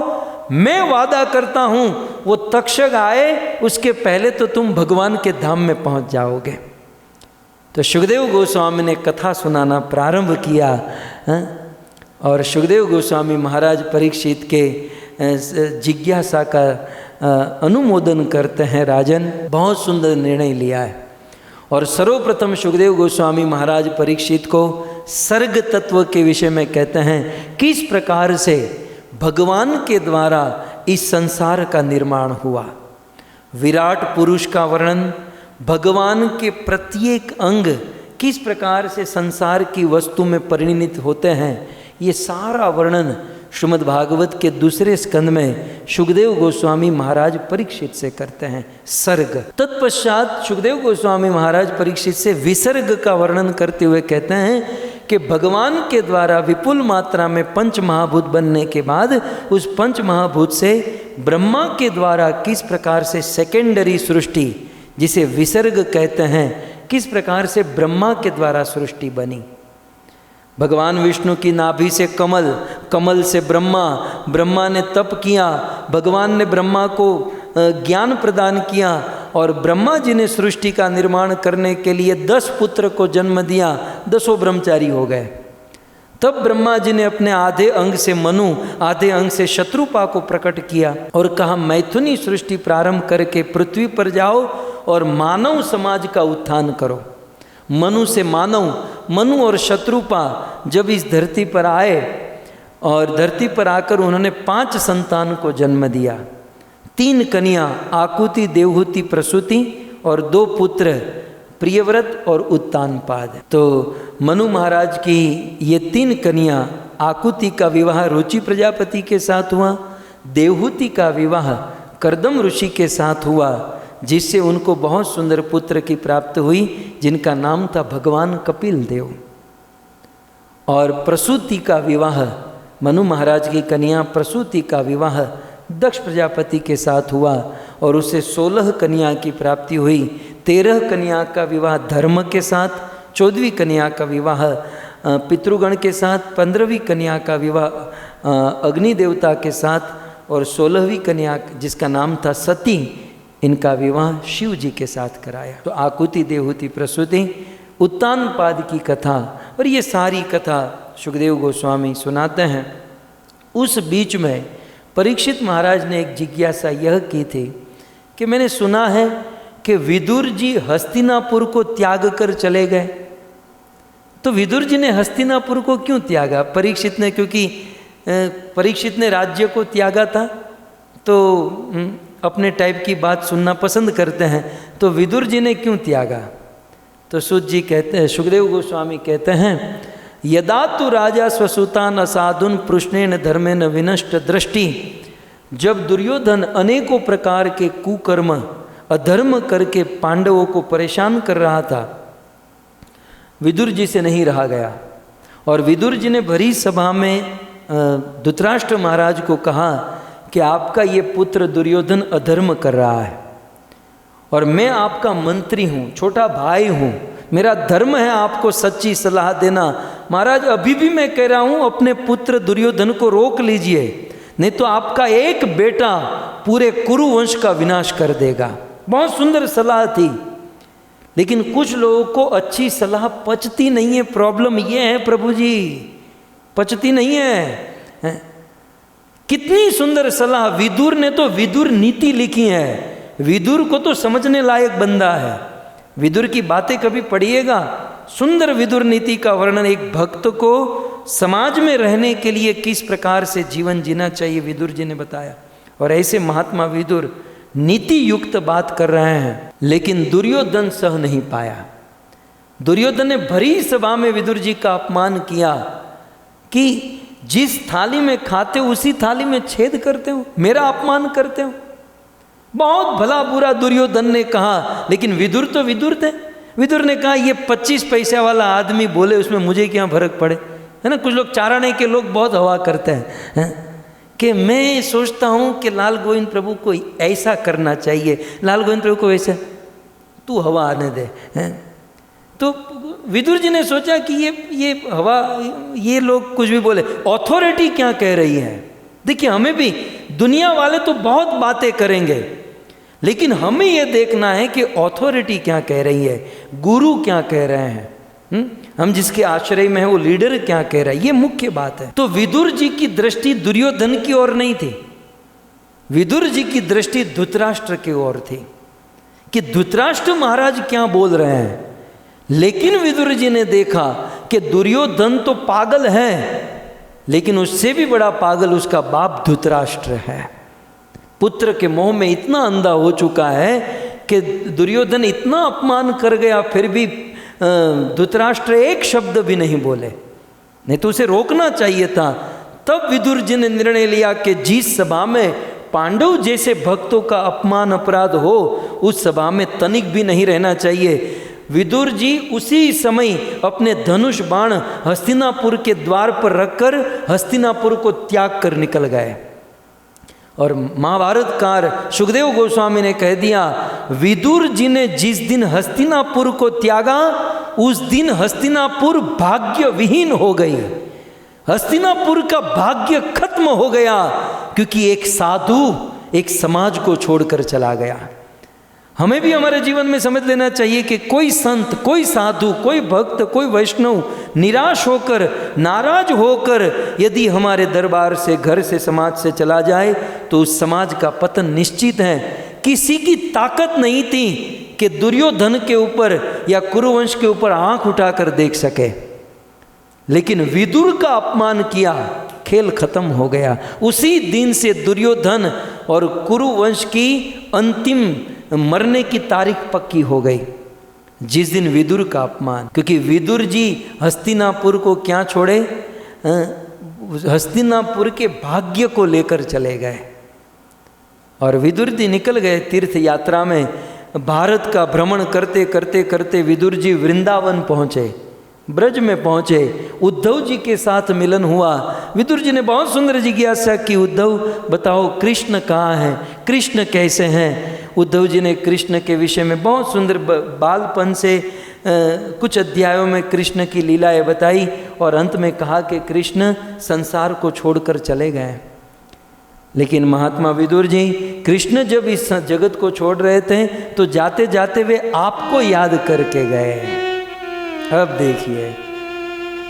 मैं वादा करता हूँ वो तक्षक आए उसके पहले तो तुम भगवान के धाम में पहुँच जाओगे। तो सुखदेव गोस्वामी ने कथा सुनाना प्रारंभ किया और सुखदेव गोस्वामी महाराज परीक्षित के जिज्ञासा का अनुमोदन करते हैं, राजन बहुत सुंदर निर्णय लिया है। और सर्वप्रथम सुखदेव गोस्वामी महाराज परीक्षित को सर्ग तत्व के विषय में कहते हैं, किस प्रकार से भगवान के द्वारा इस संसार का निर्माण हुआ। विराट पुरुष का वर्णन, भगवान के प्रत्येक अंग किस प्रकार से संसार की वस्तु में परिणित होते हैं, ये सारा वर्णन श्रीमद् भागवत के 2 स्कंद में सुखदेव गोस्वामी महाराज परीक्षित से करते हैं, सर्ग। तत्पश्चात सुखदेव गोस्वामी महाराज परीक्षित से विसर्ग का वर्णन करते हुए कहते हैं कि भगवान के द्वारा विपुल मात्रा में 5 महाभूत बनने के बाद उस 5 महाभूत से ब्रह्मा के द्वारा किस प्रकार से सेकेंडरी सृष्टि, जिसे विसर्ग कहते हैं, किस प्रकार से ब्रह्मा के द्वारा सृष्टि बनी। भगवान विष्णु की नाभि से कमल, कमल से ब्रह्मा, ब्रह्मा ने तप किया, भगवान ने ब्रह्मा को ज्ञान प्रदान किया और ब्रह्मा जी ने सृष्टि का निर्माण करने के लिए 10 पुत्र को जन्म दिया, 10 ब्रह्मचारी हो गए। तब ब्रह्मा जी ने अपने आधे अंग से मनु, आधे अंग से शत्रुपा को प्रकट किया और कहा, मैथुनी सृष्टि प्रारंभ करके पृथ्वी पर जाओ और मानव समाज का उत्थान करो। मनु से मानव, मनु और शत्रुपा जब इस धरती पर आए और धरती पर आकर उन्होंने 5 संतान को जन्म दिया, 3 कन्या आकुति, देवहूति, प्रसूति और 2 पुत्र प्रियव्रत और उत्तानपाद। तो मनु महाराज की ये 3 कन्या, आकुति का विवाह रुचि प्रजापति के साथ हुआ, देवहूति का विवाह कर्दम ऋषि के साथ हुआ, जिससे उनको बहुत सुंदर पुत्र की प्राप्त हुई जिनका नाम था भगवान कपिल देव। और प्रसूति का विवाह, मनु महाराज की कन्या प्रसूति का विवाह दक्ष प्रजापति के साथ हुआ और उसे 16 कन्या की प्राप्ति हुई। 13 कन्या का विवाह धर्म के साथ, 14वीं कन्या का विवाह पितृगण के साथ, 15वीं कन्या का विवाह अग्नि देवता के साथ और 16वीं कन्या जिसका नाम था सती, इनका विवाह शिव जी के साथ कराया। तो आकुति, देवहूति, प्रसूति, उत्तानपाद की कथा और ये सारी कथा सुखदेव गोस्वामी सुनाते हैं। उस बीच में परीक्षित महाराज ने एक जिज्ञासा यह की थी कि मैंने सुना है कि विदुर जी हस्तिनापुर को त्याग कर चले गए। तो विदुर जी ने हस्तिनापुर को क्यों त्यागा? परीक्षित ने, क्योंकि परीक्षित ने राज्य को त्यागा था तो अपने टाइप की बात सुनना पसंद करते हैं, तो विदुर जी ने क्यों त्यागा? तो सूत जी कहते हैं, सुखदेव गोस्वामी कहते हैं, यदा तु राजा स्वसुतान असाधुन पृष्णेन धर्मेन विनष्ट दृष्टि। जब दुर्योधन अनेकों प्रकार के कुकर्म, अधर्म करके पांडवों को परेशान कर रहा था, विदुर जी से नहीं रहा गया और विदुर जी ने भरी सभा में धृतराष्ट्र महाराज को कहा कि आपका ये पुत्र दुर्योधन अधर्म कर रहा है और मैं आपका मंत्री हूँ, छोटा भाई हूँ, मेरा धर्म है आपको सच्ची सलाह देना। महाराज अभी भी मैं कह रहा हूँ अपने पुत्र दुर्योधन को रोक लीजिए, नहीं तो आपका एक बेटा पूरे कुरुवंश का विनाश कर देगा। बहुत सुंदर सलाह थी, लेकिन कुछ लोगों को अच्छी सलाह पचती नहीं है। प्रॉब्लम ये है प्रभु जी, पचती नहीं है। कितनी सुंदर सलाह। विदुर ने तो विदुर नीति लिखी है। विदुर को तो समझने लायक बंदा है। विदुर की बातें कभी पढ़िएगा, सुंदर विदुर नीति का वर्णन, एक भक्त को समाज में रहने के लिए किस प्रकार से जीवन जीना चाहिए विदुर जी ने बताया। और ऐसे महात्मा विदुर नीति युक्त बात कर रहे हैं, लेकिन दुर्योधन सह नहीं पाया। दुर्योधन ने भरी सभा में विदुर जी का अपमान किया कि जिस थाली में खाते हो उसी थाली में छेद करते हो, मेरा अपमान करते हो। बहुत भला बुरा दुर्योधन ने कहा, लेकिन विदुर तो विदुर थे। विदुर ने कहा ये 25 पैसे वाला आदमी बोले उसमें मुझे क्या फर्क पड़े, है ना। कुछ लोग चाराने के लोग बहुत हवा करते हैं कि मैं सोचता हूँ कि लाल गोविंद प्रभु को ऐसा करना चाहिए, लाल गोविंद प्रभु को ऐसा, तू हवा आने दे, हैं। तो विदुर जी ने सोचा कि ये हवा, ये लोग कुछ भी बोले, अथॉरिटी क्या कह रही है। देखिए हमें भी, दुनिया वाले तो बहुत बातें करेंगे, लेकिन हमें यह देखना है कि अथॉरिटी क्या कह रही है, गुरु क्या कह रहे हैं, हम जिसके आश्रय में है वो लीडर क्या कह रहा है, ये मुख्य बात है। तो विदुर जी की दृष्टि दुर्योधन की ओर नहीं थी, विदुर जी की दृष्टि धृतराष्ट्र की ओर थी कि धृतराष्ट्र महाराज क्या बोल रहे हैं। लेकिन विदुर जी ने देखा कि दुर्योधन तो पागल है, लेकिन उससे भी बड़ा पागल उसका बाप धृतराष्ट्र है। पुत्र के मोह में इतना अंधा हो चुका है कि दुर्योधन इतना अपमान कर गया, फिर भी धृतराष्ट्र एक शब्द भी नहीं बोले, नहीं तो उसे रोकना चाहिए था। तब विदुर जी ने निर्णय लिया कि जिस सभा में पांडव जैसे भक्तों का अपमान अपराध हो, उस सभा में तनिक भी नहीं रहना चाहिए। विदुर जी उसी समय अपने धनुष बाण हस्तिनापुर के द्वार पर रखकर हस्तिनापुर को त्याग कर निकल गए। और महाभारतकार सुखदेव गोस्वामी ने कह दिया, विदुर जी ने जिस दिन हस्तिनापुर को त्यागा, उस दिन हस्तिनापुर भाग्य विहीन हो गई। हस्तिनापुर का भाग्य खत्म हो गया, क्योंकि एक साधु एक समाज को छोड़कर चला गया। हमें भी हमारे जीवन में समझ लेना चाहिए कि कोई संत, कोई साधु, कोई भक्त, कोई वैष्णव निराश होकर, नाराज होकर यदि हमारे दरबार से, घर से, समाज से चला जाए, तो उस समाज का पतन निश्चित है। किसी की ताकत नहीं थी कि दुर्योधन के ऊपर या कुरुवंश के ऊपर आंख उठाकर देख सके, लेकिन विदुर का अपमान किया, खेल खत्म हो गया। उसी दिन से दुर्योधन और कुरुवंश की अंतिम मरने की तारीख पक्की हो गई, जिस दिन विदुर का अपमान। क्योंकि विदुर जी हस्तिनापुर को क्या छोड़े, हस्तिनापुर के भाग्य को लेकर चले गए। और विदुर जी निकल गए तीर्थ यात्रा में। भारत का भ्रमण करते करते करते विदुर जी वृंदावन पहुँचे, ब्रज में पहुँचे। उद्धव जी के साथ मिलन हुआ। विदुर जी ने बहुत सुंदर जिज्ञासा की, उद्धव बताओ कृष्ण कहाँ हैं, कृष्ण कैसे हैं। उद्धव जी ने कृष्ण के विषय में बहुत सुंदर बालपन से कुछ अध्यायों में कृष्ण की लीलाएं बताई, और अंत में कहा कि कृष्ण संसार को छोड़कर चले गए। लेकिन महात्मा विदुर जी, कृष्ण जब इस जगत को छोड़ रहे थे तो जाते जाते वे आपको याद करके गए। अब देखिए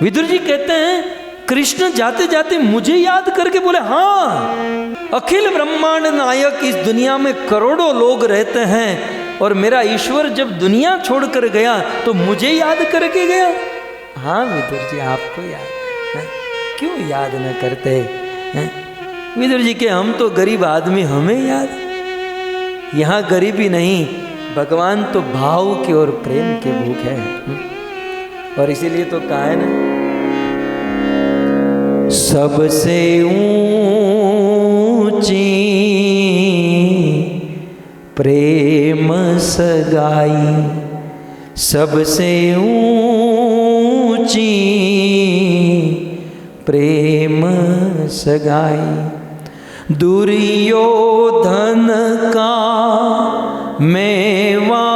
विदुर जी कहते हैं, कृष्ण जाते जाते मुझे याद करके बोले, हाँ, अखिल ब्रह्मांड नायक इस दुनिया में करोड़ों लोग रहते हैं, और मेरा ईश्वर जब दुनिया छोड़कर गया तो मुझे याद करके गया। हाँ विदुर जी, आपको याद है? क्यों याद न करते हैं? विदुर जी के हम तो गरीब आदमी, हमें याद। यहाँ गरीबी नहीं, भगवान तो भाव के और प्रेम के भूख है। और इसीलिए तो कहा है ना, सबसे ऊंची प्रेम सगाई, सबसे ऊंची प्रेम सगाई। दुर्योधन का मेवा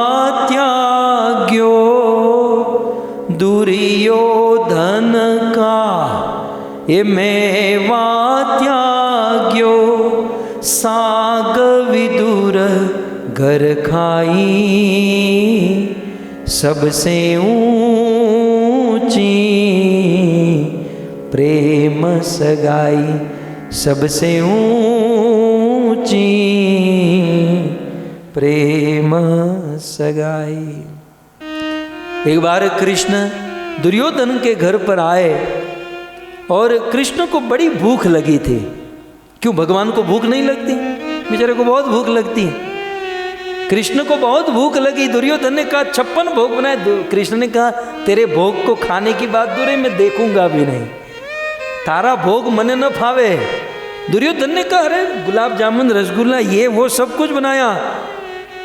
त्याग्यो, दुर्योधन का ये मेवा त्याग्यो, साग विदुर घर खाई, सबसे ऊंची प्रेम सगाई। सबसे ऊंची प्रेम सगाई। एक बार कृष्ण दुर्योधन के घर पर आए और कृष्ण को बड़ी भूख लगी थी। क्यों भगवान को भूख नहीं लगती? बेचारे को बहुत भूख लगती है। कृष्ण को बहुत भूख लगी। दुर्योधन ने कहा 56 भोग बनाए। कृष्ण ने कहा तेरे भोग को खाने की बात दूर है, मैं देखूंगा भी नहीं, तारा भोग मने न फावे। दुर्योधन ने कहा अरे गुलाब जामुन रसगुल्ला ये वो सब कुछ बनाया।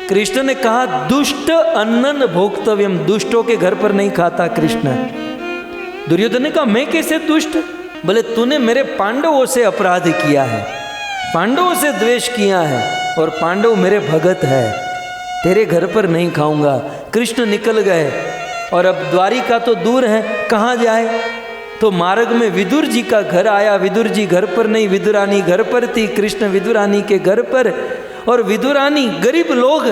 कृष्ण ने कहा दुष्ट अन्नन भोक्तव्यम, दुष्टों के घर पर नहीं खाता कृष्ण। दुर्योधन ने कहा मैं कैसे दुष्ट? बोले तूने मेरे पांडवों से अपराध किया है, पांडवों से द्वेष किया है, और पांडव मेरे भगत है, तेरे घर पर नहीं खाऊंगा। कृष्ण निकल गए और अब द्वारिका तो दूर है, कहाँ जाए? तो मार्ग में विदुर जी का घर आया। विदुर जी घर पर नहीं, विदुरानी घर पर थी। कृष्ण विदुरानी के घर पर, और विदुरानी गरीब लोग,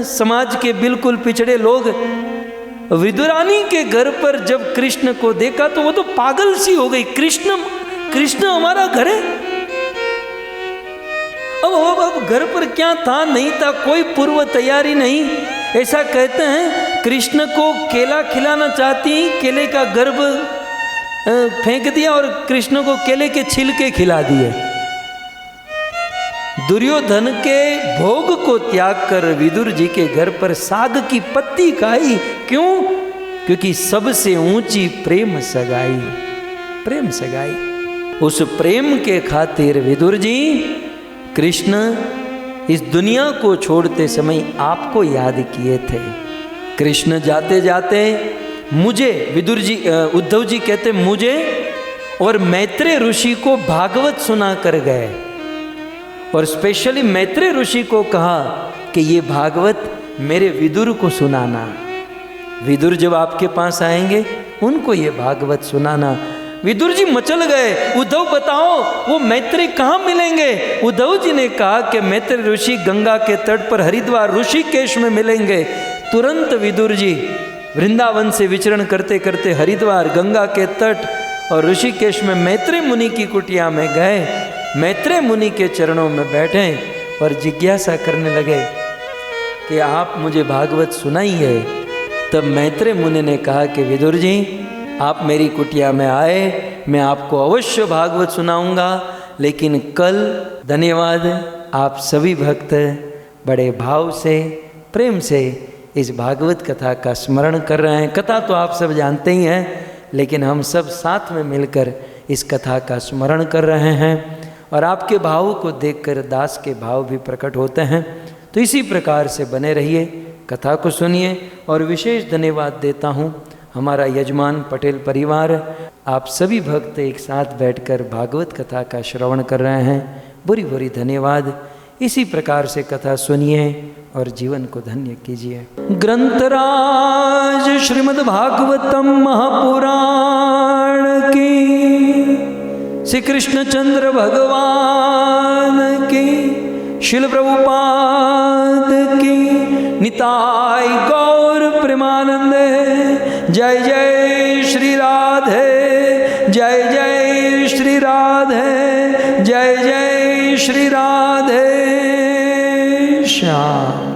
समाज के बिल्कुल पिछड़े लोग, विदुरानी के घर पर जब कृष्ण को देखा तो वो तो पागल सी हो गई। कृष्ण हमारा घर है? अब घर पर क्या था नहीं था, कोई पूर्व तैयारी नहीं। ऐसा कहते हैं कृष्ण को केला खिलाना चाहती, केले का गर्भ फेंक दिया और कृष्ण को केले के छिलके खिला दिए। दुर्योधन के भोग को त्याग कर विदुर जी के घर पर साग की पत्ती खाई। क्यों? क्योंकि सबसे ऊंची प्रेम सगाई, प्रेम सगाई। उस प्रेम के खातिर विदुर जी कृष्ण इस दुनिया को छोड़ते समय आपको याद किए थे। कृष्ण जाते जाते मुझे, विदुर जी उद्धव जी कहते मुझे और मैत्रेय ऋषि को भागवत सुना कर गए, और स्पेशली मैत्रेय ऋषि को कहा कि ये भागवत मेरे विदुर को सुनाना। विदुर जब आपके पास आएंगे उनको ये भागवत सुनाना। विदुर जी मचल गए, उद्धव बताओ वो मैत्रेय कहाँ मिलेंगे? उद्धव जी ने कहा कि मैत्रेय ऋषि गंगा के तट पर हरिद्वार ऋषिकेश में मिलेंगे। तुरंत विदुर जी वृंदावन से विचरण करते करते हरिद्वार, गंगा के तट और ऋषिकेश में मैत्रेय मुनि की कुटिया में गए। मैत्रेय मुनि के चरणों में बैठे और जिज्ञासा करने लगे कि आप मुझे भागवत सुनाइए। तब मैत्रेय मुनि ने कहा कि विदुर जी आप मेरी कुटिया में आए, मैं आपको अवश्य भागवत सुनाऊंगा, लेकिन कल धन्यवाद आप सभी भक्त बड़े भाव से प्रेम से इस भागवत कथा का स्मरण कर रहे हैं। कथा तो आप सब जानते ही हैं, लेकिन हम सब साथ में मिलकर इस कथा का स्मरण कर रहे हैं, और आपके भाव को देखकर दास के भाव भी प्रकट होते हैं। तो इसी प्रकार से बने रहिए, कथा को सुनिए। और विशेष धन्यवाद देता हूँ हमारा यजमान पटेल परिवार, आप सभी भक्त एक साथ बैठकर भागवत कथा का श्रवण कर रहे हैं, बुरी बुरी धन्यवाद। इसी प्रकार से कथा सुनिए और जीवन को धन्य कीजिए। ग्रंथराज श्रीमद् भागवतम महापुराण की, श्री कृष्णचंद्र भगवान की, शिल प्रभुपाद की, निताय गौर प्रेमानंदे। जय जय श्री राधे, जय जय श्री राधे, जय जय श्री राधे श्याम।